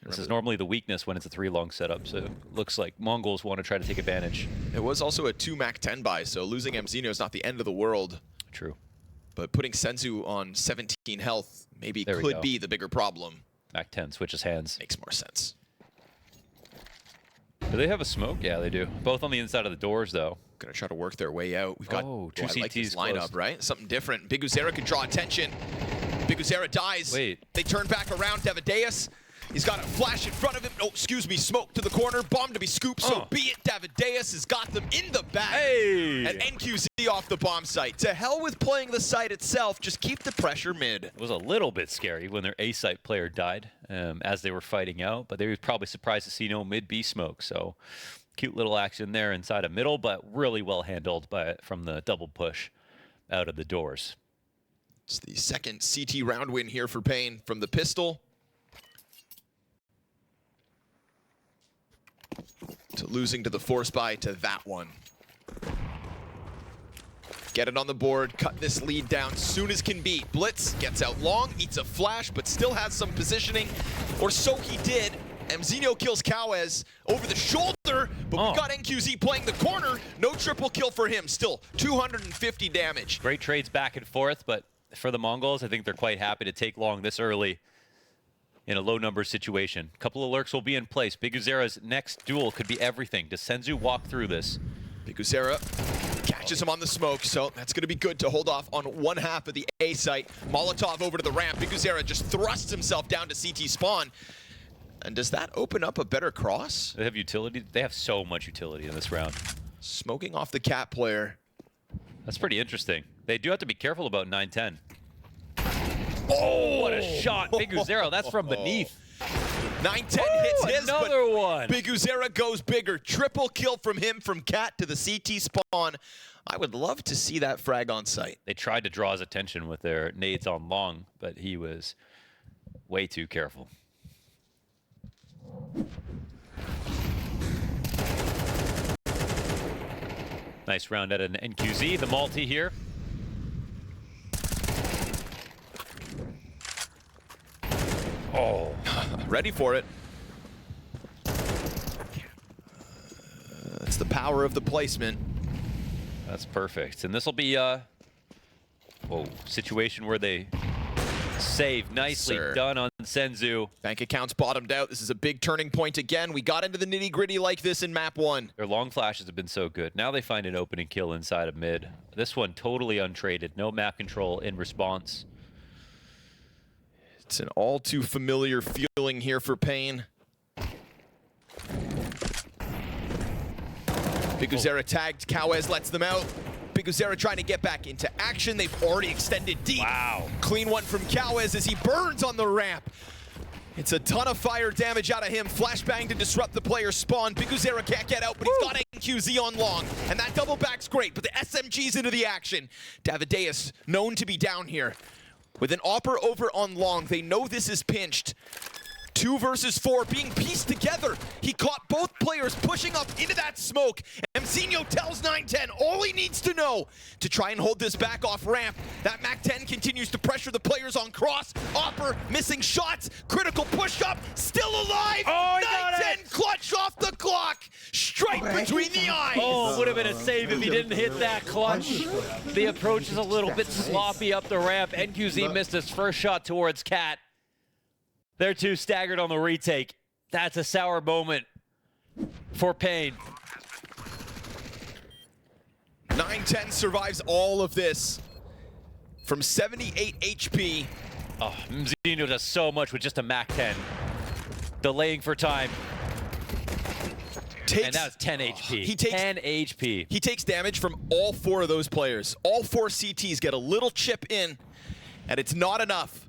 E: This is normally the weakness when it's a 3 long setup, so it looks like MongolZ want to try to take advantage.
D: It was also a 2 Mac 10 buy, so losing Mzinho is not the end of the world.
E: True.
D: But putting Senzu on 17 health maybe could be the bigger problem.
E: Mac 10 switches hands.
D: Makes more sense.
E: Do they have a smoke? Yeah, they do. Both on the inside of the doors, though.
D: Gonna try to work their way out. We've got
E: two
D: I like this
E: CTs
D: lineup,
E: closed.
D: right? Something different. BTarena can draw attention. BTarena dies.
E: Wait.
D: They turn back around. Davideus. He's got a flash in front of him. Oh, excuse me. Smoke to the corner. Bomb to be scooped. So be it. Davideus has got them in the bag.
E: Hey!
D: And NQZ off the bomb site. To hell with playing the site itself. Just keep the pressure mid.
E: It was a little bit scary when their A-site player died as they were fighting out, but they were probably surprised to see no mid-B smoke. So cute little action there inside of middle, but really well handled from the double push out of the doors.
D: It's the second CT round win here for paiN from the pistol. To losing to the force buy to that one. Get it on the board, cut this lead down soon as can be. Blitz gets out long, eats a flash, but still has some positioning, or so he did. Mzinho kills Cowes over the shoulder, but we got NQZ playing the corner. No triple kill for him, still 250 damage.
E: Great trades back and forth, but for the MongolZ, I think they're quite happy to take long this early in a low number situation. A couple of lurks will be in place. BTarena's next duel could be everything. Does Senzu walk through this?
D: BTarena catches him on the smoke, so that's going to be good to hold off on one half of the A site. Molotov over to the ramp. BTarena just thrusts himself down to CT spawn. And does that open up a better cross?
E: They have utility. They have so much utility in this round.
D: Smoking off the cat player.
E: That's pretty interesting. They do have to be careful about 9-10. Oh, what a shot. BTarena, that's from beneath.
D: 9-10 hits his,
E: another one.
D: BTarena goes bigger. Triple kill from him from cat to the CT spawn. I would love to see that frag on site.
E: They tried to draw his attention with their nades on long, but he was way too careful. Nice round at an NQZ, the multi here. Oh,
D: ready for it. It's the power of the placement.
E: That's perfect. And this will be a situation where they save. Nicely done on Senzu.
D: Bank accounts bottomed out. This is a big turning point again. We got into the nitty-gritty like this in map 1.
E: Their long flashes have been so good. Now they find an opening kill inside of mid. This one totally untraded. No map control in response.
D: It's an all too familiar feeling here for paiN. BTarena tagged. Cowes lets them out. BTarena trying to get back into action. They've already extended deep.
E: Wow.
D: Clean one from Cowes as he burns on the ramp. It's a ton of fire damage out of him. Flashbang to disrupt the player's spawn. BTarena can't get out, but he's got NQZ on long. And that double back's great, but the SMG's into the action. Davideus known to be down here. With an Opper over on long, they know this is pinched. 2 versus 4 being pieced together. He caught both players pushing up into that smoke. Mzinho tells 9-10 all he needs to know to try and hold this back off ramp. That MAC-10 continues to pressure the players on cross. Opper missing shots. Critical push up. Still alive.
E: Oh, he got
D: 9-10 clutch off the clock. Straight between the eyes.
E: Oh, it would have been a save if he didn't hit that clutch. The approach is a little bit sloppy up the ramp. NQZ missed his first shot towards Cat. They're too staggered on the retake. That's a sour moment for paiN.
D: 9-10 survives all of this from 78 HP.
E: Oh, Mzinho does so much with just a MAC-10. Delaying for time. And that was 10 HP.
D: He takes
E: 10 HP.
D: He takes damage from all 4 of those players. All 4 CTs get a little chip in, and it's not enough.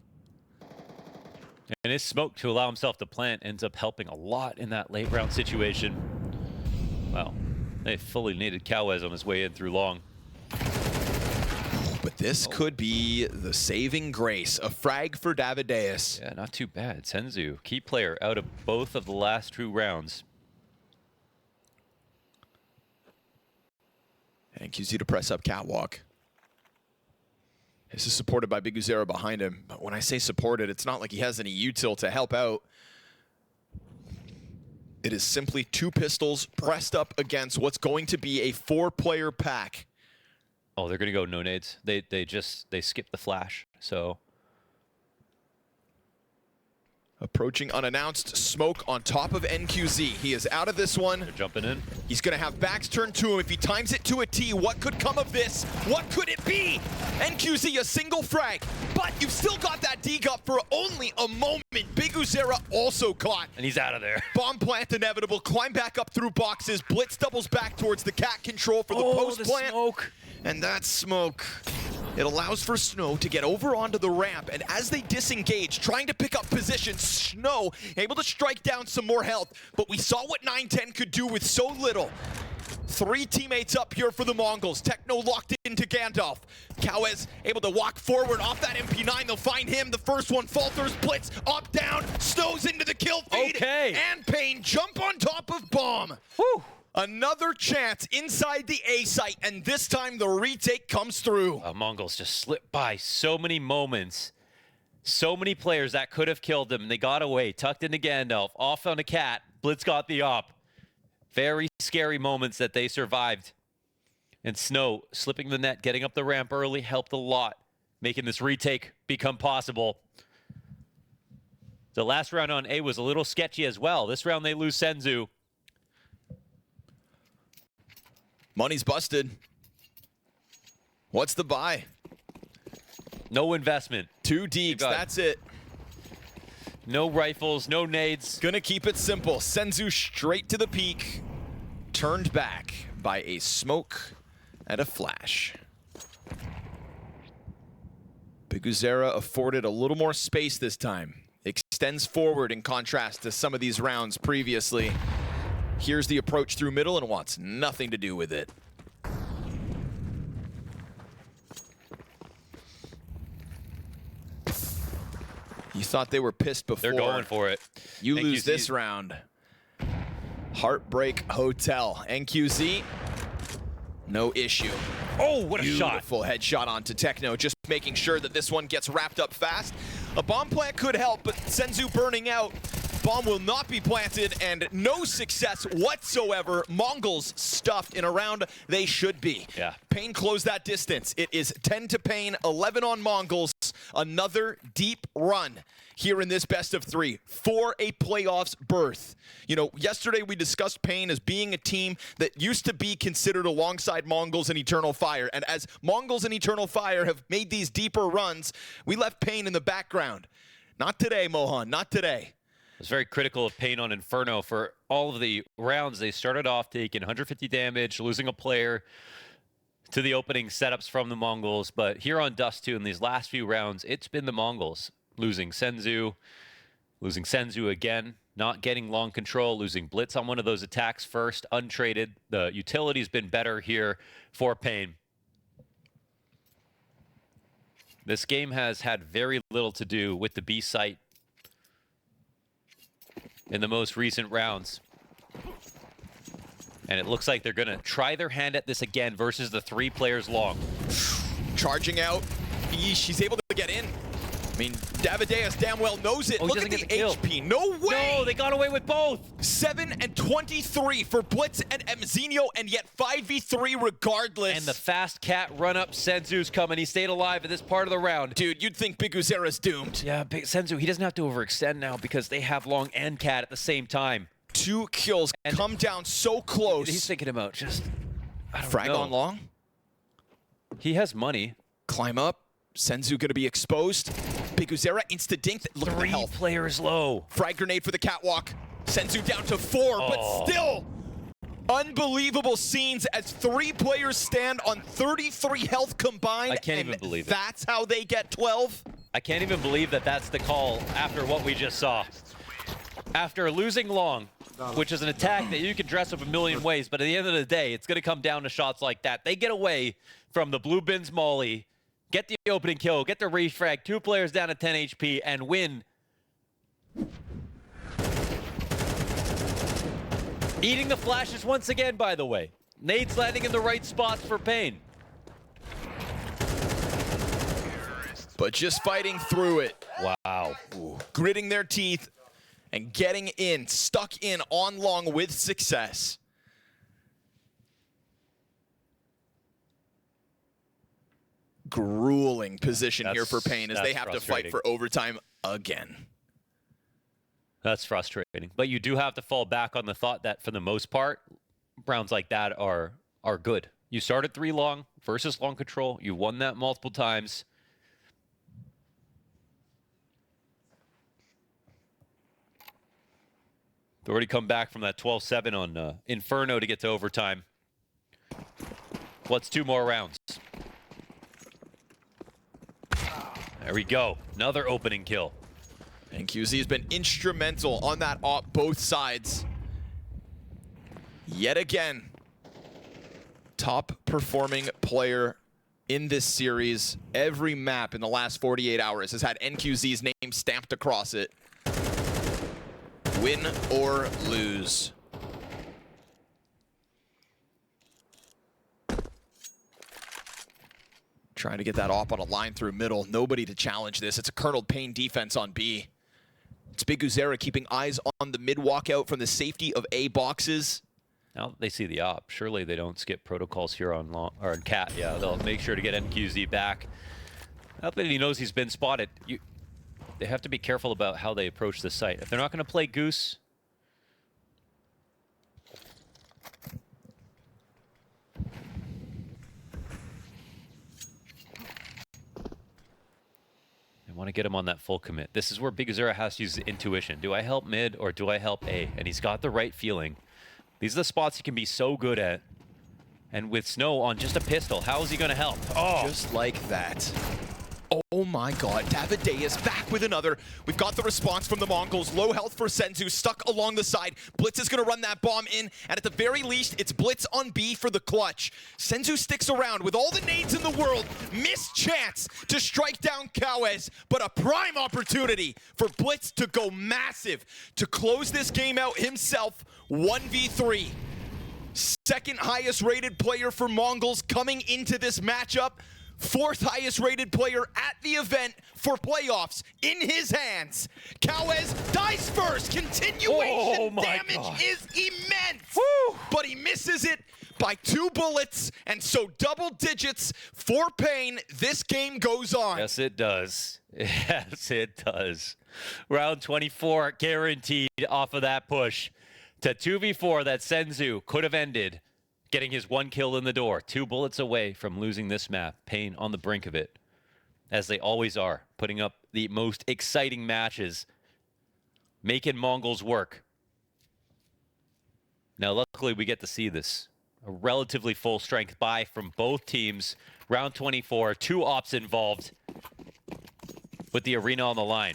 E: And his smoke to allow himself to plant ends up helping a lot in that late round situation. Wow. They fully needed Cowez on his way in through long.
D: But this could be the saving grace. A frag for Davideus.
E: Yeah, not too bad. Senzu, key player out of both of the last 2 rounds.
D: And QZ to press up catwalk. This is supported by Big Uzera behind him. But when I say supported, it's not like he has any util to help out. It is simply 2 pistols pressed up against what's going to be a 4-player pack.
E: Oh, they're gonna go no nades. They skipped the flash. So
D: approaching unannounced, smoke on top of NQZ. He is out of this one.
E: they're jumping in.
D: He's gonna have backs turned to him. If he times it to a T, what could come of this? What could it be? NQZ, a single frag, but you've still got that degup for only a moment. Big Uzera also caught.
E: And he's out of there.
D: Bomb plant inevitable, climb back up through boxes. Blitz doubles back towards the cat control for the post
E: the
D: plant.
E: smoke.
D: And that smoke, it allows for Snow to get over onto the ramp, and as they disengage, trying to pick up position, Snow able to strike down some more health, but we saw what 9-10 could do with so little. 3 teammates up here for the Mongols. Techno locked into Gandalf. Cowez able to walk forward off that MP9. They'll find him. The first one falters. Blitz up, down. Snow's into the kill feed.
E: Okay.
D: And paiN jump on top of Bomb.
E: Whew.
D: Another chance inside the A site, and this time the retake comes through.
E: MongolZ just slipped by so many moments. So many players that could have killed them. They got away, tucked into Gandalf, off on a cat. Blitz got the op. Very scary moments that they survived. And Snow slipping the net, getting up the ramp early helped a lot, making this retake become possible. The last round on A was a little sketchy as well. This round they lose Senzu.
D: Money's busted. What's the buy?
E: No investment.
D: 2 deeks, that's it.
E: No rifles, no nades.
D: Gonna keep it simple. Senzu straight to the peak. Turned back by a smoke and a flash. Big Uzera afforded a little more space this time. Extends forward in contrast to some of these rounds previously. Here's the approach through middle and wants nothing to do with it. You thought they were pissed before.
E: They're going for it.
D: You lose
E: NQZ.
D: this round. Heartbreak Hotel. NQZ, no issue.
E: Oh, what a shot.
D: Beautiful headshot onto Techno, just making sure that this one gets wrapped up fast. A bomb plant could help, but Senzu burning out. Bomb will not be planted, and no success whatsoever. MongolZ stuffed in a round they should be.
E: Yeah.
D: paiN closed that distance. It is 10 to paiN, 11 on MongolZ. Another deep run here in this best of 3 for a playoffs berth. You know, yesterday we discussed paiN as being a team that used to be considered alongside MongolZ and Eternal Fire. And as MongolZ and Eternal Fire have made these deeper runs, we left paiN in the background. Not today, Mohan, not today.
E: It was very critical of paiN on Inferno for all of the rounds. They started off taking 150 damage, losing a player to the opening setups from the MongolZ. But here on Dust2, in these last few rounds, it's been the MongolZ. Losing Senzu again, not getting long control, losing Blitz on one of those attacks first, untraded. The utility's been better here for paiN. This game has had very little to do with the B site. in the most recent rounds. And it looks like they're going to try their hand at this again versus the 3 players long.
D: Charging out. She's able to get in. I mean, Davideus damn well knows it.
E: Oh, he
D: Look at
E: doesn't
D: the
E: get the
D: HP. No way!
E: No, they got away with both.
D: 7 and 23 for Blitz and Mzinho, and yet 5v3 regardless.
E: And the fast cat run-up, Senzu's coming. He stayed alive at this part of the round.
D: Dude, you'd think Big Uzera's doomed.
E: Yeah, Big Senzu, he doesn't have to overextend now because they have long and cat at the same time.
D: 2 kills
E: And
D: come down so close.
E: He's thinking about just, I don't
D: Frag
E: know.
D: on long.
E: He has money.
D: Climb up. Senzu gonna be exposed. Big Uzera insta-dink. Look at the
E: 3
D: health.
E: players low.
D: Frag grenade for the catwalk. Senzu down to 4, but still unbelievable scenes as 3 players stand on 33 health combined.
E: I can't
D: and
E: even believe it.
D: That's how they get 12.
E: I can't even believe that that's the call after what we just saw. After losing long, which is an attack that you can dress up a million ways, but at the end of the day, it's going to come down to shots like that. They get away from the Blue Bins Molly, get the opening kill, get the refrag, 2 players down to 10 HP, and win. Eating the flashes once again, by the way. Nade's landing in the right spots for paiN.
D: But just fighting through it.
E: Wow.
D: Gritting their teeth and getting in, stuck in on long with success. Grueling position here for paiN as they have to fight for overtime again.
E: That's frustrating. But you do have to fall back on the thought that for the most part, rounds like that are good. You started 3 long versus long control. You won that multiple times. They've already come back from that 12-7 on Inferno to get to overtime. What's 2 more rounds? There we go. Another opening kill.
D: And QZ has been instrumental on that op both sides. Yet again, top performing player in this series. Every map in the last 48 hours has had NQZ's name stamped across it. Win or lose. Trying to get that op on a line through middle. Nobody to challenge this. It's a kerneled paiN defense on B. It's Big Uzera keeping eyes on the mid walkout from the safety of A boxes.
E: Now they see the op. Surely they don't skip protocols here on long or on cat. Yeah, they'll make sure to get NQZ back. Now that he knows he's been spotted, they have to be careful about how they approach the site. If they're not going to play Goose, I want to get him on that full commit. This is where Big Uzera has to use intuition. Do I help mid or do I help A? And he's got the right feeling. These are the spots he can be so good at. And with Snow on just a pistol, how is he going to help? Oh,
D: just like that. Oh my god, Davideus back with another. We've got the response from the Mongols. Low health for Senzu, stuck along the side. Blitz is gonna run that bomb in, and at the very least, it's Blitz on B for the clutch. Senzu sticks around with all the nades in the world. Missed chance to strike down Kawez, but a prime opportunity for Blitz to go massive, to close this game out himself, 1v3. Second highest rated player for MongolZ coming into this matchup. 4th highest rated player at the event for playoffs in his hands. Kawez dies first. Continuation damage is immense.
E: Woo.
D: But he misses it by 2 bullets, and so double digits for paiN. This game goes on.
E: yes, it does. Yes, it does. Round 24 guaranteed off of that push to 2v4 that Senzu could have ended. Getting his 1 kill in the door, 2 bullets away from losing this map. paiN on the brink of it, as they always are, putting up the most exciting matches, making MongolZ work. Now, luckily, we get to see this. A relatively full strength buy from both teams. Round 24, 2 ops involved with the arena on the line.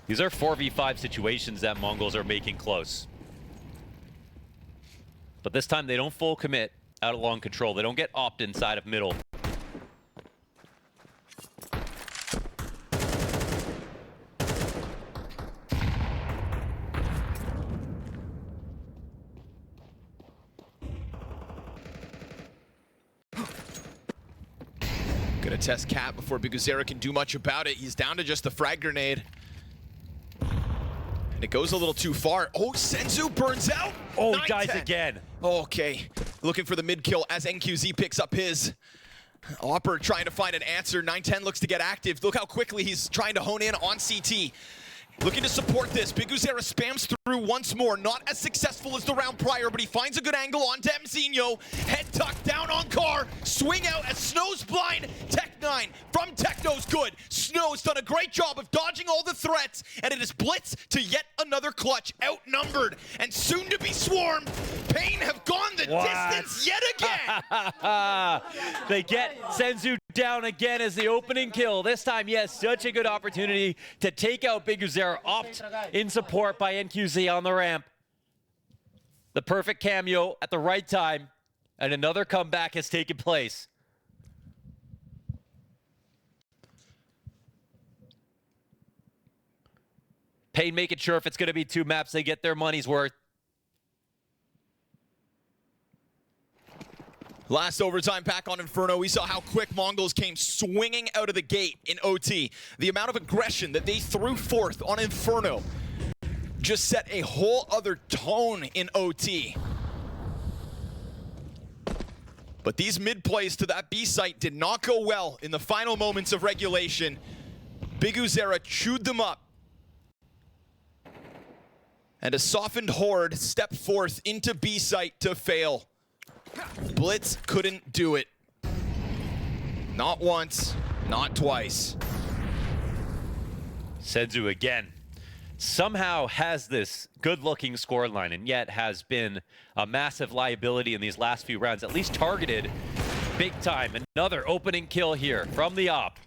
E: These are 4v5 situations that MongolZ are making close. But this time they don't full commit. out along control. They don't get opt inside of middle.
D: Gonna test Cat before BTarena can do much about it. He's down to just the frag grenade. And it goes a little too far. Oh, Senzu burns out.
E: Oh,
D: 9-10.
E: dies again.
D: Okay, looking for the mid kill as NQZ picks up his. Opper trying to find an answer. 9-10 looks to get active. Look how quickly he's trying to hone in on CT. Looking to support this. BTarena spams through once more. Not as successful as the round prior, but he finds a good angle on Demzinho. Head tucked down on Car. Swing out as Snow's blind. Tech9 from Techno's good. Snow's done a great job of dodging all the threats, and it is Blitz to yet another clutch. Outnumbered and soon to be swarmed. paiN have gone the distance yet again.
E: They get Senzu down again as the opening kill. This time, yes, such a good opportunity to take out BTarena. Opt in support by NQZ on the ramp. The perfect cameo at the right time, and another comeback has taken place. paiN making sure if it's going to be 2 maps, they get their money's worth.
D: Last overtime back on Inferno, we saw how quick MongolZ came swinging out of the gate in OT. The amount of aggression that they threw forth on Inferno just set a whole other tone in OT. But these mid plays to that B site did not go well in the final moments of regulation. BTarena chewed them up. And a softened Horde stepped forth into B site to fail. Blitz couldn't do it. Not once, not twice.
E: Senzu again somehow has this good-looking scoreline and yet has been a massive liability in these last few rounds, at least targeted big time. Another opening kill here from the op.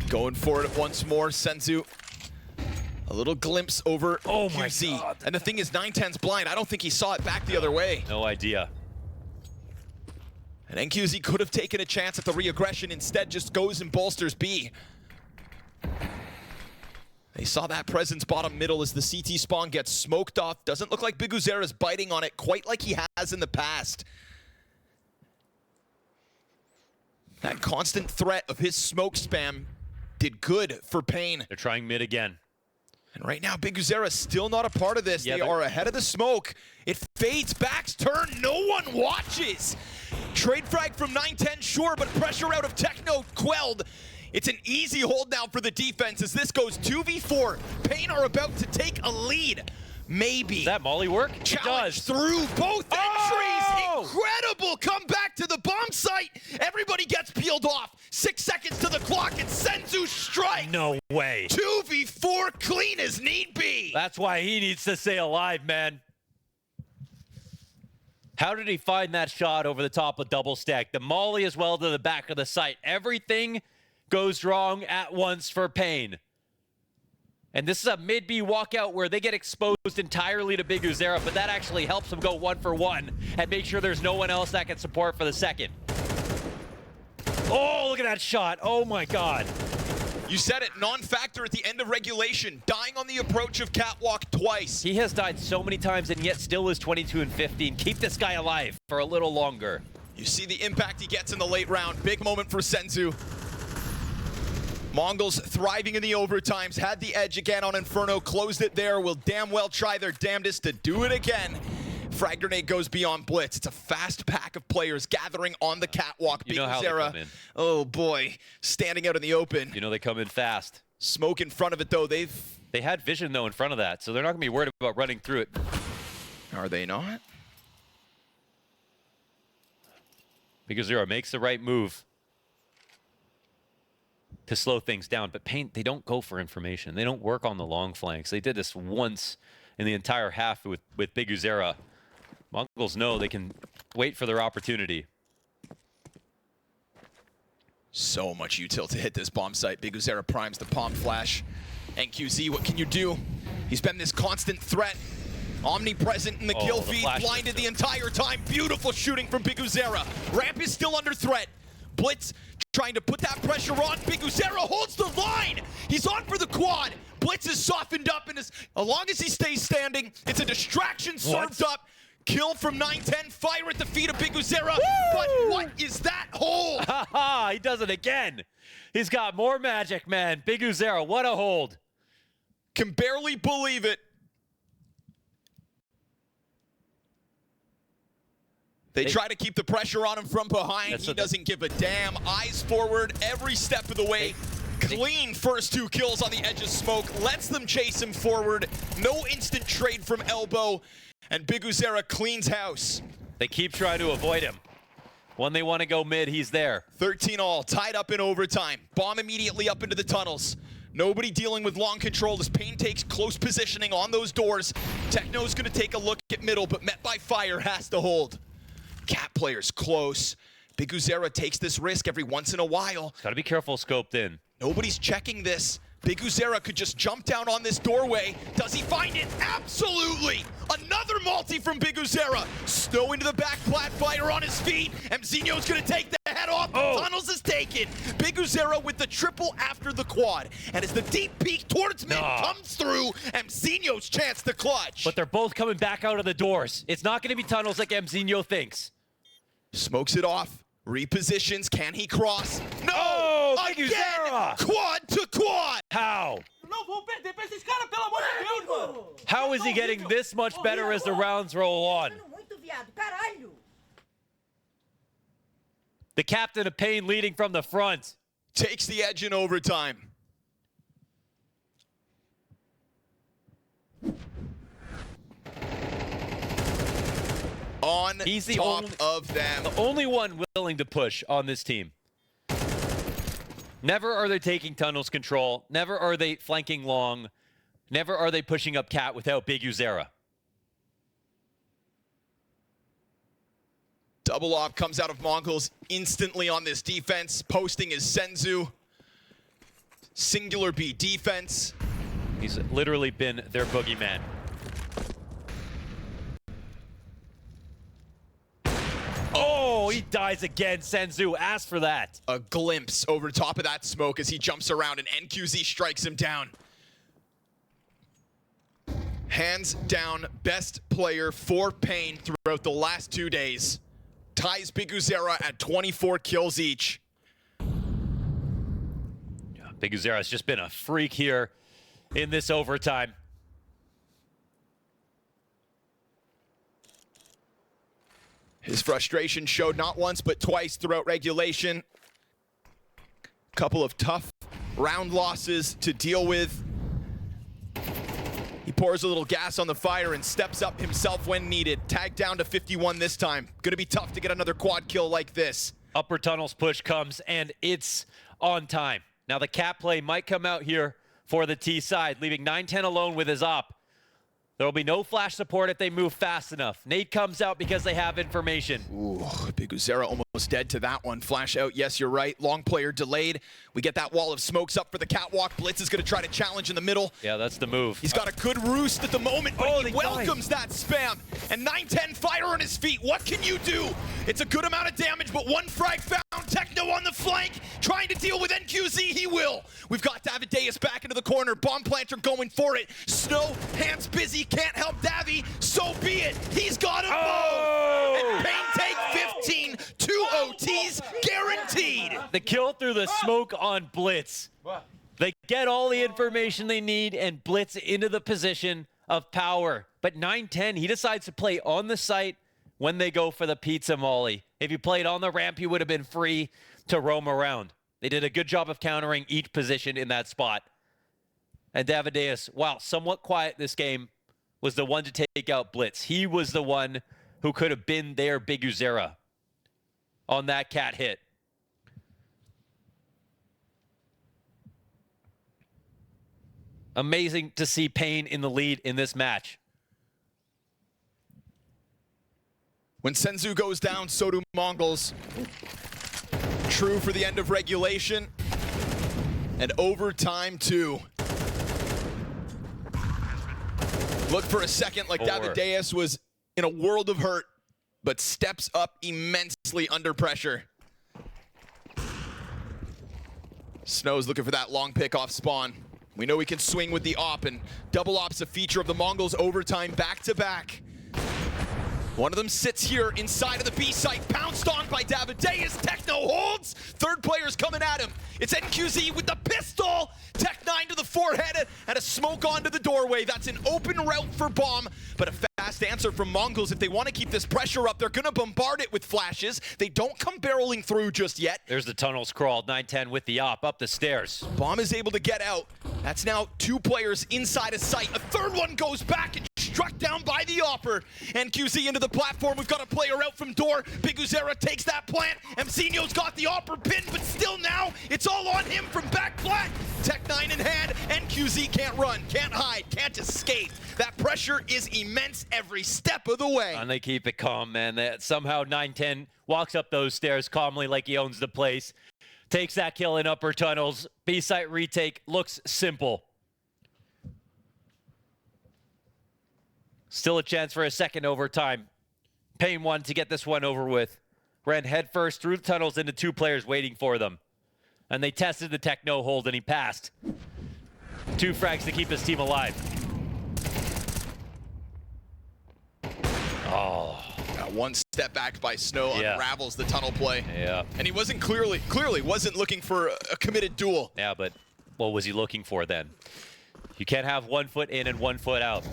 D: Going for it once more, Senzu. A little glimpse over
E: Oh my
D: QZ.
E: God.
D: And the thing is, 9-10's blind. I don't think he saw it back the other way.
E: No idea.
D: And NQZ could have taken a chance at the re-aggression, instead just goes and bolsters B. They saw that presence bottom middle as the CT spawn gets smoked off. Doesn't look like BTarena's biting on it quite like he has in the past. That constant threat of his smoke spam did good for paiN.
E: They're trying mid again.
D: And right now, BTarena's still not a part of this.
E: Yeah,
D: they are ahead of the smoke. It fades, back's turn, no one watches. Trade frag from 9-10, sure, but pressure out of Techno quelled. It's an easy hold now for the defense as this goes 2v4. paiN are about to take a lead. Maybe.
E: Does that molly work?
D: Challenge
E: It does.
D: through both entries.
E: Oh!
D: Incredible comeback to the bomb site. Everybody gets peeled off. 6 seconds to the clock and Senzu strike.
E: No way.
D: 2v4 clean as need be.
E: That's why he needs to stay alive, man. How did he find that shot over the top of double stack? The molly as well to the back of the site. Everything goes wrong at once for paiN. And this is a mid-B walkout where they get exposed entirely to BTarena, but that actually helps them go 1-for-1 and make sure there's no one else that can support for the second. Oh, look at that shot. Oh my God.
D: You said it, non-factor at the end of regulation, dying on the approach of Catwalk twice.
E: He has died so many times and yet still is 22-15. Keep this guy alive for a little longer.
D: You see the impact he gets in the late round. Big moment for Senzu. MongolZ thriving in the overtimes, had the edge again on Inferno, closed it there, will damn well try their damnedest to do it again. Frag grenade goes beyond Blitz. It's a fast pack of players gathering on the catwalk.
E: You know how they come in.
D: Oh boy, standing out in the open.
E: You know they come in fast.
D: Smoke in front of it though,
E: They had vision though in front of that, so they're not gonna be worried about running through it.
D: Are they not?
E: BTarena makes the right move to slow things down, but paiN, they don't go for information. They don't work on the long flanks. They did this once in the entire half with BTarena. MongolZ know they can wait for their opportunity.
D: So much util to hit this bomb site. BTarena primes the palm flash. NQZ, what can you do? He's been this constant threat. Omnipresent in the kill feed, blinded the entire time. Beautiful shooting from BTarena. Ramp is still under threat. Blitz trying to put that pressure on. BTarena holds the line. He's on for the quad. Blitz is softened up, and as long as he stays standing, it's a distraction served up. Kill from 910, fire at the feet of BTarena. But what is that hold?
E: He does it again. He's got more magic, man. BTarena, what a hold.
D: Can barely believe it. They try to keep the pressure on him from behind. He doesn't give a damn. Eyes forward every step of the way. Clean first 2 kills on the edge of smoke. Lets them chase him forward. No instant trade from elbow. And BTarena cleans house.
E: They keep trying to avoid him. When they want to go mid, he's there.
D: 13 all, tied up in overtime. Bomb immediately up into the tunnels. Nobody dealing with long control as paiN takes close positioning on those doors. Techno's gonna take a look at middle, but met by fire has to hold. Cat players close. BTarena takes this risk every once in a while.
E: Gotta be careful scoped in.
D: Nobody's checking this. BTarena could just jump down on this doorway. Does he find it? Absolutely! Another multi from BTarena. Snow into the back, flat fire on his feet. MZino's gonna take the head off. Tunnels is taken. BTarena with the triple after the quad. And as the deep peek towards mid comes through, MZino's chance to clutch.
E: But they're both coming back out of the doors. It's not gonna be tunnels like MZino thinks.
D: Smokes it off. Repositions. Can he cross? No! Again!
E: BTarena!
D: Quad to quad!
E: How? How is he getting this much better as the rounds roll on? The captain of paiN leading from the front.
D: Takes the edge in overtime. On
E: He's the
D: top of them.
E: The only one willing to push on this team. Never are they taking tunnels control. Never are they flanking long. Never are they pushing up cat without BTarena.
D: Double op comes out of MongolZ instantly on this defense. Posting is Senzu. Singular B defense.
E: He's literally been their boogeyman. Oh, he dies again. Senzu asked for that.
D: A glimpse over top of that smoke as he jumps around and NQZ strikes him down. Hands down, best player for paiN throughout the last 2 days. Ties BTarena at 24 kills each.
E: BTarena's just been a freak here in this overtime.
D: His frustration showed not once but twice throughout regulation. Couple of tough round losses to deal with. He pours a little gas on the fire and steps up himself when needed. Tagged down to 51 this time. Gonna be tough to get another quad kill like this.
E: Upper tunnels push comes, and it's on time. Now the cat play might come out here for the T side, leaving 910 alone with his op. There will be no flash support if they move fast enough. Nate comes out because they have information.
D: Ooh, BTarena almost dead to that one. Flash out, yes, you're right. Long player delayed. We get that wall of smokes up for the catwalk. Blitz is gonna try to challenge in the middle.
E: Yeah, that's the move.
D: He's got a good roost at the moment, but he welcomes that spam. And 910 fire on his feet. What can you do? It's a good amount of damage, but one frag found. Techno on the flank, trying to deal with NQZ, he will. We've got Davideus back into the corner. Bomb planter going for it. Snow, hands busy, can't help Davi. So be it. He's got him both. And paiN take 15, 2 OTs guaranteed.
E: The kill through the smoke on Blitz. They get all the information they need and Blitz into the position of power. But 910, he decides to play on the site when they go for the pizza molly. If you played on the ramp, you would have been free to roam around. They did a good job of countering each position in that spot. And Davideus, while somewhat quiet this game, was the one to take out Blitz. He was the one who could have been their BTarena on that cat hit. Amazing to see paiN in the lead in this match.
D: When Senzu goes down, so do MongolZ. True for the end of regulation. And overtime too. Looked for a second like Davideus was in a world of hurt, but steps up immensely under pressure. Snow's looking for that long pick off spawn. We know he can swing with the op, and double op's a feature of the MongolZ overtime back-to-back. One of them sits here inside of the B site, pounced on by Davideus. Techno holds. Third player's coming at him. It's NQZ with the pistol. Tech9 to the forehead and a smoke onto the doorway. That's an open route for bomb, but a fast answer from MongolZ. If they want to keep this pressure up, they're going to bombard it with flashes. They don't come barreling through just yet.
E: There's the tunnels crawled. 9-10 with the op up the stairs.
D: Bomb is able to get out. That's now 2 players inside a site. A third one goes back and struck down by the opper. NQZ into the platform. We've got a player out from door. Biguzera takes that plant. Mzinho's got the opper pinned, but still now it's all on him from back plat. Tech9 in hand. NQZ can't run, can't hide, can't escape. That pressure is immense every step of the way.
E: And they keep it calm, man. Somehow 9-10 walks up those stairs calmly like he owns the place. Takes that kill in upper tunnels. B-site retake looks simple. Still a chance for a second overtime. paiN one to get this one over with. Ran headfirst through the tunnels into 2 players waiting for them. And they tested the techno hold and he passed. 2 frags to keep his team alive. Oh.
D: One step back by Snow unravels the tunnel play.
E: Yeah.
D: And he wasn't clearly wasn't looking for a committed duel.
E: Yeah, but what was he looking for then? You can't have 1 foot in and 1 foot out.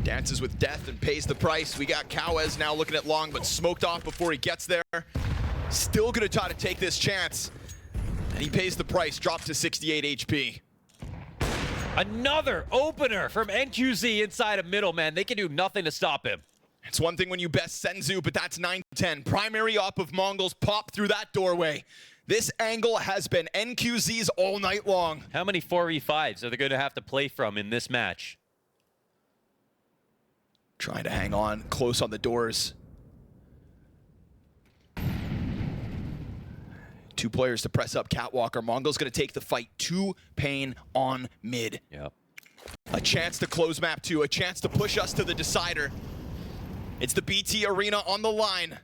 D: Dances with death and pays the price. We got Cowes now looking at long, but smoked off before he gets there. Still gonna try to take this chance. And he pays the price, dropped to 68 HP.
E: Another opener from NQZ inside of middle, man. They can do nothing to stop him.
D: It's one thing when you best Senzu, but that's 9-10. Primary op of MongolZ pop through that doorway. This angle has been NQZ's all night long.
E: How many 4v5s are they going to have to play from in this match?
D: Trying to hang on close on the doors. 2 players to press up Catwalker. MongolZ going to take the fight to paiN on mid.
E: Yep.
D: A chance to close map 2, a chance to push us to the decider. It's the BTarena on the line.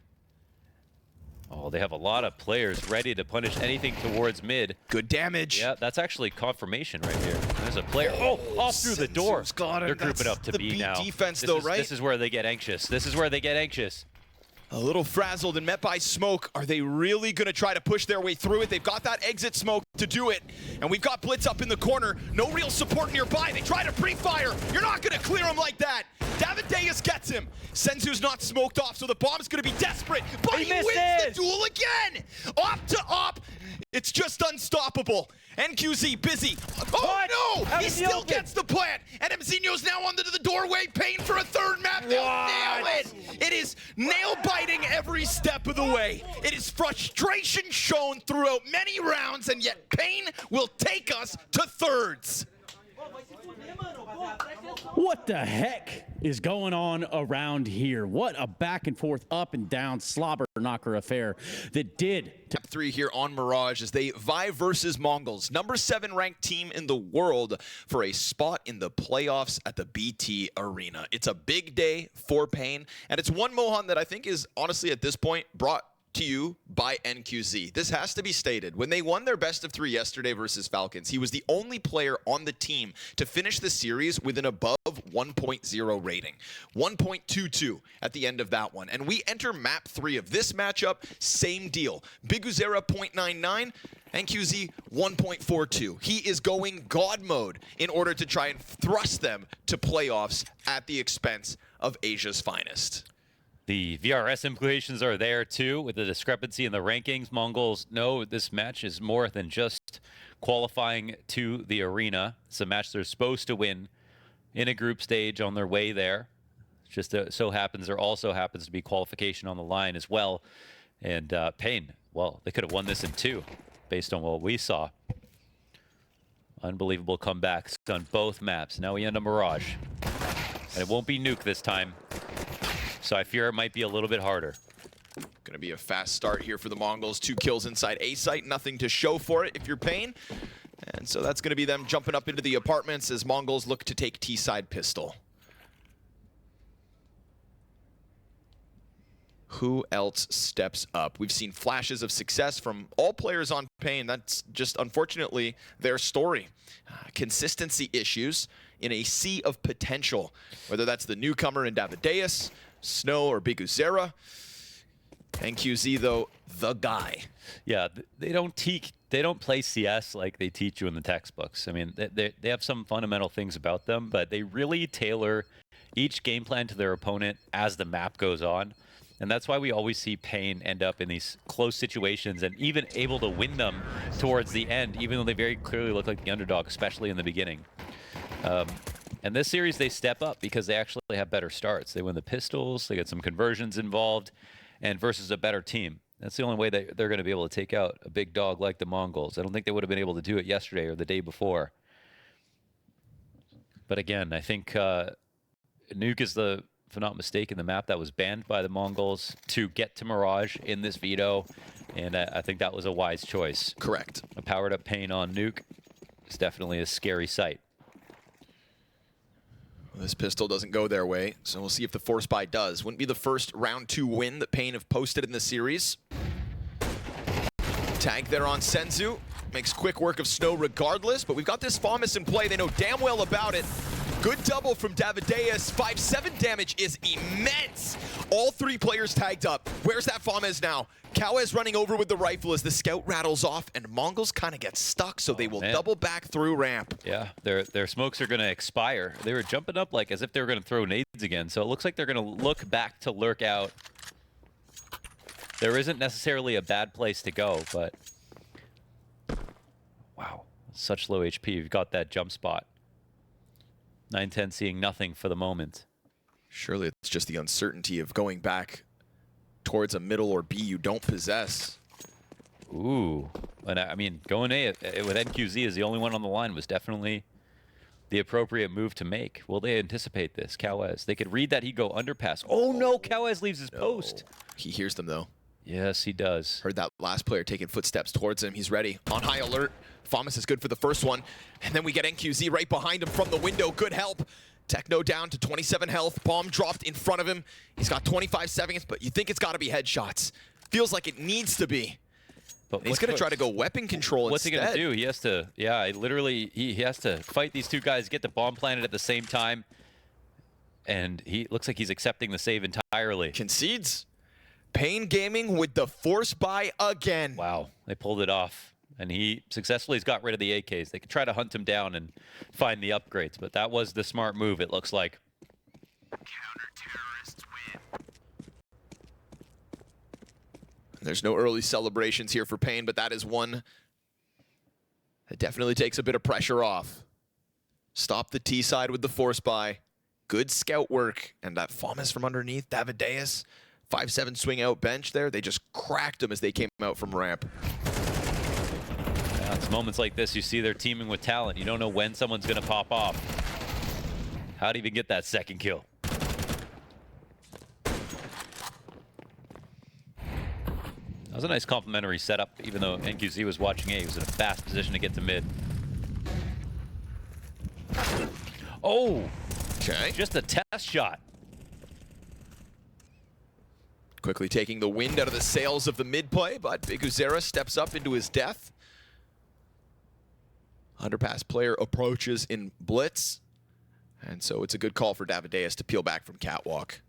E: Oh, they have a lot of players ready to punish anything towards mid.
D: Good damage.
E: Yeah, that's actually confirmation right here. There's a player. Oh, off through the door. They're grouping up to B now.
D: Defense though, right?
E: This is where they get anxious. This is where they get anxious.
D: A little frazzled and met by smoke. Are they really going to try to push their way through it? They've got that exit smoke to do it. And we've got Blitz up in the corner. No real support nearby. They try to pre-fire. You're not going to clear him like that. Davideus gets him. Senzu's not smoked off, so the bomb's going to be desperate. But he wins the duel again. Op to op. It's just unstoppable. NQZ busy. Oh no! He still gets the plant. And Mzinho's now under the doorway. paiN for a 3rd map. They'll nail it. It is nail-biting every step of the way. It is frustration shown throughout many rounds, and yet paiN will take us to 3rds.
A: What the heck is going on around here? What a back and forth, up and down, slobber knocker affair that did.
D: Top 3 here on Mirage as they vie versus MongolZ, number 7 ranked team in the world for a spot in the playoffs at the BTarena. It's a big day for paiN, and it's one Mohan that I think is honestly at this point brought to you by NQZ. This has to be stated. When they won their best of 3 yesterday versus Falcons, he was the only player on the team to finish the series with an above 1.0 rating. 1.22 at the end of that one. And we enter map 3 of this matchup, same deal. Biguzera 0.99, NQZ 1.42. He is going God mode in order to try and thrust them to playoffs at the expense of Asia's finest.
E: The VRS implications are there too, with the discrepancy in the rankings. MongolZ know this match is more than just qualifying to the arena. It's a match they're supposed to win in a group stage on their way there. Just so happens there also happens to be qualification on the line as well. And paiN, well, they could have won this in 2 based on what we saw. Unbelievable comebacks on both maps. Now we end on Mirage. And it won't be Nuke this time. So I fear it might be a little bit harder.
D: Gonna be a fast start here for the MongolZ. 2 kills inside A site, nothing to show for it if you're paiN. And so that's going to be them jumping up into the apartments as MongolZ look to take T-side pistol. Who else steps up? We've seen flashes of success from all players on paiN. That's just, unfortunately, their story. Consistency issues in a sea of potential, whether that's the newcomer in Davideus, Snow, or BTarena. NQZ, though, the guy.
E: Yeah, they don't play CS like they teach you in the textbooks. I mean, they have some fundamental things about them, but they really tailor each game plan to their opponent as the map goes on. And that's why we always see paiN end up in these close situations and even able to win them towards the end, even though they very clearly look like the underdog, especially in the beginning. And this series, they step up because they actually have better starts. They win the pistols, they get some conversions involved, and versus a better team. That's the only way that they're going to be able to take out a big dog like the MongolZ. I don't think they would have been able to do it yesterday or the day before. But again, I think Nuke is the, if I'm not mistaken, the map that was banned by the MongolZ to get to Mirage in this veto, and I think that was a wise choice.
D: Correct.
E: A powered up paiN on Nuke is definitely a scary sight.
D: This pistol doesn't go their way, so we'll see if the force buy does. Wouldn't be the first round 2 win that paiN have posted in the series. Tag there on Senzu. Makes quick work of Snow regardless, but we've got this FaMUZ in play. They know damn well about it. Good double from Davideus. 5-7 damage is immense. All 3 players tagged up. Where's that FaMUZ now? KaWez running over with the rifle as the scout rattles off, and MongolZ kind of gets stuck, so they will double back through ramp.
E: Yeah, their smokes are going to expire. They were jumping up like as if they were going to throw nades again, so it looks like they're going to look back to lurk out. There isn't necessarily a bad place to go, but wow, such low HP. You've got that jump spot. 9-10 seeing nothing for the moment.
D: Surely it's just the uncertainty of going back towards a middle or B you don't possess.
E: Ooh, and I mean, going A with NQZ as the only one on the line was definitely the appropriate move to make. Will they anticipate this? KaWez. They could read that he'd go underpass. Oh no, KaWez leaves his post.
D: He hears them though.
E: Yes, he does.
D: Heard that last player taking footsteps towards him. He's ready. On high alert. FaMUZ is good for the first one. And then we get NQZ right behind him from the window. Good help. Techno down to 27 health. Bomb dropped in front of him. He's got 25 seconds, but you think it's got to be headshots. Feels like it needs to be. But he's going to try to go weapon control
E: what's
D: instead.
E: What's he going to do? He has to, yeah, literally, he has to fight these 2 guys, get the bomb planted at the same time. And he looks like he's accepting the save entirely.
D: Concedes. paiN Gaming with the force buy again.
E: Wow, they pulled it off. And he successfully has got rid of the AKs. They could try to hunt him down and find the upgrades, but that was the smart move, it looks like.
B: Counter-terrorists win.
D: There's no early celebrations here for paiN, but that is one that definitely takes a bit of pressure off. Stop the T side with the force buy. Good scout work. And that FaMUZ from underneath, Davideus. 5-7 swing out bench there. They just cracked him as they came out from ramp.
E: It's moments like this you see they're teaming with talent. You don't know when someone's going to pop off. How'd he even get that second kill? That was a nice complimentary setup, even though NQZ was watching A. He was in a fast position to get to mid. Oh!
D: Okay.
E: Just a test shot.
D: Quickly taking the wind out of the sails of the mid play, but BTarena steps up into his death. Underpass player approaches in blitz. And so it's a good call for Davideus to peel back from catwalk.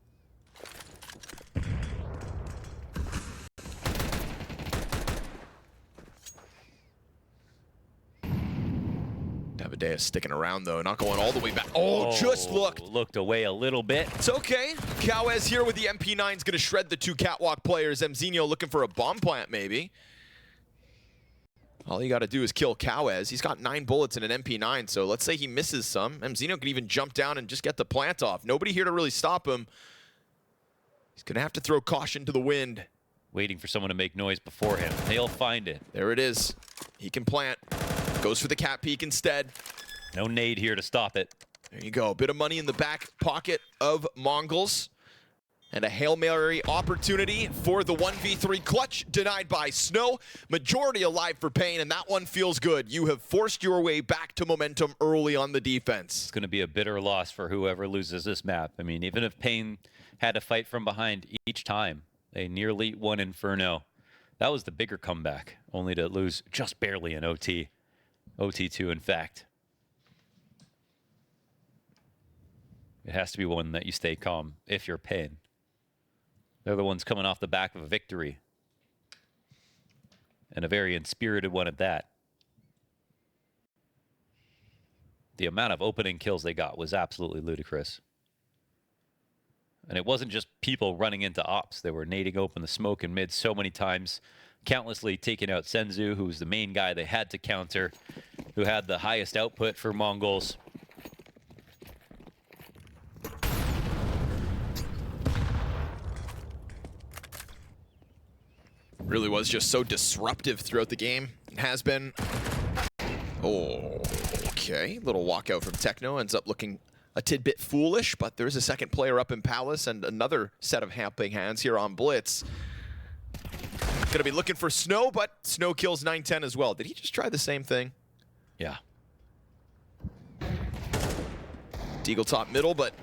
D: Davideus sticking around though, not going all the way back. Oh, just
E: looked away a little bit.
D: It's okay. KaWez here with the MP9 is going to shred the 2 catwalk players. Mzinho looking for a bomb plant maybe. All you got to do is kill KaWez. He's got 9 bullets in an MP9, so let's say he misses some. Mzinho can even jump down and just get the plant off. Nobody here to really stop him. He's going to have to throw caution to the wind.
E: Waiting for someone to make noise before him. They'll find it.
D: There it is. He can plant. Goes for the cat peek instead.
E: No nade here to stop it.
D: There you go. A bit of money in the back pocket of MongolZ. And a Hail Mary opportunity for the 1v3 clutch, denied by Snow. Majority alive for paiN, and that one feels good. You have forced your way back to momentum early on the defense.
E: It's going to be a bitter loss for whoever loses this map. I mean, even if paiN had to fight from behind each time, they nearly won Inferno. That was the bigger comeback, only to lose just barely in OT. OT2, in fact. It has to be one that you stay calm if you're paiN. They're the ones coming off the back of a victory. And a very inspirited one at that. The amount of opening kills they got was absolutely ludicrous. And it wasn't just people running into ops. They were nading open the smoke in mid so many times, countlessly taking out Senzu, who was the main guy they had to counter, who had the highest output for MongolZ.
D: Really was just so disruptive throughout the game. It has been. Oh, okay. Little walkout from Techno. Ends up looking a tidbit foolish, but there's a second player up in Palace and another set of helping hands here on Blitz. Gonna be looking for Snow, but Snow kills 9-10 as well. Did he just try the same thing?
E: Yeah.
D: Deagle top middle, but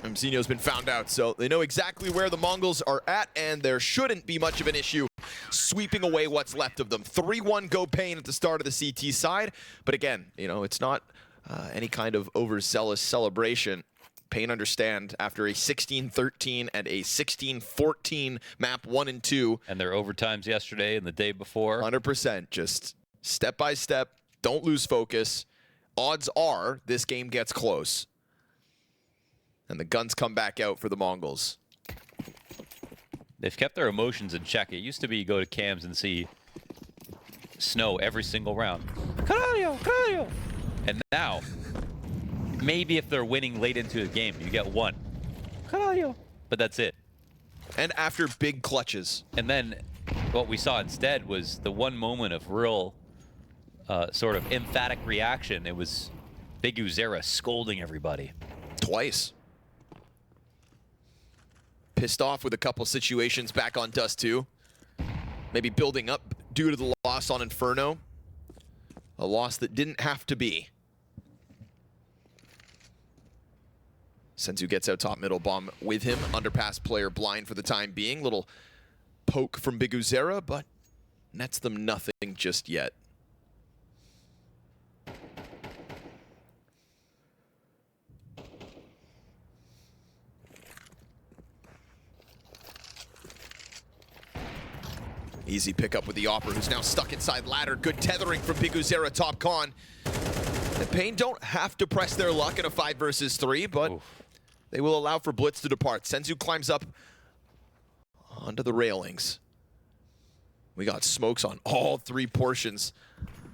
D: Mzino's been found out, so they know exactly where the MongolZ are at, and there shouldn't be much of an issue sweeping away what's left of them. 3-1 go paiN at the start of the CT side, but again, you know, it's not any kind of overzealous celebration. paiN understand after a 16-13 and a 16-14 map 1 and 2.
E: And their overtimes yesterday and the day before.
D: 100%, just step by step, don't lose focus. Odds are this game gets close. And the guns come back out for the MongolZ.
E: They've kept their emotions in check. It used to be you go to cams and see Snow every single round. Caralho, caralho. And now, maybe if they're winning late into the game, you get one. Caralho. But that's it.
D: And after big clutches.
E: And then what we saw instead was the one moment of real sort of emphatic reaction. It was Big Uzera scolding everybody.
D: Twice. Pissed off with a couple situations back on Dust2. Maybe building up due to the loss on Inferno. A loss that didn't have to be. Senzu gets out top middle, bomb with him. Underpass player blind for the time being. Little poke from Big Uzera, but nets them nothing just yet. Easy pickup with the Opera, who's now stuck inside ladder. Good tethering from Big Uzera top con. And paiN don't have to press their luck in a 5 versus 3, but they will allow for Blitz to depart. Senzu climbs up onto the railings. We got smokes on all 3 portions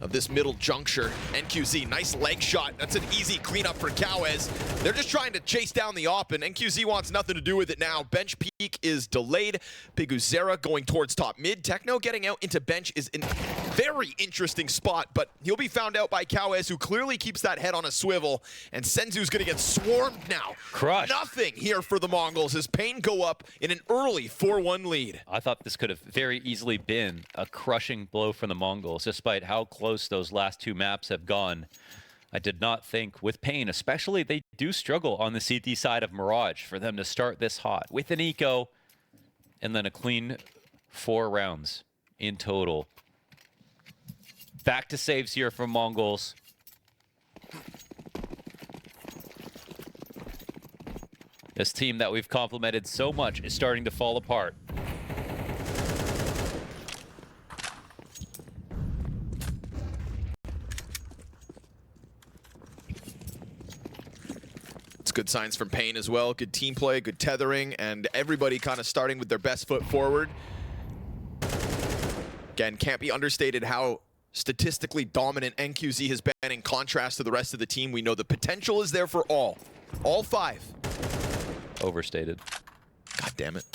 D: of this middle juncture. NQZ, nice leg shot. That's an easy cleanup for Cowez. They're just trying to chase down the op, and NQZ wants nothing to do with it now. Bench peek is delayed. Big Uzera going towards top mid. Techno getting out into bench is in very interesting spot, but he'll be found out by Cowez, who clearly keeps that head on a swivel, and Senzu's gonna get swarmed now.
E: Crushed.
D: Nothing here for the MongolZ as paiN go up in an early 4-1 lead.
E: I thought this could have very easily been a crushing blow from the MongolZ, despite how close those last 2 maps have gone. I did not think with paiN, especially they do struggle on the CT side of Mirage, for them to start this hot with an eco and then a clean 4 rounds in total. Back to saves here from MongolZ. This team that we've complimented so much is starting to fall apart.
D: It's good signs from paiN as well. Good team play, good tethering, and everybody kind of starting with their best foot forward. Again, can't be understated how statistically dominant NQZ has been in contrast to the rest of the team. We know the potential is there for all 5.
E: Overstated.
D: God damn it.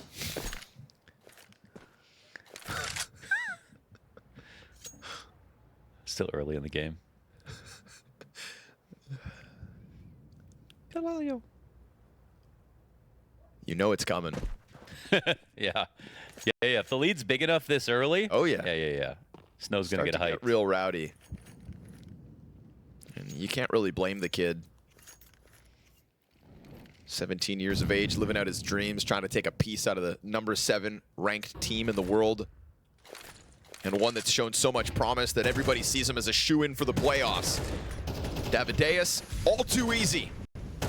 E: Still early in the game.
D: You know it's coming.
E: Yeah. Yeah. If the lead's big enough this early.
D: Oh, yeah.
E: Yeah. Snow's going to get hyped.
D: Real rowdy. And you can't really blame the kid. 17 years of age, living out his dreams, trying to take a piece out of the #7 ranked team in the world. And one that's shown so much promise that everybody sees him as a shoo-in for the playoffs. Davideus, all too easy.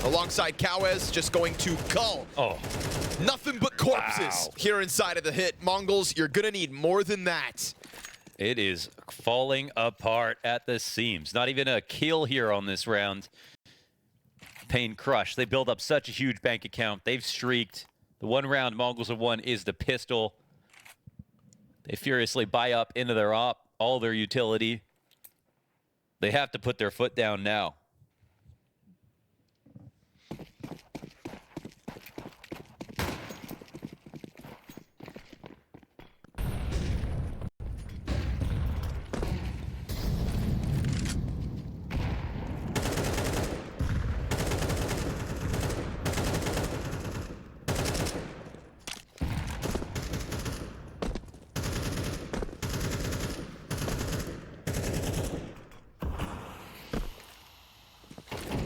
D: Alongside Cowes, just going to cull.
E: Oh.
D: Nothing but corpses here inside of the hit. MongolZ, you're going to need more than that.
E: It is falling apart at the seams. Not even a kill here on this round. paiN crushed. They build up such a huge bank account. They've streaked. The one round MongolZ have won is the pistol. They furiously buy up into their op, all their utility. They have to put their foot down now.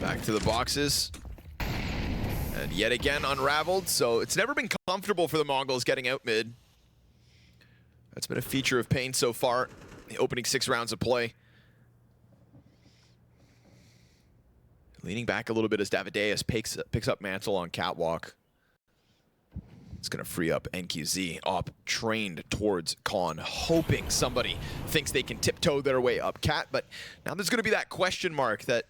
D: Back to the boxes. And yet again unraveled, so it's never been comfortable for the MongolZ getting out mid. That's been a feature of paiN so far, the opening 6 rounds of play. Leaning back a little bit as Davideus picks up mantle on catwalk. It's gonna free up NQZ, op trained towards Con, hoping somebody thinks they can tiptoe their way up cat, but now there's gonna be that question mark, that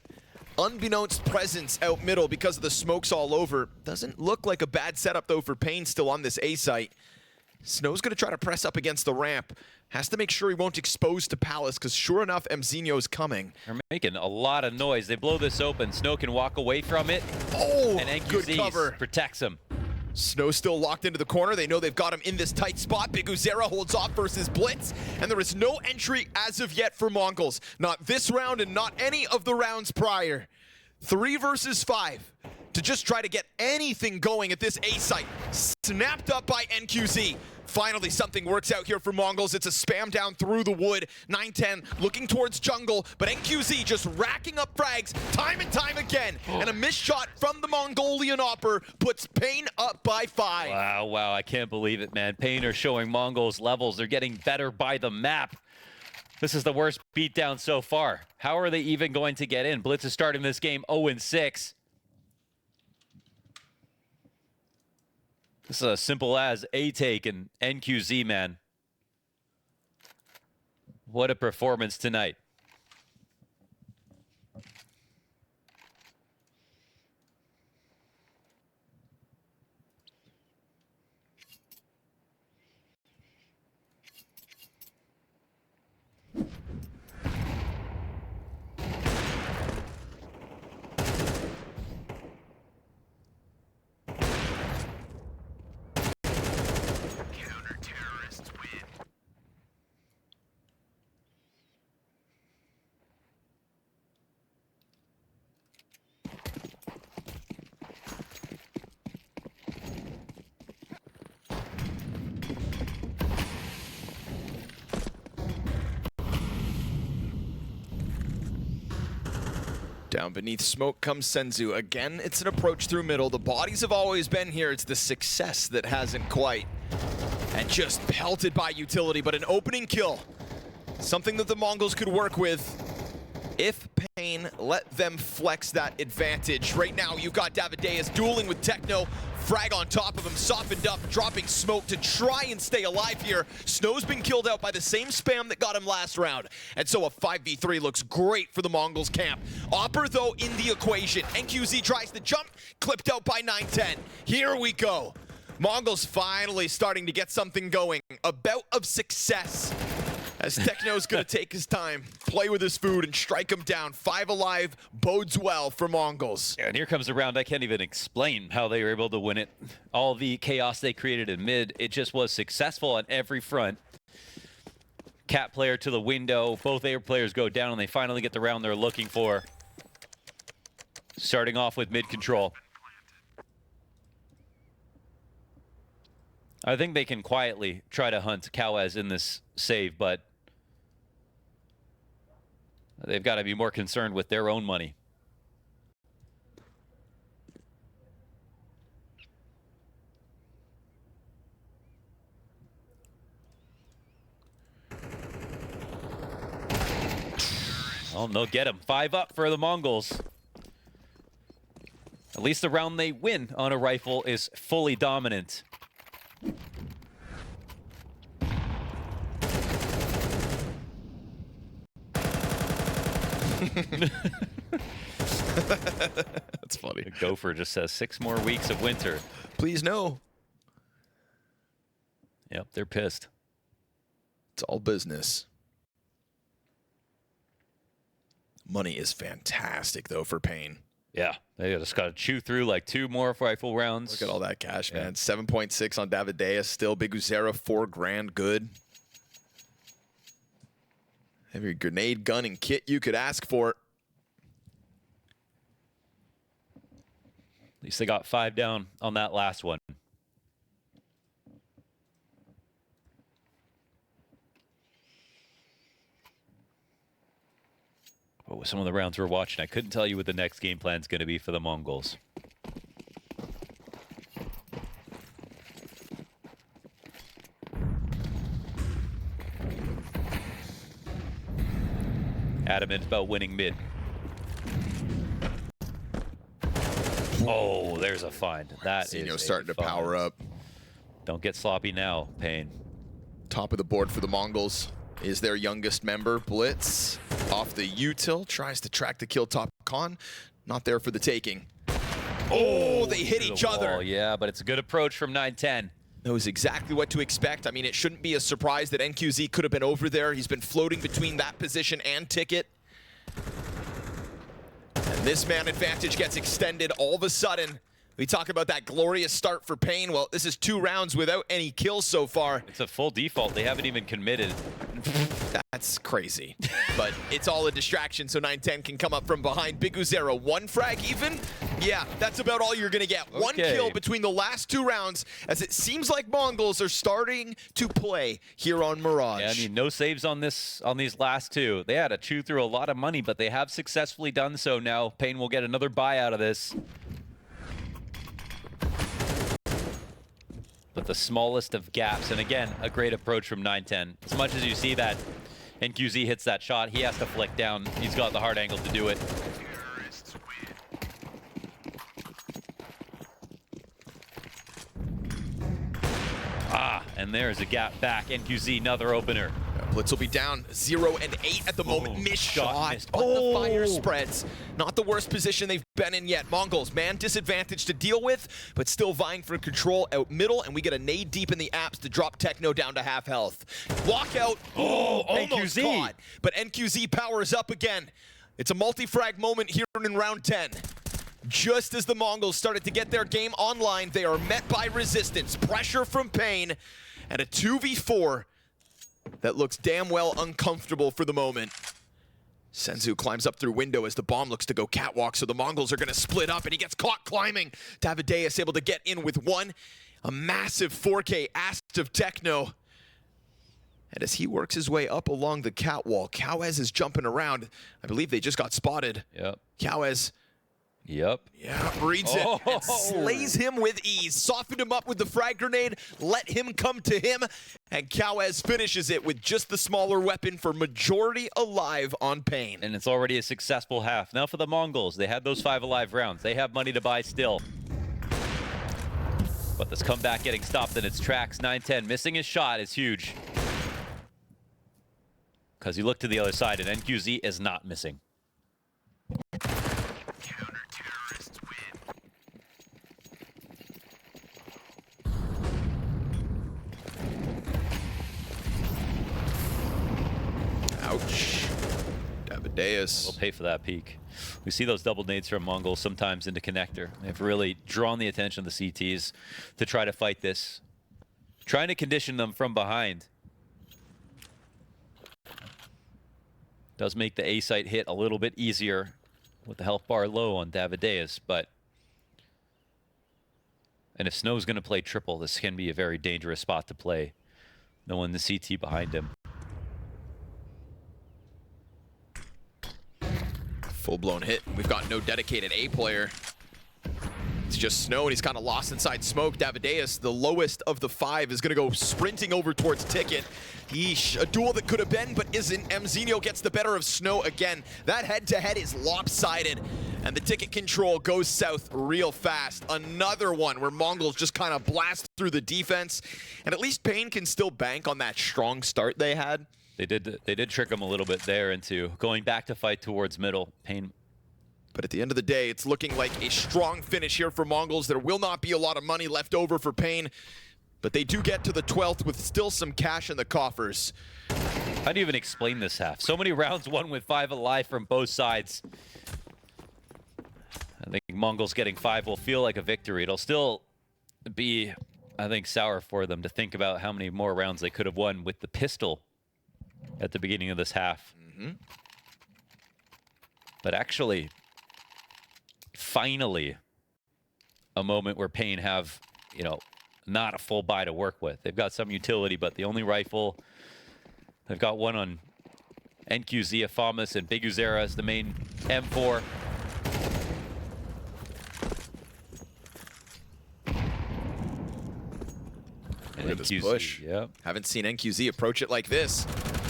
D: unbeknownst presence out middle because of the smokes all over. Doesn't look like a bad setup though for paiN still on this A site. Snow's gonna try to press up against the ramp. Has to make sure he won't expose to Palace, because sure enough, Mzinho's coming.
E: They're making a lot of noise. They blow this open. Snow can walk away from it.
D: Oh,
E: and
D: good cover.
E: NQZ protects him.
D: Snow still locked into the corner. They know they've got him in this tight spot. Big Uzera holds off versus Blitz, and there is no entry as of yet for MongolZ. Not this round and not any of the rounds prior. 3 versus 5 to just try to get anything going at this A site. Snapped up by NQZ. Finally, something works out here for MongolZ. It's a spam down through the wood. 9-10 looking towards jungle, but NQZ just racking up frags time and time again. And a missed shot from the Mongolian Opper puts paiN up by 5.
E: Wow, I can't believe it, man. paiN are showing MongolZ levels. They're getting better by the map. This is the worst beatdown so far. How are they even going to get in? Blitz is starting this game 0-6. This is as simple as A take and NQZ, man. What a performance tonight.
D: Down beneath smoke comes Senzu. Again, it's an approach through middle. The bodies have always been here. It's the success that hasn't quite. And just pelted by utility, but an opening kill. Something that the MongolZ could work with if paiN let them flex that advantage. Right now, you've got Davideus dueling with Techno. Frag on top of him, softened up, dropping smoke to try and stay alive here. Snow's been killed out by the same spam that got him last round. And so a 5v3 looks great for the MongolZ camp. Opper, though, in the equation. NQZ tries to jump, clipped out by 9-10. Here we go. MongolZ finally starting to get something going. A bout of success. As Techno's gonna take his time, play with his food, and strike him down. 5 alive bodes well for MongolZ.
E: And here comes a round I can't even explain how they were able to win it. All the chaos they created in mid, it just was successful on every front. Cat player to the window, both air players go down, and they finally get the round they're looking for. Starting off with mid control. I think they can quietly try to hunt MOUZ in this save, but they've got to be more concerned with their own money. Oh, they'll get him. 5 up for the MongolZ. At least the round they win on a rifle is fully dominant.
D: That's funny.
E: The Gopher just says 6 more weeks of winter.
D: Please no.
E: Yep, they're pissed.
D: It's all business. Money is fantastic, though, for paiN.
E: Yeah, they just got to chew through like 2 more rifle rounds.
D: Look at all that cash, man. 7.6 on Davideus still. Big Uzera, $4 grand, good. Every grenade, gun, and kit you could ask for.
E: At least they got 5 down on that last one. But with some of the rounds we're watching, I couldn't tell you what the next game plan is going to be for the MongolZ. Adamant about winning mid. Oh, there's a find. That
D: Xeno
E: is
D: starting to
E: find.
D: power up.
E: Don't get sloppy now, paiN.
D: Top of the board for the MongolZ is their youngest member, Blitz. Off the util, tries to track the kill top con. Not there for the taking. Oh, they hit each other.
E: Yeah, but it's a good approach from 910.
D: Knows exactly what to expect. I mean, it shouldn't be a surprise that NQZ could have been over there. He's been floating between that position and ticket. And this man advantage gets extended all of a sudden. We talk about that glorious start for paiN. Well, this is 2 rounds without any kills so far.
E: It's a full default. They haven't even committed.
D: That's crazy. But it's all a distraction, so 910 can come up from behind. Big Uzera, 1 frag even? Yeah, that's about all you're going to get. 1 kill between the last 2 rounds, as it seems like MongolZ are starting to play here on Mirage.
E: Yeah, I mean, no saves on these last 2. They had to chew through a lot of money, but they have successfully done so now. paiN will get another buy out of this. But the smallest of gaps, and again, a great approach from 910. As much as you see that NQZ hits that shot, he has to flick down. He's got the hard angle to do it. And there's a gap back. NQZ, another opener.
D: Blitz will be down 0 and 8 at the moment. Missed shot,
E: missed.
D: but the fire spreads. Not the worst position they've been in yet. MongolZ, man disadvantage to deal with, but still vying for control out middle, and we get a nade deep in the apps to drop Techno down to half health. Walkout, almost
E: NQZ.
D: caught, but NQZ powers up again. It's a multi-frag moment here in round 10. Just as the MongolZ started to get their game online, they are met by resistance, pressure from paiN, and a 2v4 that looks damn well uncomfortable for the moment. Senzu climbs up through window as the bomb looks to go catwalk, so the MongolZ are going to split up, and he gets caught climbing. Davideus able to get in with 1. A massive 4K ast of Techno. And as he works his way up along the catwalk, MOUZ is jumping around. I believe they just got spotted.
E: Yep.
D: MOUZ,
E: Yep.
D: yeah, reads it and slays him with ease. Softened him up with the frag grenade, let him come to him, and MOUZ finishes it with just the smaller weapon for majority alive on paiN.
E: And it's already a successful half. Now for the MongolZ, they had those 5 alive rounds. They have money to buy still. But this comeback getting stopped in its tracks. 910 missing his shot is huge. Because you look to the other side, and NQZ is not missing.
D: Ouch. Davideus.
E: We'll pay for that peek. We see those double nades from MongolZ sometimes into connector. They've really drawn the attention of the CTs to try to fight this. Trying to condition them from behind. Does make the A site hit a little bit easier with the health bar low on Davideus, but And if Snow's going to play triple, this can be a very dangerous spot to play. No one in the CT behind him.
D: Full-blown hit. We've got no dedicated A player. It's just Snow, and he's kind of lost inside smoke. Davideus, the lowest of the 5, is going to go sprinting over towards Ticket. A duel that could have been, but isn't. MZinho gets the better of Snow again. That head-to-head is lopsided, and the Ticket control goes south real fast. Another one where MongolZ just kind of blast through the defense, and at least paiN can still bank on that strong start they had.
E: They did trick him a little bit there into going back to fight towards middle. paiN.
D: But at the end of the day, it's looking like a strong finish here for MongolZ. There will not be a lot of money left over for paiN, but they do get to the 12th with still some cash in the coffers.
E: How do you even explain this half? So many rounds won with 5 alive from both sides. I think MongolZ getting 5 will feel like a victory. It'll still be, I think, sour for them to think about how many more rounds they could have won with the pistol at the beginning of this half. But actually, finally, a moment where paiN have, you know, not a full buy to work with. They've got some utility, but the only rifle, they've got one on NQZ, Afamas, and BigUzera as the main M4.
D: Look at this push.
E: Yep.
D: Haven't seen NQZ approach it like this.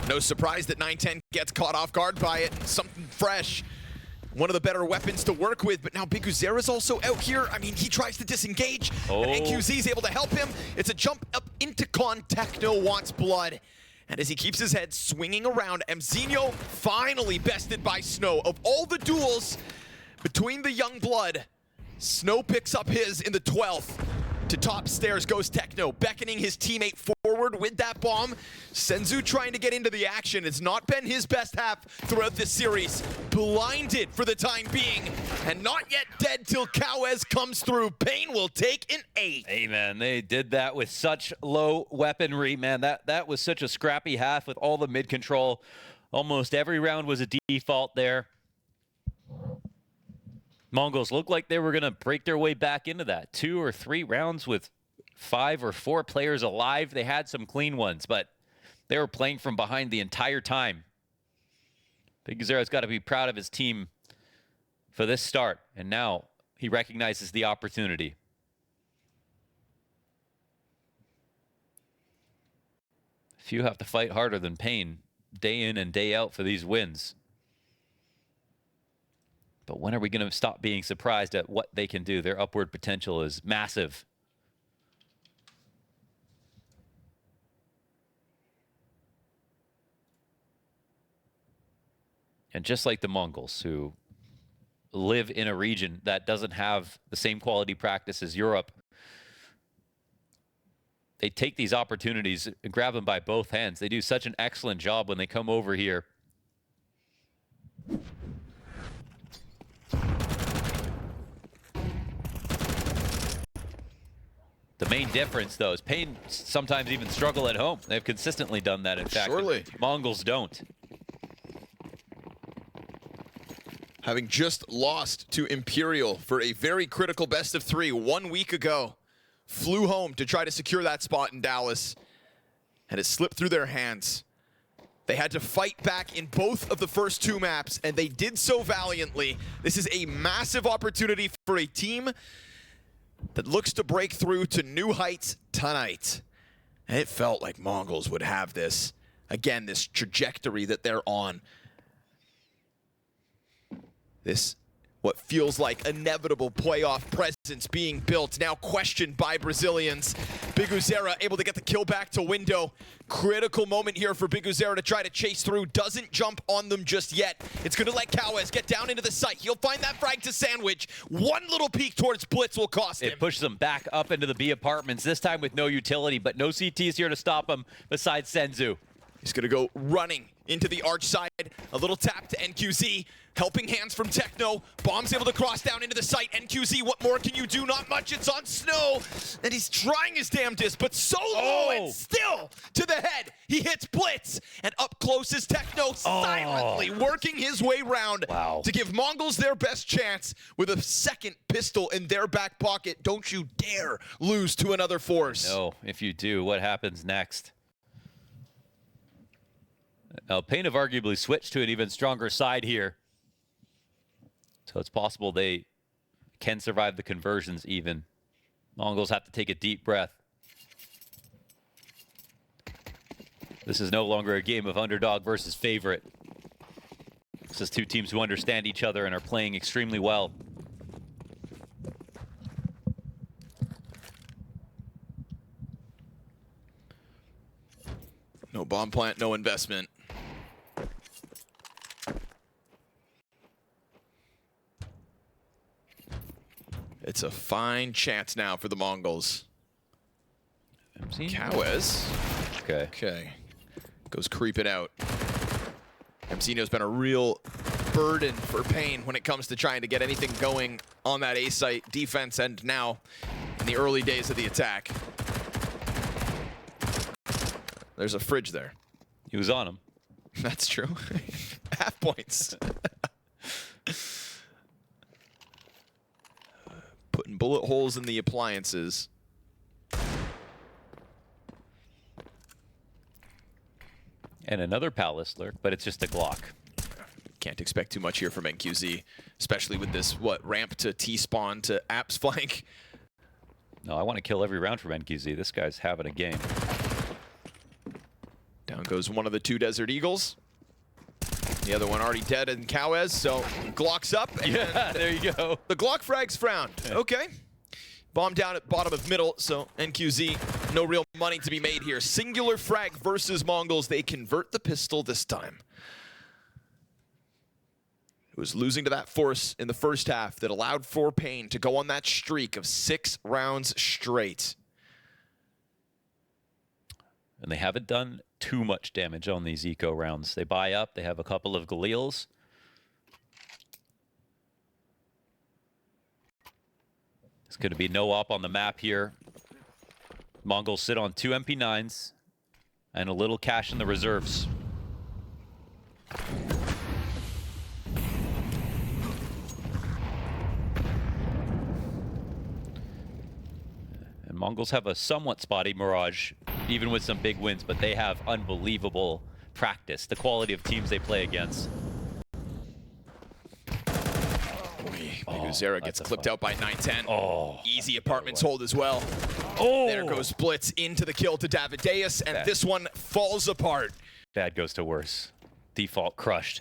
D: No surprise that 910 gets caught off guard by it. Something fresh. One of the better weapons to work with, but now BigUzera's also out here. I mean, he tries to disengage, and NQZ's able to help him. It's a jump up into con. Techno wants blood. And as he keeps his head swinging around, MZinho finally bested by Snow. Of all the duels between the young blood, Snow picks up his in the 12th. To top stairs goes Techno, beckoning his teammate forward with that bomb. Senzu trying to get into the action. It's not been his best half throughout this series. Blinded for the time being, and not yet dead till Kawez comes through. paiN will take an 8.
E: Hey, man, they did that with such low weaponry, man. That was such a scrappy half with all the mid-control. Almost every round was a default there. MongolZ looked like they were going to break their way back into that. 2 or 3 rounds with 5 or 4 players alive. They had some clean ones, but they were playing from behind the entire time. BigUzera's got to be proud of his team for this start, and now he recognizes the opportunity. Few have to fight harder than paiN day in and day out for these wins. But when are we going to stop being surprised at what they can do? Their upward potential is massive. And just like the MongolZ, who live in a region that doesn't have the same quality practice as Europe, they take these opportunities and grab them by both hands. They do such an excellent job when they come over here. The main difference, though, is paiN sometimes even struggle at home. They've consistently done that, in fact.
D: Surely.
E: MongolZ don't.
D: Having just lost to Imperial for a very critical best of 3 1 week ago, flew home to try to secure that spot in Dallas, and it slipped through their hands. They had to fight back in both of the first 2 maps, and they did so valiantly. This is a massive opportunity for a team that looks to break through to new heights tonight. And it felt like MongolZ would have this. Again, this trajectory that they're on. This, what feels like inevitable playoff presence being built, now questioned by Brazilians. BigUzera able to get the kill back to window. Critical moment here for BigUzera to try to chase through. Doesn't jump on them just yet. It's going to let Kawez get down into the site. He'll find that frag to sandwich. One little peek towards Blitz will cost him.
E: It pushes them back up into the B apartments, this time with no utility, but no CTs here to stop him besides Senzu.
D: He's going to go running into the arch side. A little tap to NQZ. Helping hands from Techno. Bomb's able to cross down into the site. NQZ, what more can you do? Not much. It's on Snow. And he's trying his damnedest, but so low and still to the head. He hits Blitz. And up close is Techno, silently working his way round to give MongolZ their best chance with a second pistol in their back pocket. Don't you dare lose to another force.
E: No, if you do, what happens next? Now, paiN have arguably switched to an even stronger side here. So it's possible they can survive the conversions even. MongolZ have to take a deep breath. This is no longer a game of underdog versus favorite. This is two teams who understand each other and are playing extremely well.
D: No bomb plant, no investment. It's a fine chance now for the MongolZ. MZNO. Okay. Goes creeping out. MZNO's been a real burden for paiN when it comes to trying to get anything going on that A site defense and now in the early days of the attack. There's a fridge there.
E: He was on him.
D: That's true. Half points. Putting bullet holes in the appliances.
E: And another Palace lurk, but it's just a Glock.
D: Can't expect too much here from NQZ, especially with this, ramp to T-spawn to Apps flank.
E: No, I want to kill every round from NQZ. This guy's having a game.
D: Down goes one of the two Desert Eagles. The other one already dead in Cowes, so Glock's up.
E: Yeah, there you go.
D: The Glock frag's found. Okay. Bomb down at bottom of middle, so NQZ, no real money to be made here. Singular frag versus MongolZ. They convert the pistol this time. It was losing to that force in the first half that allowed for paiN to go on that streak of 6 rounds straight.
E: And they haven't done too much damage on these eco rounds. They buy up. They have a couple of Galils. It's going to be no op on the map here. MongolZ sit on 2 MP9s and a little cash in the reserves. And MongolZ have a somewhat spotty Mirage, even with some big wins, but they have unbelievable practice, the quality of teams they play against.
D: Zera gets clipped out by 910.
E: Oh,
D: easy apartments hold as well.
E: Oh,
D: there goes Blitz into the kill to Davideus, and this one falls apart.
E: Bad goes to worse. Default crushed.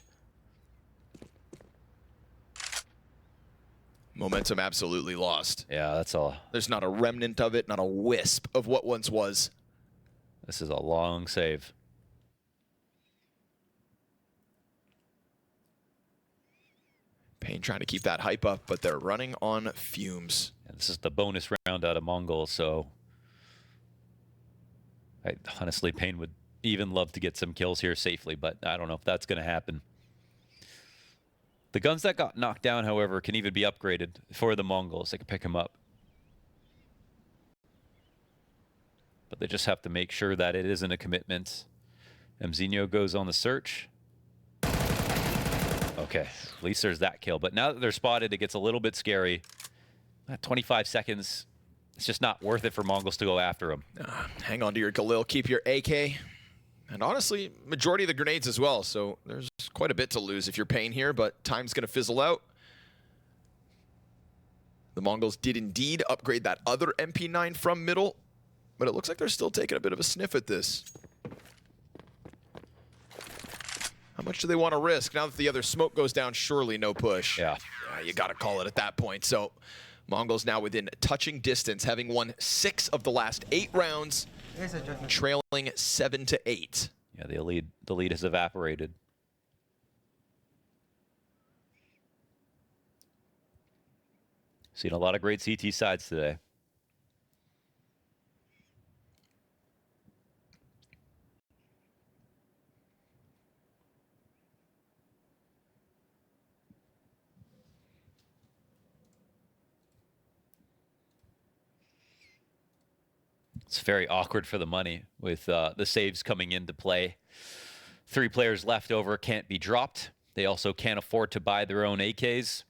D: Momentum absolutely lost.
E: Yeah, that's all.
D: There's not a remnant of it, not a wisp of what once was.
E: This is a long save.
D: paiN trying to keep that hype up, but they're running on fumes.
E: And this is the bonus round out of MongolZ, so honestly, paiN would even love to get some kills here safely, but I don't know if that's going to happen. The guns that got knocked down, however, can even be upgraded for the MongolZ. They can pick them up. But they just have to make sure that it isn't a commitment. MZNO goes on the search. Okay, at least there's that kill. But now that they're spotted, it gets a little bit scary. 25 seconds, it's just not worth it for MongolZ to go after him.
D: Hang on to your Galil, keep your AK. And honestly, majority of the grenades as well. So there's quite a bit to lose if you're paiN here, but time's going to fizzle out. The MongolZ did indeed upgrade that other MP9 from middle, but it looks like they're still taking a bit of a sniff at this. How much do they want to risk? Now that the other smoke goes down, surely no push.
E: Yeah.
D: You got to call it at that point. So MongolZ now within touching distance, having won 6 of the last 8 rounds, trailing 7-8.
E: Yeah, the lead has evaporated. Seen a lot of great CT sides today. It's very awkward for the money with the saves coming into play. 3 players left over can't be dropped. They also can't afford to buy their own AKs.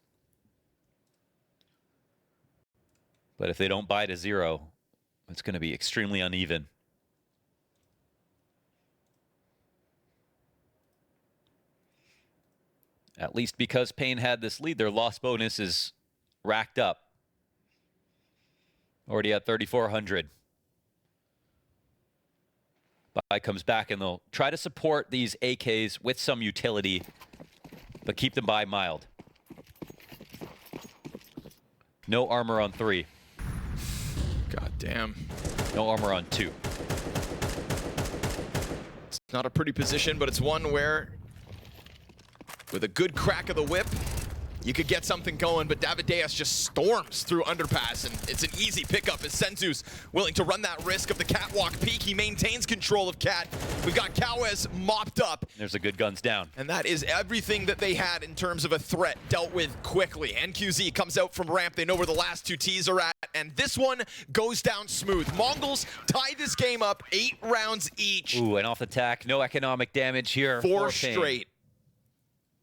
E: But if they don't buy to 0, it's going to be extremely uneven. At least because paiN had this lead, their loss bonus is racked up. Already at 3,400. Bai comes back and they'll try to support these AKs with some utility, but keep them by mild. No armor on 3.
D: God damn.
E: No armor on 2.
D: It's not a pretty position, but it's one where, with a good crack of the whip, you could get something going, but Davideus just storms through underpass, and it's an easy pickup as Senzu's willing to run that risk of the catwalk peak. He maintains control of Cat. We've got Kawez mopped up.
E: There's a good guns down.
D: And that is everything that they had in terms of a threat dealt with quickly. NQZ comes out from ramp. They know where the last 2 Ts are at, and this one goes down smooth. MongolZ tie this game up 8 rounds each.
E: Ooh, and off the tack, no economic damage here.
D: 4
E: for paiN.
D: straight.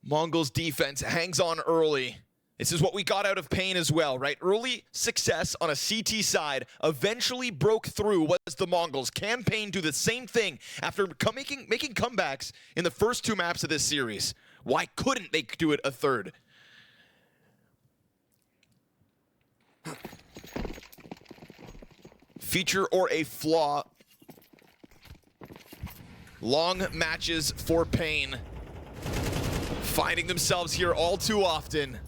D: MongolZ defense hangs on early. This is what we got out of paiN as well, right? Early success on a CT side eventually broke through was the MongolZ. Can paiN do the same thing after making comebacks in the first 2 maps of this series? Why couldn't they do it a third? Feature or a flaw. Long matches for paiN. Finding themselves here all too often.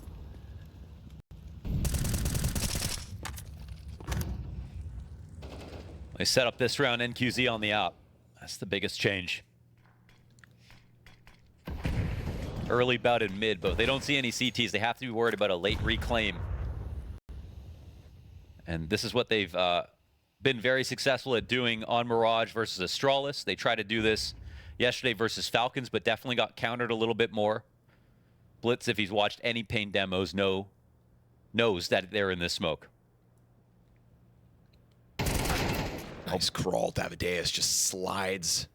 E: They set up this round NQZ on the op. That's the biggest change. Early bout in mid, but they don't see any CTs. They have to be worried about a late reclaim. And this is what they've been very successful at doing on Mirage versus Astralis. They tried to do this yesterday versus Falcons, but definitely got countered a little bit more. Blitz, if he's watched any paiN demos, knows that they're in this smoke.
D: Nice crawl. Davideus just slides.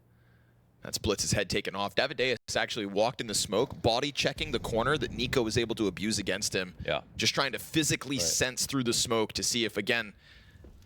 D: That's Blitz's head taken off. Davideus actually walked in the smoke, body checking the corner that Nico was able to abuse against him.
E: Yeah.
D: Just trying to physically sense through the smoke to see if, again,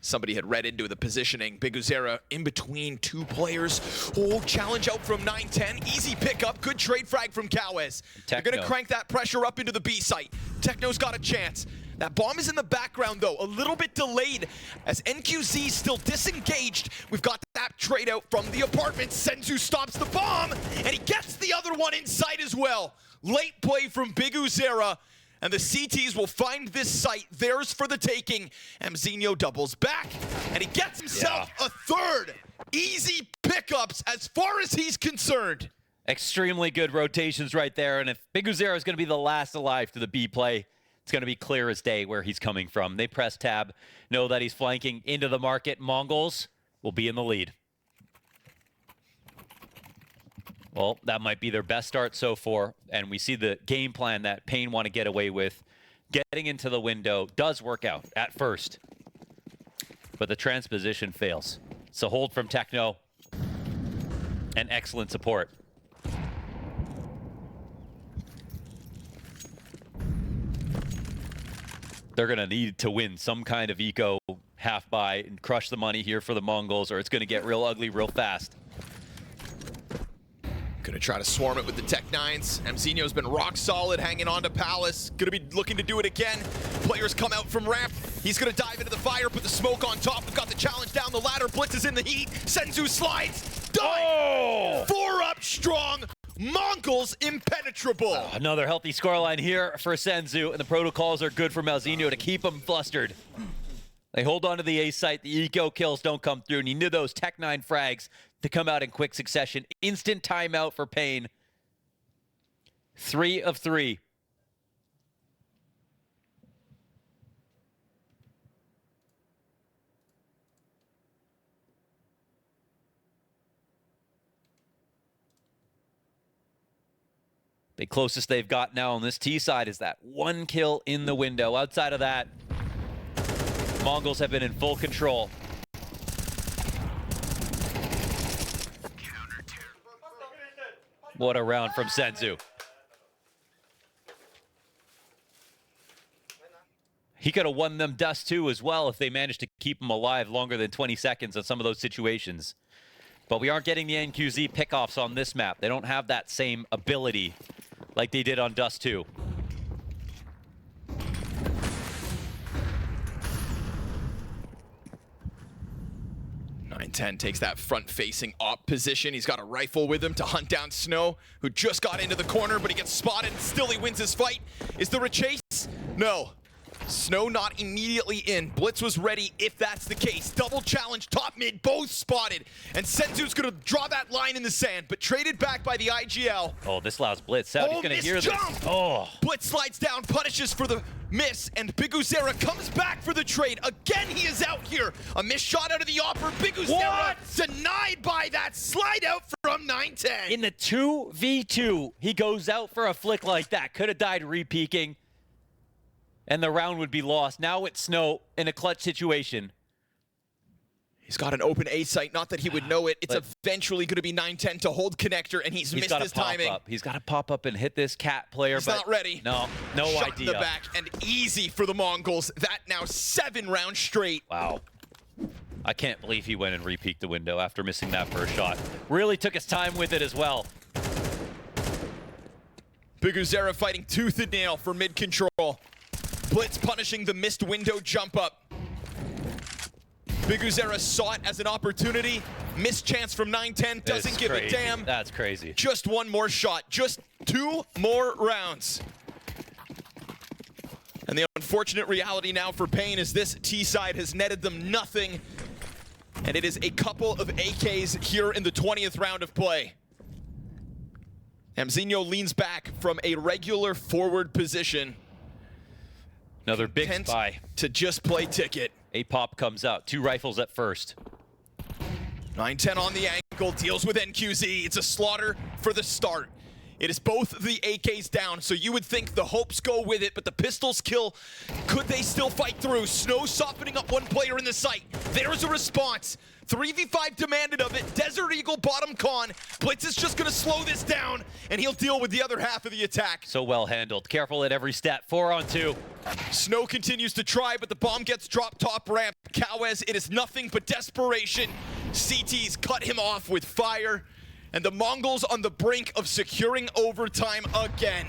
D: somebody had read into the positioning. BTarena in between 2 players. Oh, challenge out from 9-10. Easy pickup. Good trade frag from Kawez. They're going to crank that pressure up into the B site. Techno's got a chance. That bomb is in the background, though, a little bit delayed as NQZ still disengaged. We've got that trade out from the apartment. Senzu stops the bomb, and he gets the other one inside as well. Late play from BTarena. And the CTs will find this site, theirs for the taking. Mzinho doubles back, and he gets himself a third. Easy pickups as far as he's concerned.
E: Extremely good rotations right there. And if BTarena is going to be the last alive to the B play, it's going to be clear as day where he's coming from. They press tab, know that he's flanking into the market. MongolZ will be in the lead. Well, that might be their best start so far, and we see the game plan that paiN want to get away with. Getting into the window does work out at first, but the transposition fails. So hold from Techno, and excellent support. They're going to need to win some kind of eco half buy and crush the money here for the MongolZ, or it's going to get real ugly real fast.
D: Gonna try to swarm it with the Tech 9s. Mzinho's been rock solid, hanging on to Palace. Gonna be looking to do it again. Players come out from ramp. He's gonna dive into the fire, put the smoke on top. We've got the challenge down the ladder. Blitz is in the heat. Senzu slides. Done!
E: Oh!
D: 4 up strong. MongolZ impenetrable.
E: Another healthy scoreline here for Senzu, and the protocols are good for Mzinho to keep him flustered. They hold on to the A site. The eco kills don't come through, and you need those Tech 9 frags to come out in quick succession. Instant timeout for paiN. 3 of 3. The closest they've got now on this T side is that 1 kill in the window. Outside of that, MongolZ have been in full control. What a round from Senzu. He could have won them Dust2 as well if they managed to keep him alive longer than 20 seconds on some of those situations. But we aren't getting the NQZ pickoffs on this map. They don't have that same ability like they did on Dust2.
D: Ten takes that front-facing op position. He's got a rifle with him to hunt down Snow, who just got into the corner, but he gets spotted. Still, he wins his fight. Is there a chase? No. Snow not immediately in. Blitz was ready if that's the case. Double challenge, top mid, both spotted. And Senzu's gonna draw that line in the sand, but traded back by the IGL.
E: Oh, this allows Blitz out. He's gonna hear this.
D: Oh. Blitz slides down, punishes for the miss, and Biguzera comes back for the trade. Again, he is out here. A missed shot out of the offer. Biguzera denied by that slide out from 910.
E: In the 2v2, he goes out for a flick like that. Could have died re-peeking, and the round would be lost. Now it's Snow in a clutch situation.
D: He's got an open A site, not that he would know it. It's eventually going to be 910 to hold connector, and he's missed his timing.
E: He's got to pop up and hit this cat player.
D: He's not ready.
E: No
D: Shot
E: idea.
D: in the back, and easy for the MongolZ. That now 7 rounds straight.
E: Wow. I can't believe he went and re-peeked the window after missing that first shot. Really took his time with it as well.
D: Biguzera fighting tooth and nail for mid control. Blitz punishing the missed window jump up. Biguzera saw it as an opportunity. Missed chance from 910, doesn't give a damn.
E: That's crazy.
D: Just one more shot, just 2 more rounds. And the unfortunate reality now for paiN is this T side has netted them nothing. And it is a couple of AKs here in the 20th round of play. Amzinho leans back from a regular forward position.
E: Another big spy.
D: To just play ticket.
E: A pop comes out. 2 rifles at first.
D: 910 on the ankle, deals with NQZ. It's a slaughter for the start. It is both the AKs down, so you would think the hopes go with it, but the pistols kill. Could they still fight through? Snow softening up one player in the site. There's a response. 3v5 demanded of it. Desert Eagle bottom con. Blitz is just gonna slow this down, and he'll deal with the other half of the attack.
E: So well handled. Careful at every step. 4 on 2.
D: Snow continues to try, but the bomb gets dropped top ramp. Cowes, it is nothing but desperation. CT's cut him off with fire, and the MongolZ on the brink of securing overtime again.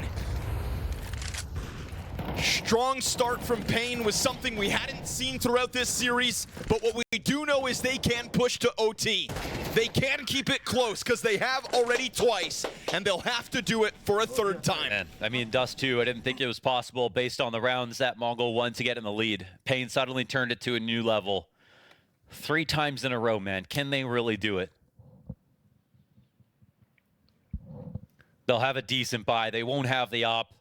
D: Strong start from paiN was something we hadn't seen throughout this series, but what we do know is they can push to OT. They can keep it close because they have already twice, and they'll have to do it for a 3rd time.
E: Man, I mean, Dust2, I didn't think it was possible based on the rounds that Mongol won to get in the lead. paiN suddenly turned it to a new level. 3 times in a row, man. Can they really do it? They'll have a decent buy. They won't have the op.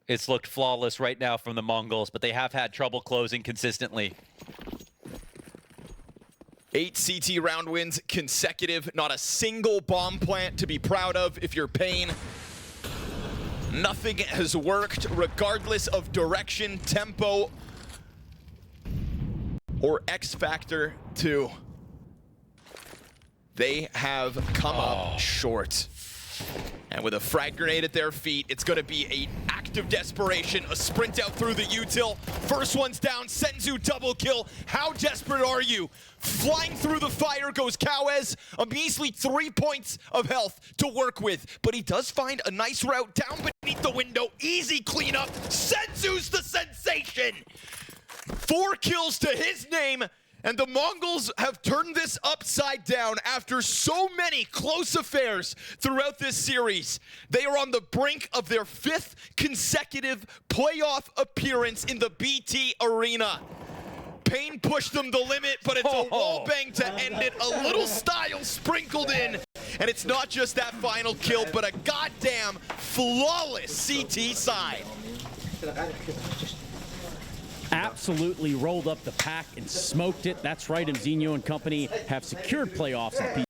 E: It's looked flawless right now from the MongolZ, but they have had trouble closing consistently.
D: 8 CT round wins consecutive. Not a single bomb plant to be proud of if you're paiN. Nothing has worked regardless of direction, tempo, or X factor 2. They have come up short. And with a frag grenade at their feet, it's going to be an act of desperation. A sprint out through the util. First one's down. Senzu double kill. How desperate are you? Flying through the fire goes Cowes. A measly 3 points of health to work with. But he does find a nice route down beneath the window. Easy cleanup. Senzu's the sensation. 4 kills to his name. And the MongolZ have turned this upside down after so many close affairs throughout this series. They are on the brink of their 5th consecutive playoff appearance in the BTarena. paiN pushed them the limit, but it's a wall bang to end it. A little style sprinkled in. And it's not just that final kill, but a goddamn flawless CT side.
A: Absolutely rolled up the pack and smoked it. That's right, Amzinho and company have secured playoffs in